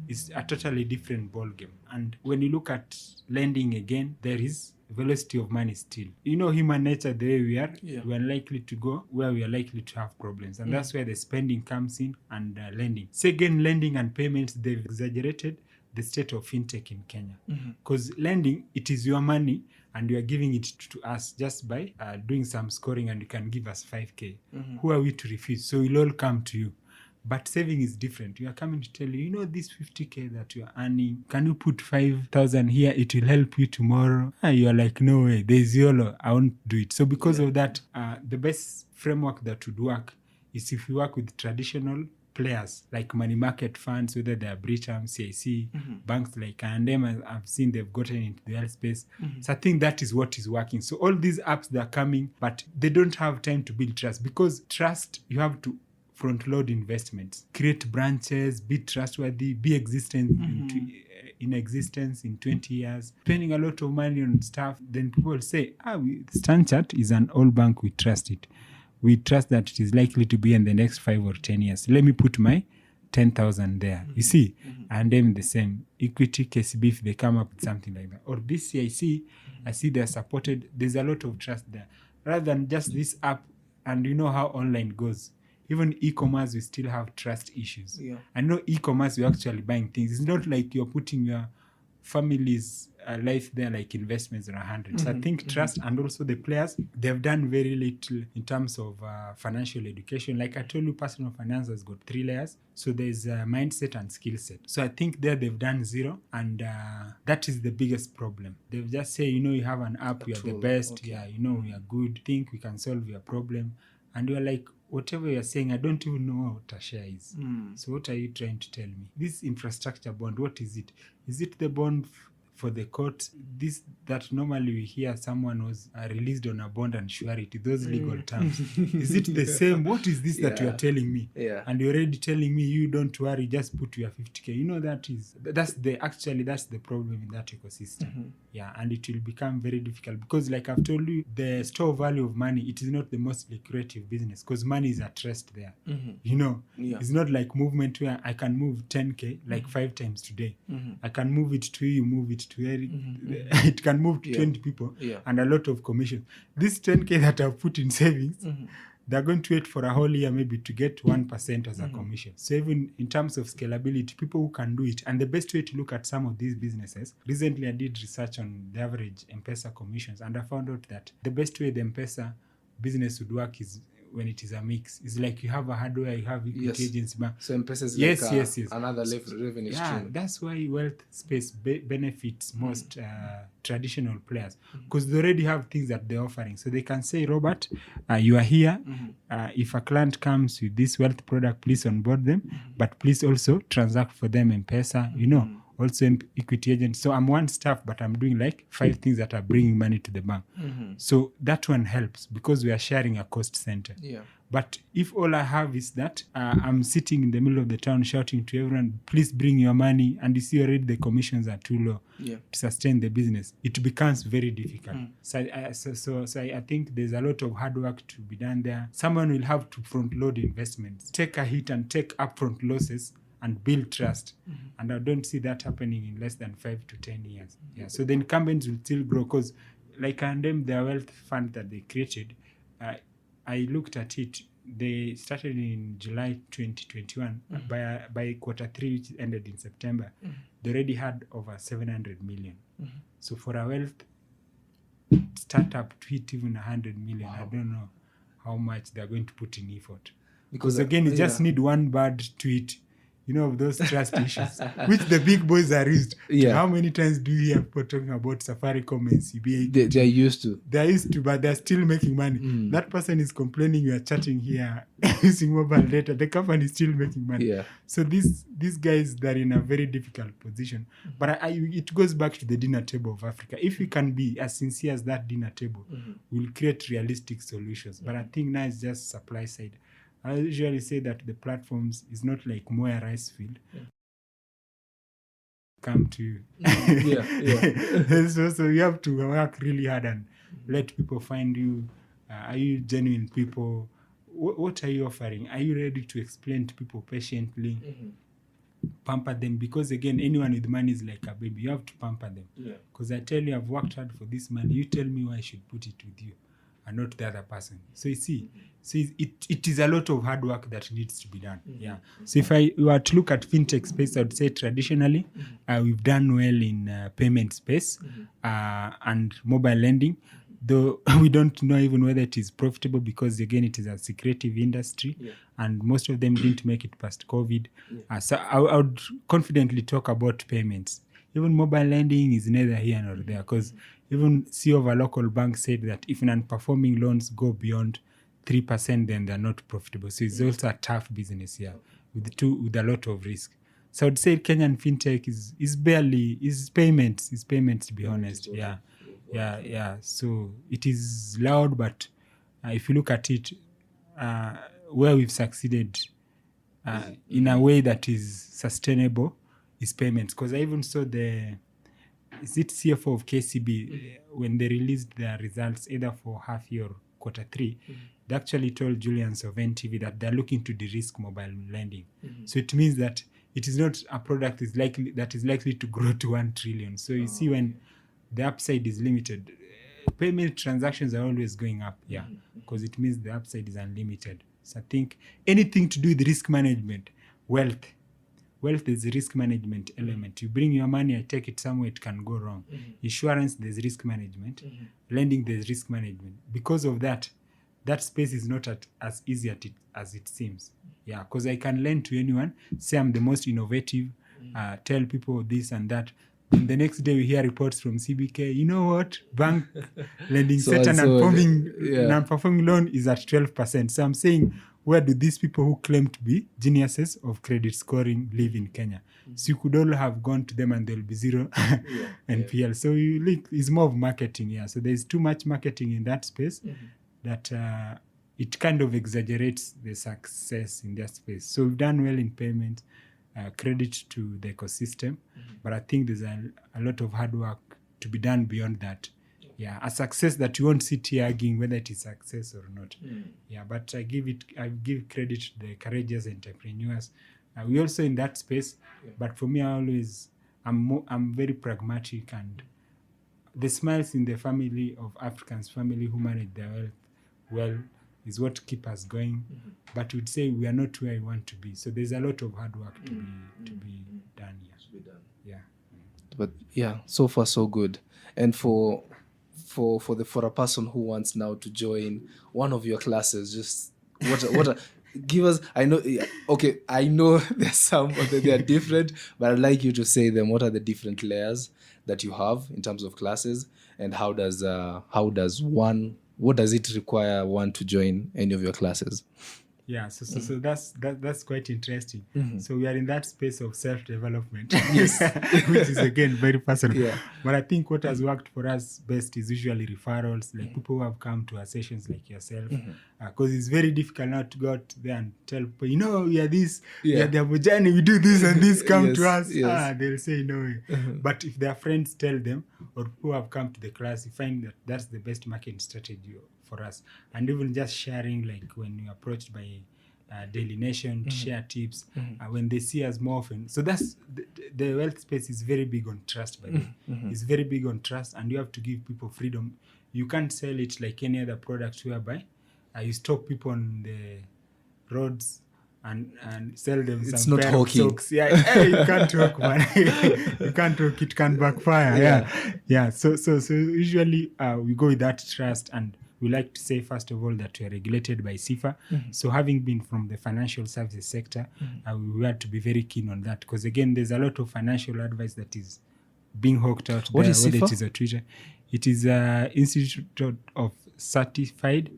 Speaker 2: is a totally different ballgame. And when you look at lending again, there is velocity of money still. You know, human nature, the way we are, we are likely to go where we are likely to have problems. And that's where the spending comes in, and lending. So again, lending and payments, they've exaggerated the state of fintech in Kenya. Because lending, it is your money and you are giving it to us just by doing some scoring, and you can give us 5K. Who are we to refuse? So we'll all come to you. But saving is different. You are coming to tell you, you know, this 50K that you are earning, can you put 5,000 here? It will help you tomorrow. You are like, no way, there's YOLO, I won't do it. So because of that, the best framework that would work is if you work with traditional players like money market funds, whether they are Britam, CIC, banks like I&M, I've seen they've gotten into the health space. So I think that is what is working. So all these apps, they're coming, but they don't have time to build trust, because trust, you have to front load investments, create branches, be trustworthy, be existent in existence in 20 years, spending a lot of money on stuff. Then people say, Stanchart is an old bank, we trust it. We trust that it is likely to be in the next 5 or 10 years. Let me put my 10,000 there. You see, and then the same. Equity, KCB, if they come up with something like that. Or this CIC, I see they're supported. There's a lot of trust there. Rather than just this app, and you know how online goes. Even e-commerce, we still have trust issues. I know e-commerce, you're actually buying things. It's not like you're putting your families' life there like investments on 100. So I think trust, and also the players, they've done very little in terms of financial education. Like I told you, personal finance has got 3 layers. So there's mindset and skill set. So I think there they've done 0, and that is the biggest problem. They've just say, you have an app, you are the best,
Speaker 1: okay.
Speaker 2: we are good, think we can solve your problem. And you're like, whatever you're saying, I don't even know what a share is. So what are you trying to tell me? This infrastructure bond, what is it? Is it the bond for the court? This that normally we hear someone was released on a bond and surety, those legal terms. Is it the same? What is this that you are telling me?
Speaker 1: Yeah.
Speaker 2: And you're already telling me, you don't worry, just put your 50K. That's the problem in that ecosystem. Yeah, and it will become very difficult because, like I've told you, the store value of money, it is not the most lucrative business because money is at rest there. It's not like movement where I can move 10K like 5 times today. I can move it to you, move it to Eric. It can move to 20 people and a lot of commission. This 10K that I've put in savings, they're going to wait for a whole year maybe to get 1% as a commission. So even in terms of scalability, people who can do it, and the best way to look at some of these businesses, recently I did research on the average M-Pesa commissions, and I found out that the best way the M-Pesa business would work is when it is a mix. It's like you have a hardware, you have equity agency.
Speaker 1: So M-Pesa is
Speaker 2: yes.
Speaker 1: another revenue stream.
Speaker 2: That's why wealth space benefits most traditional players, because they already have things that they're offering. So they can say, Robert, you are here. If a client comes with this wealth product, please onboard them, but please also transact for them M-Pesa, also equity agent. So I'm one staff, but I'm doing like 5 things that are bringing money to the bank. So that one helps because we are sharing a cost center.
Speaker 1: Yeah.
Speaker 2: But if all I have is that I'm sitting in the middle of the town shouting to everyone, please bring your money, and you see already the commissions are too low to sustain the business, it becomes very difficult. So I think there's a lot of hard work to be done there. Someone will have to front load investments, take a hit and take upfront losses and build trust. And I don't see that happening in less than 5 to 10 years. Yeah. So the incumbents will still grow because, like their wealth fund that they created, I looked at it. They started in July 2021. By quarter 3, which ended in September, they already had over 700 million. So for a wealth startup to hit even 100 million, I don't know how much they're going to put in effort. Because again, you just need one bad tweet, those trust issues, which the big boys are used.
Speaker 1: Yeah.
Speaker 2: How many times do you hear people talking about Safaricom and CBA?
Speaker 1: They're used to.
Speaker 2: They're used to, but they're still making money. That person is complaining you are chatting here using mobile data. The company is still making money.
Speaker 1: Yeah.
Speaker 2: So these guys, they're in a very difficult position. But it goes back to the dinner table of Africa. If we can be as sincere as that dinner table, we'll create realistic solutions. But I think now it's just supply side. I usually say that the platforms is not like Moya rice field. Come to you. So you have to work really hard and let people find you. Are you genuine people? What are you offering? Are you ready to explain to people patiently? Pamper them, because again, anyone with money is like a baby. You have to pamper them. Because I tell you, I've worked hard for this money. You tell me why I should put it with you and not the other person. So you see, it is a lot of hard work that needs to be done. So if I were to look at fintech space, I would say traditionally we've done well in payment space and mobile lending, though we don't know even whether it is profitable because again it is a secretive industry and most of them didn't make it past COVID. So I would confidently talk about payments. Even mobile lending is neither here nor there, because even CEO of a local bank said that if non-performing loans go beyond 3%, then they're not profitable. So it's also a tough business here with a lot of risk. So I would say Kenyan fintech is payments to be honest. Yeah. So it is loud, but if you look at it, where we've succeeded in a way that is sustainable is payments. Because I even saw CFO of KCB, when they released their results either for half year or quarter 3, they actually told Julians of NTV that they're looking to de-risk mobile lending. So it means that it is not a product that is likely to grow to 1 trillion. So you see, when the upside is limited, payment transactions are always going up, because it means the upside is unlimited. So I think anything to do with risk management, wealth wealth, there's a risk management element. You bring your money, I take it somewhere, it can go wrong. Insurance, there's risk management. Lending, there's risk management. Because of that, that space is not as easy as it seems. Yeah, because I can lend to anyone, say I'm the most innovative, tell people this and that. And the next day we hear reports from CBK, you know what? Bank lending set and non-performing loan is at 12%. So I'm saying, where do these people who claim to be geniuses of credit scoring live in Kenya? So you could all have gone to them and there'll be zero NPL. So it's more of marketing, yeah. So there's too much marketing in that space that it kind of exaggerates the success in that space. So we've done well in payment, credit to the ecosystem, but I think there's a lot of hard work to be done beyond that. Yeah, a success that you won't sit here arguing whether it is success or not. Yeah, but I give credit to the courageous entrepreneurs. We also in that space, but for me, I'm very pragmatic, and the smiles in the family of Africans, family who manage their wealth well, is what keep us going. But we'd say we are not where we want to be. So there's a lot of hard work to be done here. Yeah.
Speaker 1: But yeah, so far so good. And for a person who wants now to join one of your classes, just what give us. I know there's some they are different, but I'd like you to say them. What are the different layers that you have in terms of classes, and what does it require one to join any of your classes?
Speaker 2: Yeah, so that's quite interesting. So we are in that space of self-development, which is again very personal.
Speaker 1: Yeah.
Speaker 2: But I think what has worked for us best is usually referrals, like people who have come to our sessions like yourself, because it's very difficult now to go out there and tell people, we are this, we are the Abojani, we do this and this, come to us. They'll say no way. But if their friends tell them, or who have come to the class, you find that that's the best marketing strategy for us. And even just sharing, like when you're approached by Daily Nation to share tips, when they see us more often. So that's the wealth space is very big on trust, by the way. It's very big on trust, and you have to give people freedom. You can't sell it like any other product whereby you stop people on the roads and sell them
Speaker 1: it's
Speaker 2: some
Speaker 1: not
Speaker 2: pair
Speaker 1: hawking.
Speaker 2: of socks. Yeah, hey, you can't talk, man. You can't talk, it can backfire. Yeah. So usually we go with that trust, and we like to say, first of all, that we are regulated by CIFA. So having been from the financial services sector, we had to be very keen on that, because again, there's a lot of financial advice that is being hawked out
Speaker 1: What
Speaker 2: there,
Speaker 1: is
Speaker 2: whether
Speaker 1: CIFA?
Speaker 2: it is on Twitter. It is Institute of Certified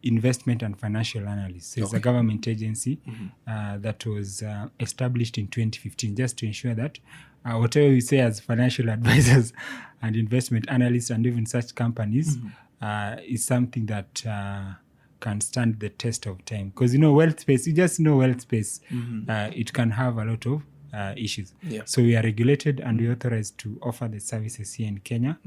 Speaker 2: Investment and Financial Analysts. So it's a government agency that was established in 2015, just to ensure that whatever we say as financial advisors and investment analysts and even such companies is something that can stand the test of time. Because, wealth space, wealth space, it can have a lot of issues.
Speaker 1: Yeah.
Speaker 2: So we are regulated and we authorized to offer the services here in Kenya.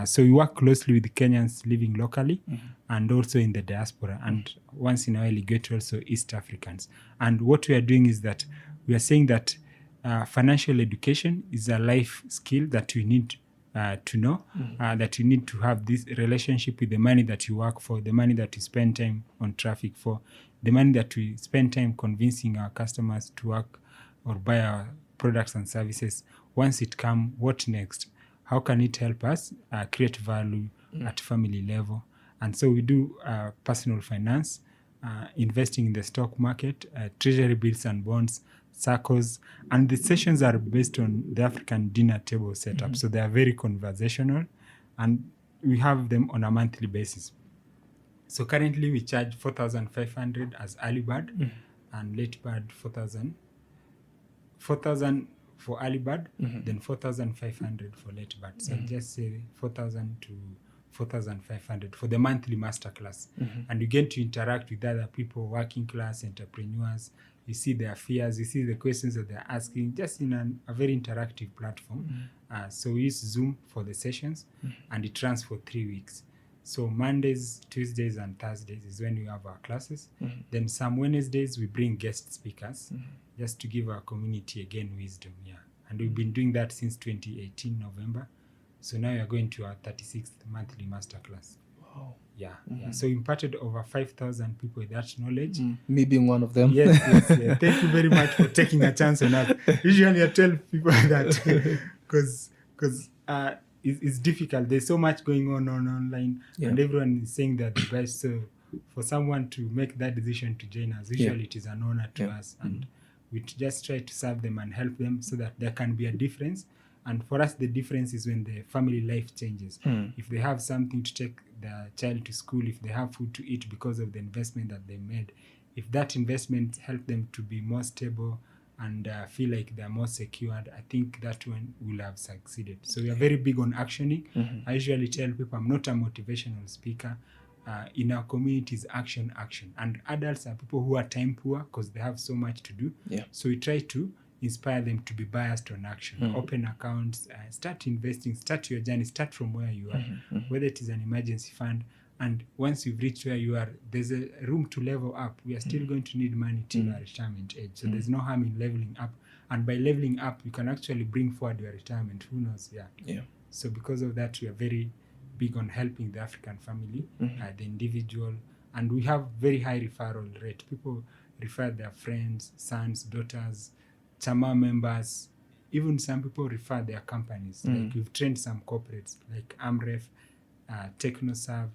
Speaker 2: So we work closely with Kenyans living locally and also in the diaspora. And once in a while, we get also East Africans. And what we are doing is that we are saying that financial education is a life skill that you need to know, that you need to have this relationship with the money that you work for, the money that you spend time on traffic for, the money that we spend time convincing our customers to work or buy our products and services. Once it comes, what next? How can it help us create value at family level? And so we do personal finance, investing in the stock market, treasury bills and bonds, circles, and the sessions are based on the African dinner table setup. So they are very conversational, and we have them on a monthly basis. So currently we charge 4,500 as early bird and late bird 4,000 for early bird, then 4,500 for late bird. So just say 4,000 to 4,500 for the monthly masterclass. And you get to interact with other people, working class, entrepreneurs. You see their fears, you see the questions that they're asking, just in a very interactive platform. So we use Zoom for the sessions, and it runs for 3 weeks. So Mondays, Tuesdays, and Thursdays is when we have our classes. Then some Wednesdays, we bring guest speakers just to give our community, again, wisdom. And we've been doing that since 2018, November. So now we are going to our 36th monthly masterclass.
Speaker 1: Wow.
Speaker 2: Yeah, yeah. So imparted over 5,000 people with that knowledge.
Speaker 1: Me being one of them.
Speaker 2: Yes. Thank you very much for taking a chance on us. Usually I tell people that because it's difficult. There's so much going on online, and everyone is saying that the best. So for someone to make that decision to join us, usually it is an honor to us, and we just try to serve them and help them so that there can be a difference. And for us, the difference is when the family life changes. If they have something to take their child to school, if they have food to eat because of the investment that they made, if that investment helped them to be more stable and feel like they're more secured, I think that one will have succeeded. So we are very big on actioning. I usually tell people I'm not a motivational speaker. In our communities, action. And adults are people who are time poor because they have so much to do. So we try to inspire them to be biased on action. Open accounts, start investing, start your journey, start from where you are, whether it is an emergency fund. And once you've reached where you are, there's a room to level up. We are still going to need money till our retirement age. So there's no harm in leveling up. And by leveling up, you can actually bring forward your retirement. Who knows? Yeah. So because of that, we are very big on helping the African family, the individual. And we have very high referral rate. People refer their friends, sons, daughters, Chama members. Even some people refer their companies. Like we've trained some corporates like Amref, TechnoServe.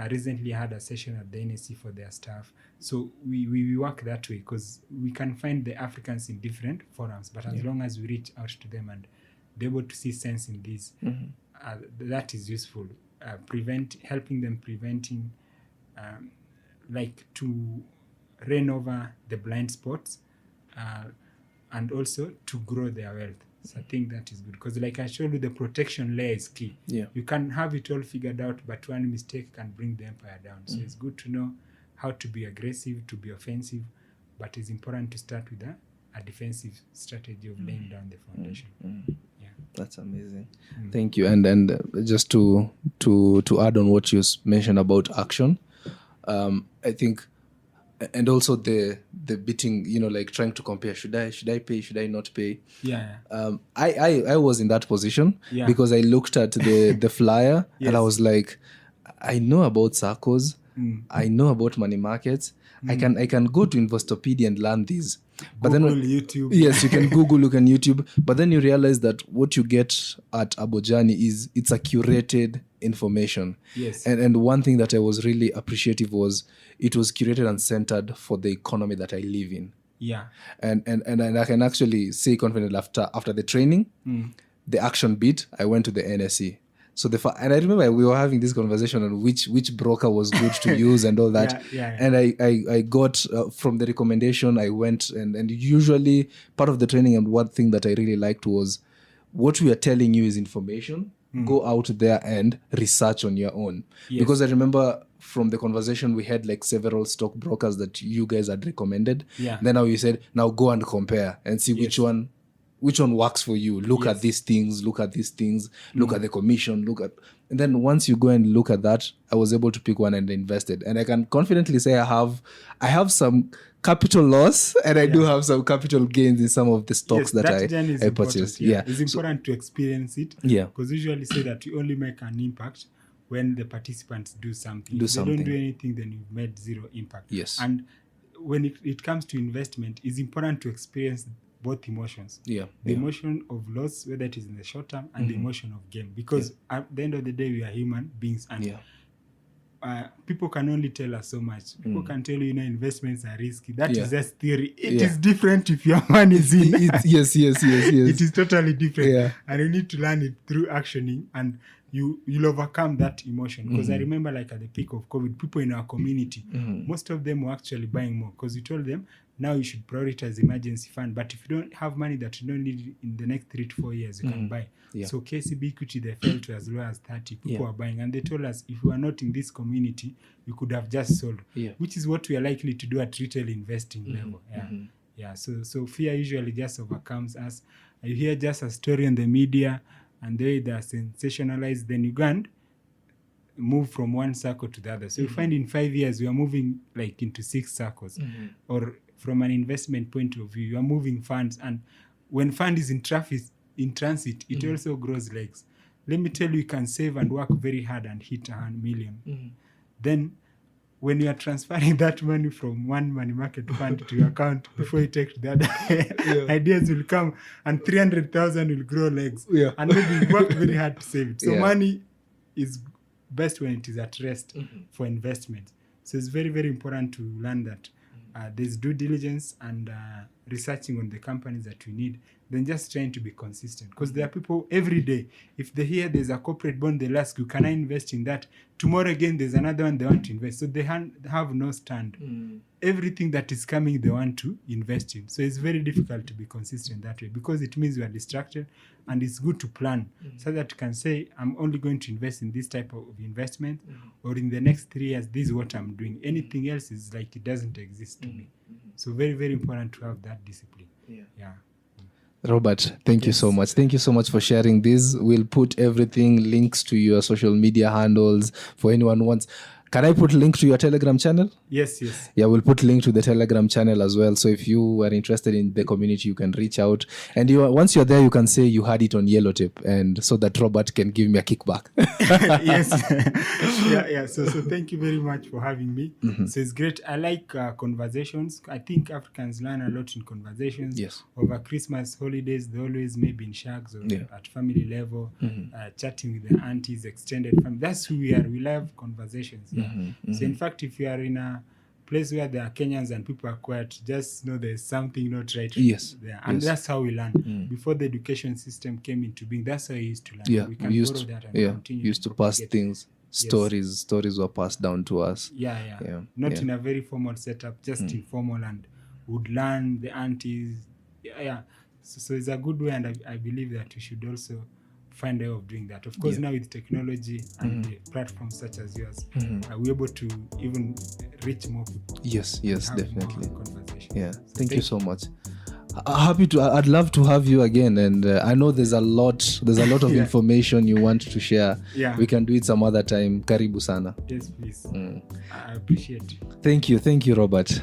Speaker 2: Recently I had a session at the NSC for their staff. So we work that way because we can find the Africans in different forums, but as long as we reach out to them and they're able to see sense in this, that is useful. Helping them preventing, like to reign over the blind spots, and also to grow their wealth. So I think that is good because, like I showed you, the protection layer is key. You can have it all figured out, but one mistake can bring the empire down. So it's good to know how to be aggressive, to be offensive, but it's important to start with a defensive strategy of laying down the foundation.
Speaker 1: That's amazing. Thank you. And just to add on what you mentioned about action, I think, and also the beating, like trying to compare, should I pay, should I not pay? I was in that position because I looked at the flyer and I was like, I know about SACCOs, I know about money markets, I can go to Investopedia and learn these. But
Speaker 2: Google,
Speaker 1: then
Speaker 2: YouTube.
Speaker 1: Yes, you can Google, you can YouTube, but then you realize that what you get at Abojani is it's a curated information. And one thing that I was really appreciative was it was curated and centered for the economy that I live in. And I can actually say confidently after the training, the action bit, I went to the NSE. So and I remember we were having this conversation on which broker was good to use and all that. And I got from the recommendation, I went and usually part of the training, and one thing that I really liked was what we are telling you is information. Go out there and research on your own. Because I remember from the conversation we had like several stockbrokers that you guys had recommended. Then now you said, now go and compare and see which one works for you. Look at these things, look at the commission, and then once you go and look at that, I was able to pick one and invested. And I can confidently say I have some capital loss and I do have some capital gains in some of the stocks that I purchased.
Speaker 2: It's important to experience it. Because usually say that you only make an impact when the participants do something. If they don't do anything, then you've made zero impact. And when it comes to investment, it's important to experience both emotions. The emotion of loss, whether it is in the short term, and the emotion of gain. Because at the end of the day, we are human beings, and people can only tell us so much. People can tell you, investments are risky. That is just theory. It is different if your money is in.
Speaker 1: Yes.
Speaker 2: It is totally different. And you need to learn it through actioning, and you'll overcome that emotion. Because I remember, like at the peak of COVID, people in our community, most of them were actually buying more because we told them, now you should prioritize emergency fund. But if you don't have money that you don't need in the next 3 to 4 years, you can buy. So KCB equity, they fell to as low as 30. People are buying. And they told us, if we are not in this community, you could have just sold, which is what we are likely to do at retail investing level. So fear usually just overcomes us. You hear just a story on the media, and they are sensationalized, then you go and move from one circle to the other. So you find in 5 years, we are moving like into 6 circles. Or from an investment point of view, you are moving funds. And when fund is in transit, it also grows legs. Let me tell you can save and work very hard and hit 100 million. Then when you are transferring that money from one money market fund to your account, before you take to the other, ideas will come and 300,000 will grow legs.
Speaker 1: Yeah.
Speaker 2: And maybe you worked very hard to save it. So
Speaker 1: Yeah.
Speaker 2: money is best when it is at rest for investment. So it's very, very important to learn that there's due diligence and researching on the companies that we need, then just trying to be consistent. Because there are people every day, if they hear there's a corporate bond, they'll ask you, can I invest in that? Tomorrow again, there's another one they want to invest. So they have no stand. Everything that is coming, they want to invest in. So it's very difficult to be consistent that way, because it means you are distracted, and it's good to plan so that you can say, I'm only going to invest in this type of investment, or in the next 3 years, this is what I'm doing. Anything else is like it doesn't exist to me. So very, very important to have that discipline. Yeah.
Speaker 1: Robert, thank you so much. Thank you so much for sharing this. We'll put everything, links to your social media handles for anyone who wants. Can I put link to your Telegram channel?
Speaker 2: Yes.
Speaker 1: Yeah, we'll put link to the Telegram channel as well. So if you are interested in the community, you can reach out. And once you're there, you can say you had it on YellowTape, and so that Robert can give me a kickback.
Speaker 2: Yes. Yeah. So thank you very much for having me. So it's great. I like conversations. I think Africans learn a lot in conversations.
Speaker 1: Yes.
Speaker 2: Over Christmas holidays, they always maybe in shags or at family level, chatting with the aunties, extended family. That's who we are. We love conversations. So in fact, if you are in a place where there are Kenyans and people are quiet, just know there's something not right there. And that's how we learn. Before the education system came into being, that's how we used to learn.
Speaker 1: Yeah,
Speaker 2: we can borrow that and continue.
Speaker 1: We used to pass things. Stories were passed down to us.
Speaker 2: Not in a very formal setup, just informal, and would learn the aunties. So it's a good way, and I believe that we should also find a way of doing that. Of course, now with technology and platforms such as yours, we're able to even reach more people.
Speaker 1: Yes, definitely. Yeah,
Speaker 2: So
Speaker 1: thank you so much. I'd love to have you again, and I know there's a lot of information you want to share. We can do it some other time. Karibu sana.
Speaker 2: Yes, please. I appreciate it.
Speaker 1: Thank you, Robert.